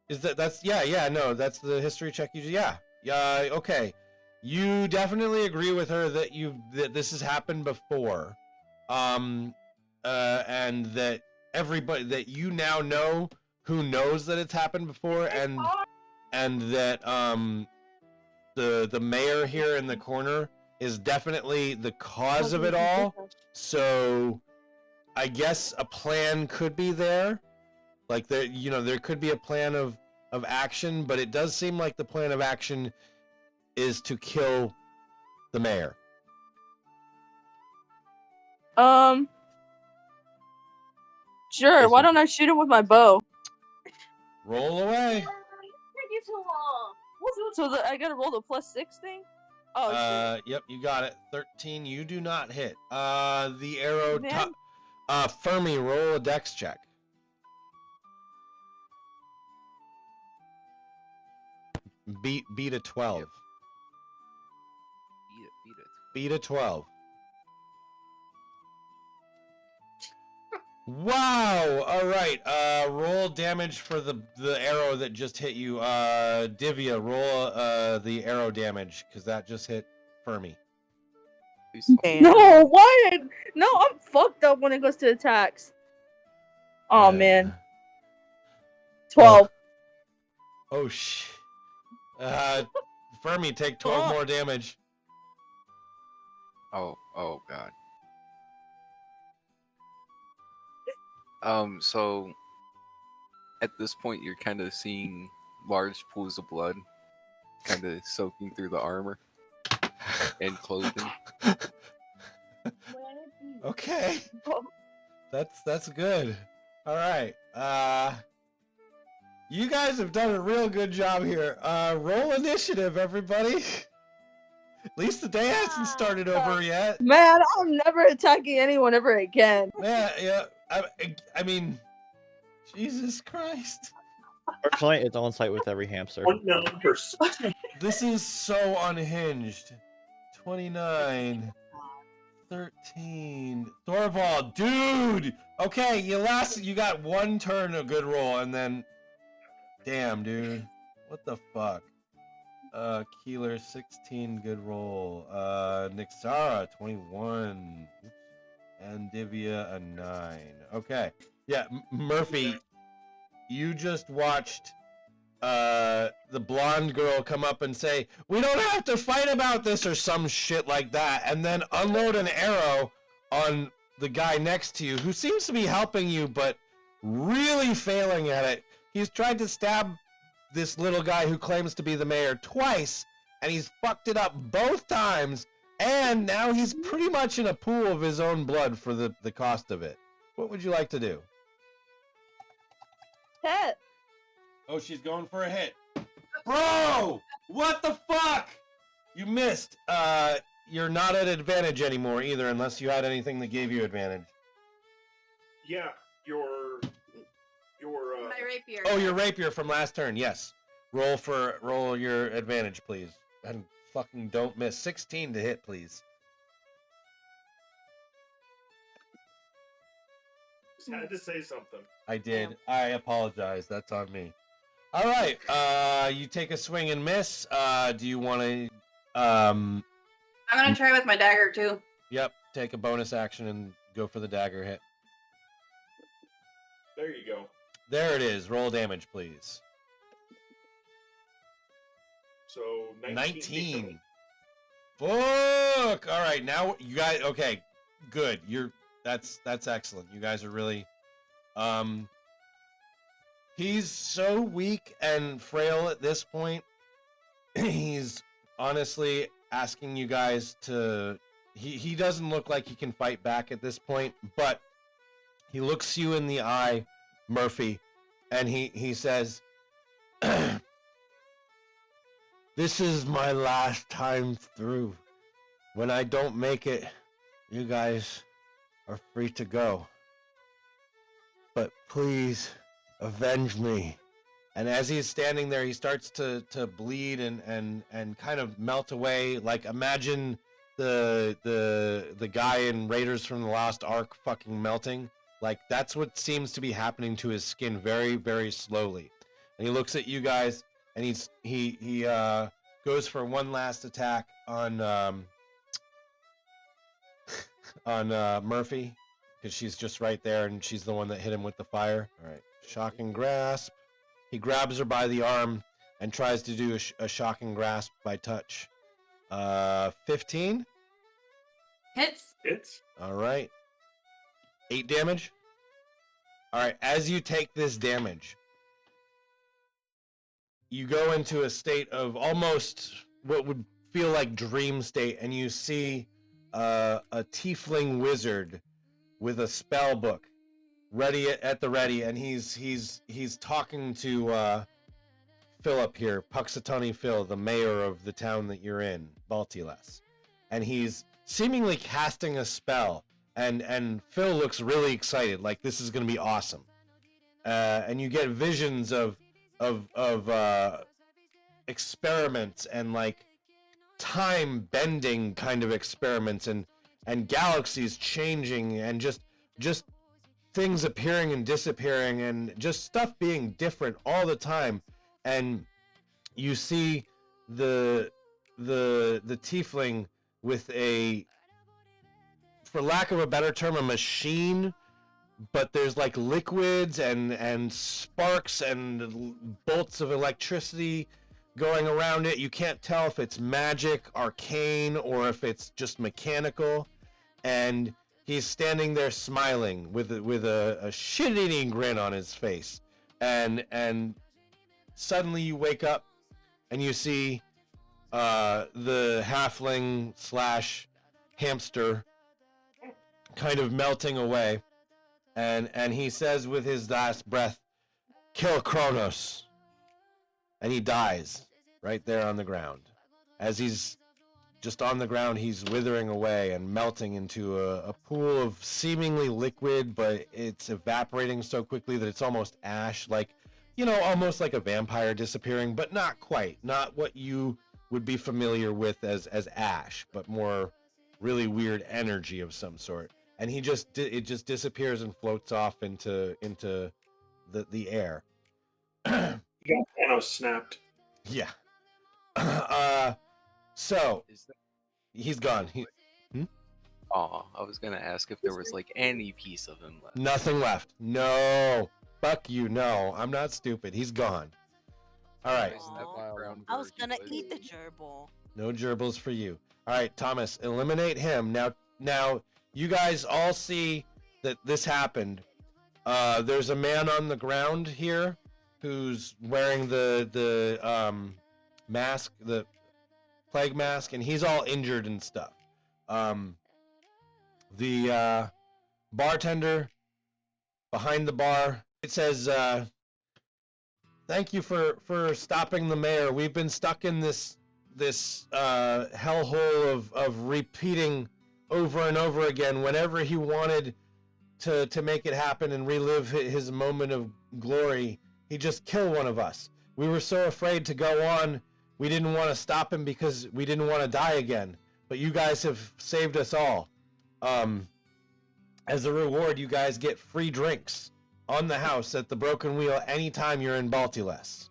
[SPEAKER 1] Is that's the history check you yeah. Okay. You definitely agree with her that this has happened before. And that everybody that you now know who knows that it's happened before, and that the mayor here in the corner is definitely the cause of it all. So I guess a plan could be there. Like there could be a plan of action, but it does seem like the plan of action is to kill the mayor.
[SPEAKER 6] Sure, why don't I shoot him with my bow?
[SPEAKER 1] Roll away.
[SPEAKER 6] So I gotta roll the +6 thing? Oh, shit.
[SPEAKER 1] Yep, you got it. 13, you do not hit. The arrow
[SPEAKER 6] Man.
[SPEAKER 1] Fermi, roll a dex check. Beat a 12.
[SPEAKER 4] Yep.
[SPEAKER 1] Beat a 12. Wow! Alright, roll damage for the arrow that just hit you. Divya, roll the arrow damage, because that just hit Fermi.
[SPEAKER 6] No, why? No, I'm fucked up when it goes to attacks. Oh, man. 12.
[SPEAKER 1] Oh, shit. Fermi, take 12 more damage.
[SPEAKER 4] Oh god. So at this point you're kind of seeing large pools of blood kind of soaking through the armor and clothing.
[SPEAKER 1] Okay. That's good. All right. You guys have done a real good job here. Roll initiative, everybody. At least the day hasn't started over yet.
[SPEAKER 6] Man, I'm never attacking anyone ever again.
[SPEAKER 1] Yeah. I mean, Jesus Christ.
[SPEAKER 2] Personally, it's on site with every hamster.
[SPEAKER 3] 1%.
[SPEAKER 1] This is so unhinged. 29. 13. Thorvald, dude! Okay, you got one turn of good roll, and then... Damn, dude. What the fuck? Keeler, 16, good roll. Nixara, 21. And Divya, a 9. Okay. Yeah, Murphy, you just watched the blonde girl come up and say, "We don't have to fight about this," or some shit like that, and then unload an arrow on the guy next to you, who seems to be helping you, but really failing at it. He's tried to stab this little guy who claims to be the mayor twice, and he's fucked it up both times, and now he's pretty much in a pool of his own blood for the cost of it. What would you like to do?
[SPEAKER 6] Hit.
[SPEAKER 1] Oh, she's going for a hit. Bro! What the fuck? You missed. You're not at advantage anymore either, unless you had anything that gave you advantage.
[SPEAKER 3] Yeah, your
[SPEAKER 5] My rapier.
[SPEAKER 1] Oh, your rapier from last turn, yes. Roll your advantage, please. And fucking don't miss. 16 to hit, please.
[SPEAKER 3] just had to say something.
[SPEAKER 1] I did. I apologize. That's on me. All right. You take a swing and miss. Do you want to?
[SPEAKER 5] I'm gonna try with my dagger too.
[SPEAKER 1] Yep. Take a bonus action and go for the dagger hit.
[SPEAKER 3] There you go.
[SPEAKER 1] There it is. Roll damage, please.
[SPEAKER 3] So
[SPEAKER 1] 19. Fuck. All right. Now you guys. Okay. Good. That's excellent. You guys are really. He's so weak and frail at this point. He's honestly asking you guys to... He doesn't look like he can fight back at this point, but he looks you in the eye, Murphy, and he says, "This is my last time through. When I don't make it, you guys are free to go. But please... avenge me." And as he's standing there, he starts to bleed and kind of melt away. Like, imagine the guy in Raiders from the Lost Ark fucking melting. Like, that's what seems to be happening to his skin very, very slowly. And he looks at you guys, and he goes for one last attack on Murphy, because she's just right there, and she's the one that hit him with the fire. All right. Shocking grasp. He grabs her by the arm and tries to do a shocking grasp by touch. 15.
[SPEAKER 5] Hits.
[SPEAKER 1] All right. 8 damage. All right. As you take this damage, you go into a state of almost what would feel like dream state, and you see a tiefling wizard with a spell book ready at the ready, and he's talking to Philip here, Puxatawny Phil, the mayor of the town that you're in, Baltilas, and he's seemingly casting a spell, and Phil looks really excited, like this is going to be awesome, and you get visions of experiments and like time bending kind of experiments and galaxies changing and just things appearing and disappearing and just stuff being different all the time. And you see the tiefling with a, for lack of a better term, a machine, but there's like liquids and sparks and bolts of electricity going around it. You can't tell if it's magic, arcane, or if it's just mechanical. And he's standing there smiling with a shit-eating grin on his face. And suddenly you wake up and you see the halfling slash hamster kind of melting away. And he says with his last breath, "Kill Kronos." And he dies right there on the ground. As he's just on the ground, he's withering away and melting into a pool of seemingly liquid, but it's evaporating so quickly that it's almost ash, like, you know, almost like a vampire disappearing, but not quite. Not what you would be familiar with as ash, but more really weird energy of some sort. And it just disappears and floats off into the air.
[SPEAKER 3] Yeah, and I was snapped.
[SPEAKER 1] Yeah. So
[SPEAKER 4] Is that...
[SPEAKER 1] he's gone.
[SPEAKER 4] Oh, I was gonna ask if there was like any piece of him left.
[SPEAKER 1] Nothing left. No. Fuck you. No. I'm not stupid. He's gone. All right.
[SPEAKER 4] Nice, that
[SPEAKER 7] Aw.
[SPEAKER 4] brown
[SPEAKER 7] I was
[SPEAKER 4] bird
[SPEAKER 7] gonna
[SPEAKER 4] was-
[SPEAKER 7] eat the gerbil.
[SPEAKER 1] No gerbils for you. All right, Thomas, eliminate him. Now you guys all see that this happened. There's a man on the ground here who's wearing the mask, the plague mask, and he's all injured and stuff. The bartender behind the bar, it says, "Thank you for stopping the mayor. We've been stuck in this hellhole of repeating over and over again whenever he wanted to make it happen and relive his moment of glory. He'd just kill one of us. We were so afraid to go on. We didn't want to stop him because we didn't want to die again. But you guys have saved us all. As a reward, you guys get free drinks on the house at the Broken Wheel anytime you're in Baltiles.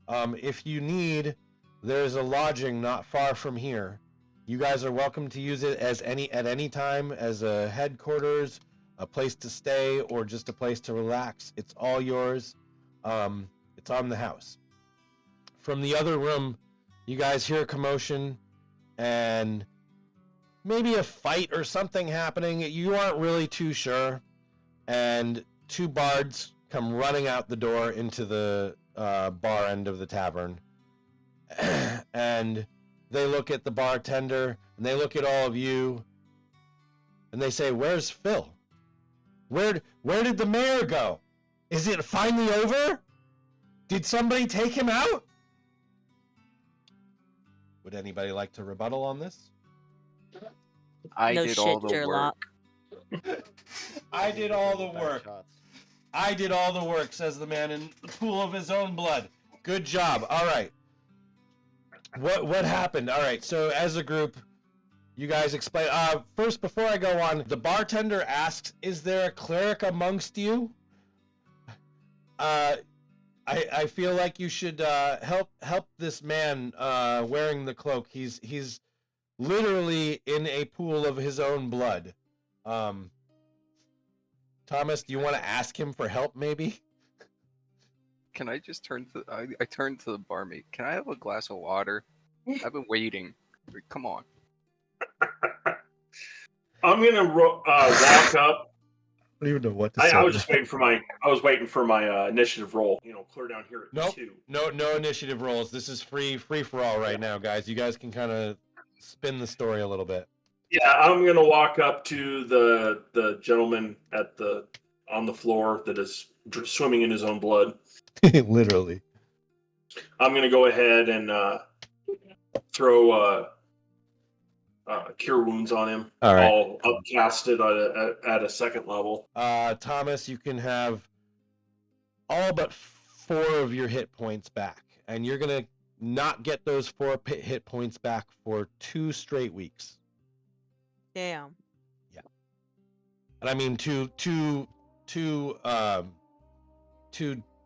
[SPEAKER 1] If you need, there's a lodging not far from here. You guys are welcome to use it at any time as a headquarters, a place to stay, or just a place to relax. It's all yours. It's on the house." From the other room, you guys hear a commotion and maybe a fight or something happening. You aren't really too sure. And two bards come running out the door into the bar end of the tavern. And they look at the bartender and they look at all of you and they say, "Where's Phil? Where did the mayor go? Is it finally over? Did somebody take him out?" Would anybody like to rebuttal on this?
[SPEAKER 4] I
[SPEAKER 7] No
[SPEAKER 4] did
[SPEAKER 7] shit,
[SPEAKER 4] all the
[SPEAKER 7] Sherlock.
[SPEAKER 4] work.
[SPEAKER 1] I did all the
[SPEAKER 2] Back
[SPEAKER 1] work.
[SPEAKER 2] shots.
[SPEAKER 1] I did all the work, says the man in the pool of his own blood. Good job. All right. What happened? All right. So as a group, you guys explain. First, before I go on, the bartender asks, "Is there a cleric amongst you?" I feel like you should help this man wearing the cloak. He's literally in a pool of his own blood. Thomas, do you want to ask him for help, maybe?
[SPEAKER 4] Can I just turn to? I turned to the barmaid. Can I have a glass of water? I've been waiting. Come on.
[SPEAKER 3] I'm gonna walk up.
[SPEAKER 1] I don't even know what to
[SPEAKER 3] I was just waiting for my initiative roll. You know, clear down here at
[SPEAKER 1] Nope.
[SPEAKER 3] 2.
[SPEAKER 1] No initiative rolls. This is free for all right now, guys. You guys can kind of spin the story a little bit.
[SPEAKER 3] Yeah, I'm gonna walk up to the gentleman on the floor that is swimming in his own blood.
[SPEAKER 1] Literally.
[SPEAKER 3] I'm gonna go ahead and throw cure wounds on him.
[SPEAKER 1] All right.
[SPEAKER 3] I'll upcast it at a second level.
[SPEAKER 1] Thomas, you can have all but 4 of your hit points back, and you're gonna not get those 4 hit points back for 2 straight weeks.
[SPEAKER 7] Damn.
[SPEAKER 1] And I mean two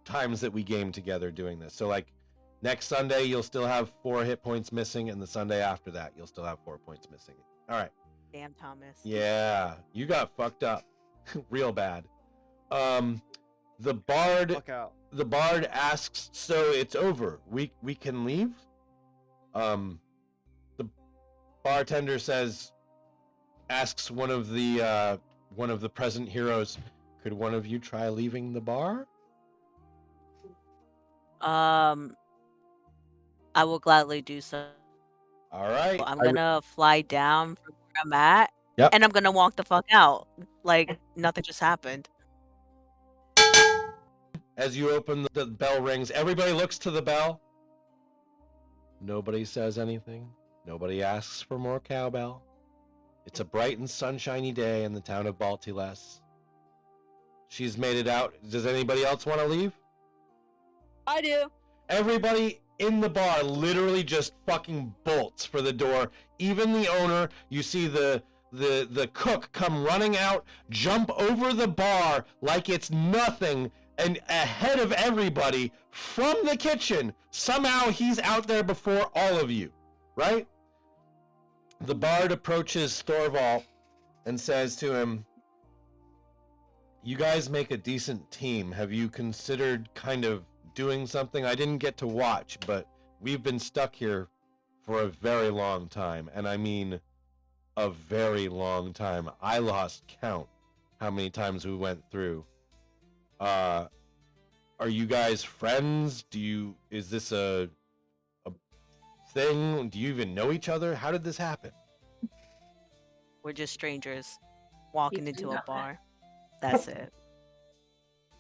[SPEAKER 1] times that we game together doing this. So like next Sunday you'll still have 4 hit points missing, and the Sunday after that you'll still have 4 points missing. All right.
[SPEAKER 7] Damn, Thomas.
[SPEAKER 1] Yeah, you got fucked up real bad. The bard
[SPEAKER 2] Fuck out.
[SPEAKER 1] asks, "So it's over. We can leave?" The bartender asks one of the present heroes, could one of you try leaving the bar?
[SPEAKER 7] I will gladly do so.
[SPEAKER 1] All right.
[SPEAKER 7] I'm gonna fly down from where I'm at,
[SPEAKER 1] Yep.
[SPEAKER 7] and I'm gonna walk the fuck out like nothing just happened.
[SPEAKER 1] As you open, the bell rings. Everybody looks to the bell. Nobody says anything. Nobody asks for more cowbell. It's a bright and sunshiny day in the town of Baltiles. She's made it out. Does anybody else want to leave?
[SPEAKER 6] I do.
[SPEAKER 1] Everybody in the bar literally just fucking bolts for the door. Even the owner, you see the cook come running out, jump over the bar like it's nothing, and ahead of everybody from the kitchen. Somehow he's out there before all of you, right? The bard approaches Thorvald and says to him, you guys make a decent team. Have you considered kind of doing something? I didn't get to watch, but we've been stuck here for a very long time. And I mean a very long time. I lost count how many times we went through. Are you guys friends? Is this a thing? Do you even know each other? How did this happen?
[SPEAKER 7] We're just strangers walking into a bar. That's it.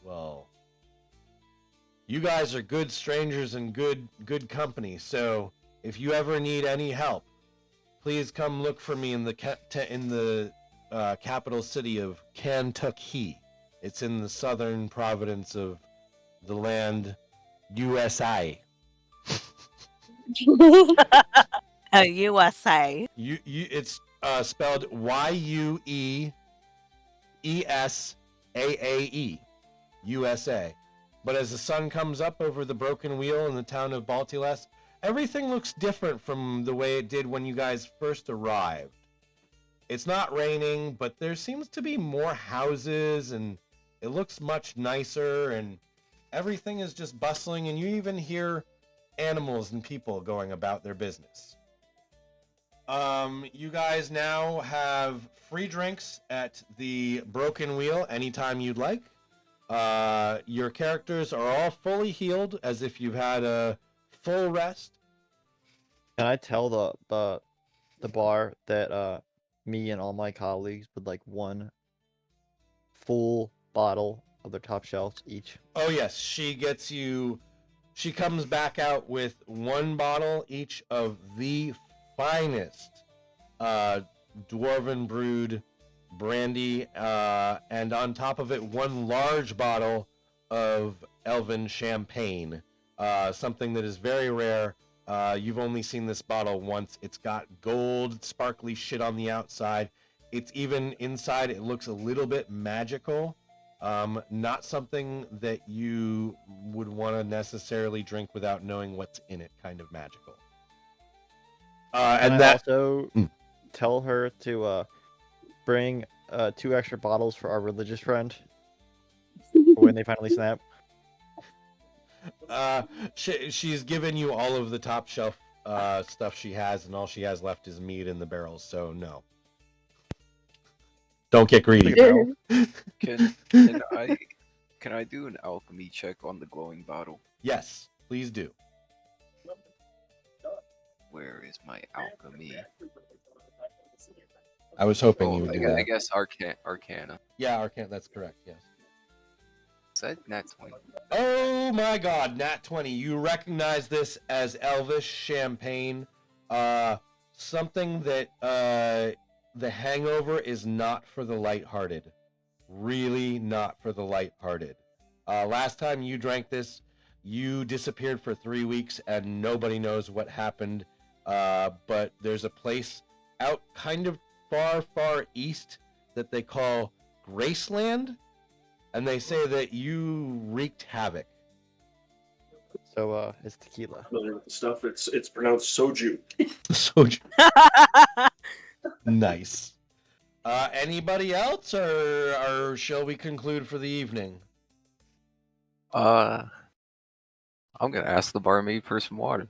[SPEAKER 1] Well, you guys are good strangers and good company. So if you ever need any help, please come look for me in the capital city of Kentucky. It's in the southern province of the land USA.
[SPEAKER 7] USA.
[SPEAKER 1] It's spelled Yueesae, USA. But as the sun comes up over the broken wheel in the town of Baltiles, everything looks different from the way it did when you guys first arrived. It's not raining, but there seems to be more houses, and it looks much nicer, and everything is just bustling, and you even hear animals and people going about their business. You guys now have free drinks at the Broken Wheel anytime you'd like. Your characters are all fully healed, as if you've had a full rest.
[SPEAKER 2] Can I tell the bar that me and all my colleagues would like one full bottle of their top shelf each?
[SPEAKER 1] Oh yes, she comes back out with one bottle each of the finest dwarven brewed brandy, and on top of it, one large bottle of elven champagne, something that is very rare. You've only seen this bottle once. It's got gold, sparkly shit on the outside. It's even inside, it looks a little bit magical. Not something that you would want to necessarily drink without knowing what's in it, kind of magical.
[SPEAKER 2] And I also tell her to bring 2 extra bottles for our religious friend for when they finally snap.
[SPEAKER 1] She's given you all of the top shelf stuff she has, and all she has left is meat in the barrels, so no. Don't get greedy.
[SPEAKER 4] Can I do an alchemy check on the glowing bottle?
[SPEAKER 1] Yes, please do.
[SPEAKER 4] Where is my alchemy?
[SPEAKER 1] I was hoping you would do that.
[SPEAKER 4] I guess Arcana.
[SPEAKER 1] Yeah, Arcana, that's correct, yes.
[SPEAKER 4] Said nat 20.
[SPEAKER 1] Oh my god, nat 20. You recognize this as Elvish champagne. Something that the hangover is not for the lighthearted. Really not for the lighthearted. Last time you drank this, you disappeared for 3 weeks and nobody knows what happened. But there's a place out kind of far east that they call Graceland, and they say that you wreaked havoc.
[SPEAKER 2] So it's tequila.
[SPEAKER 3] Familiar with the stuff. It's pronounced soju.
[SPEAKER 1] Soju. Nice. Anybody else, or shall we conclude for the evening?
[SPEAKER 4] I'm gonna ask the barmaid for some water.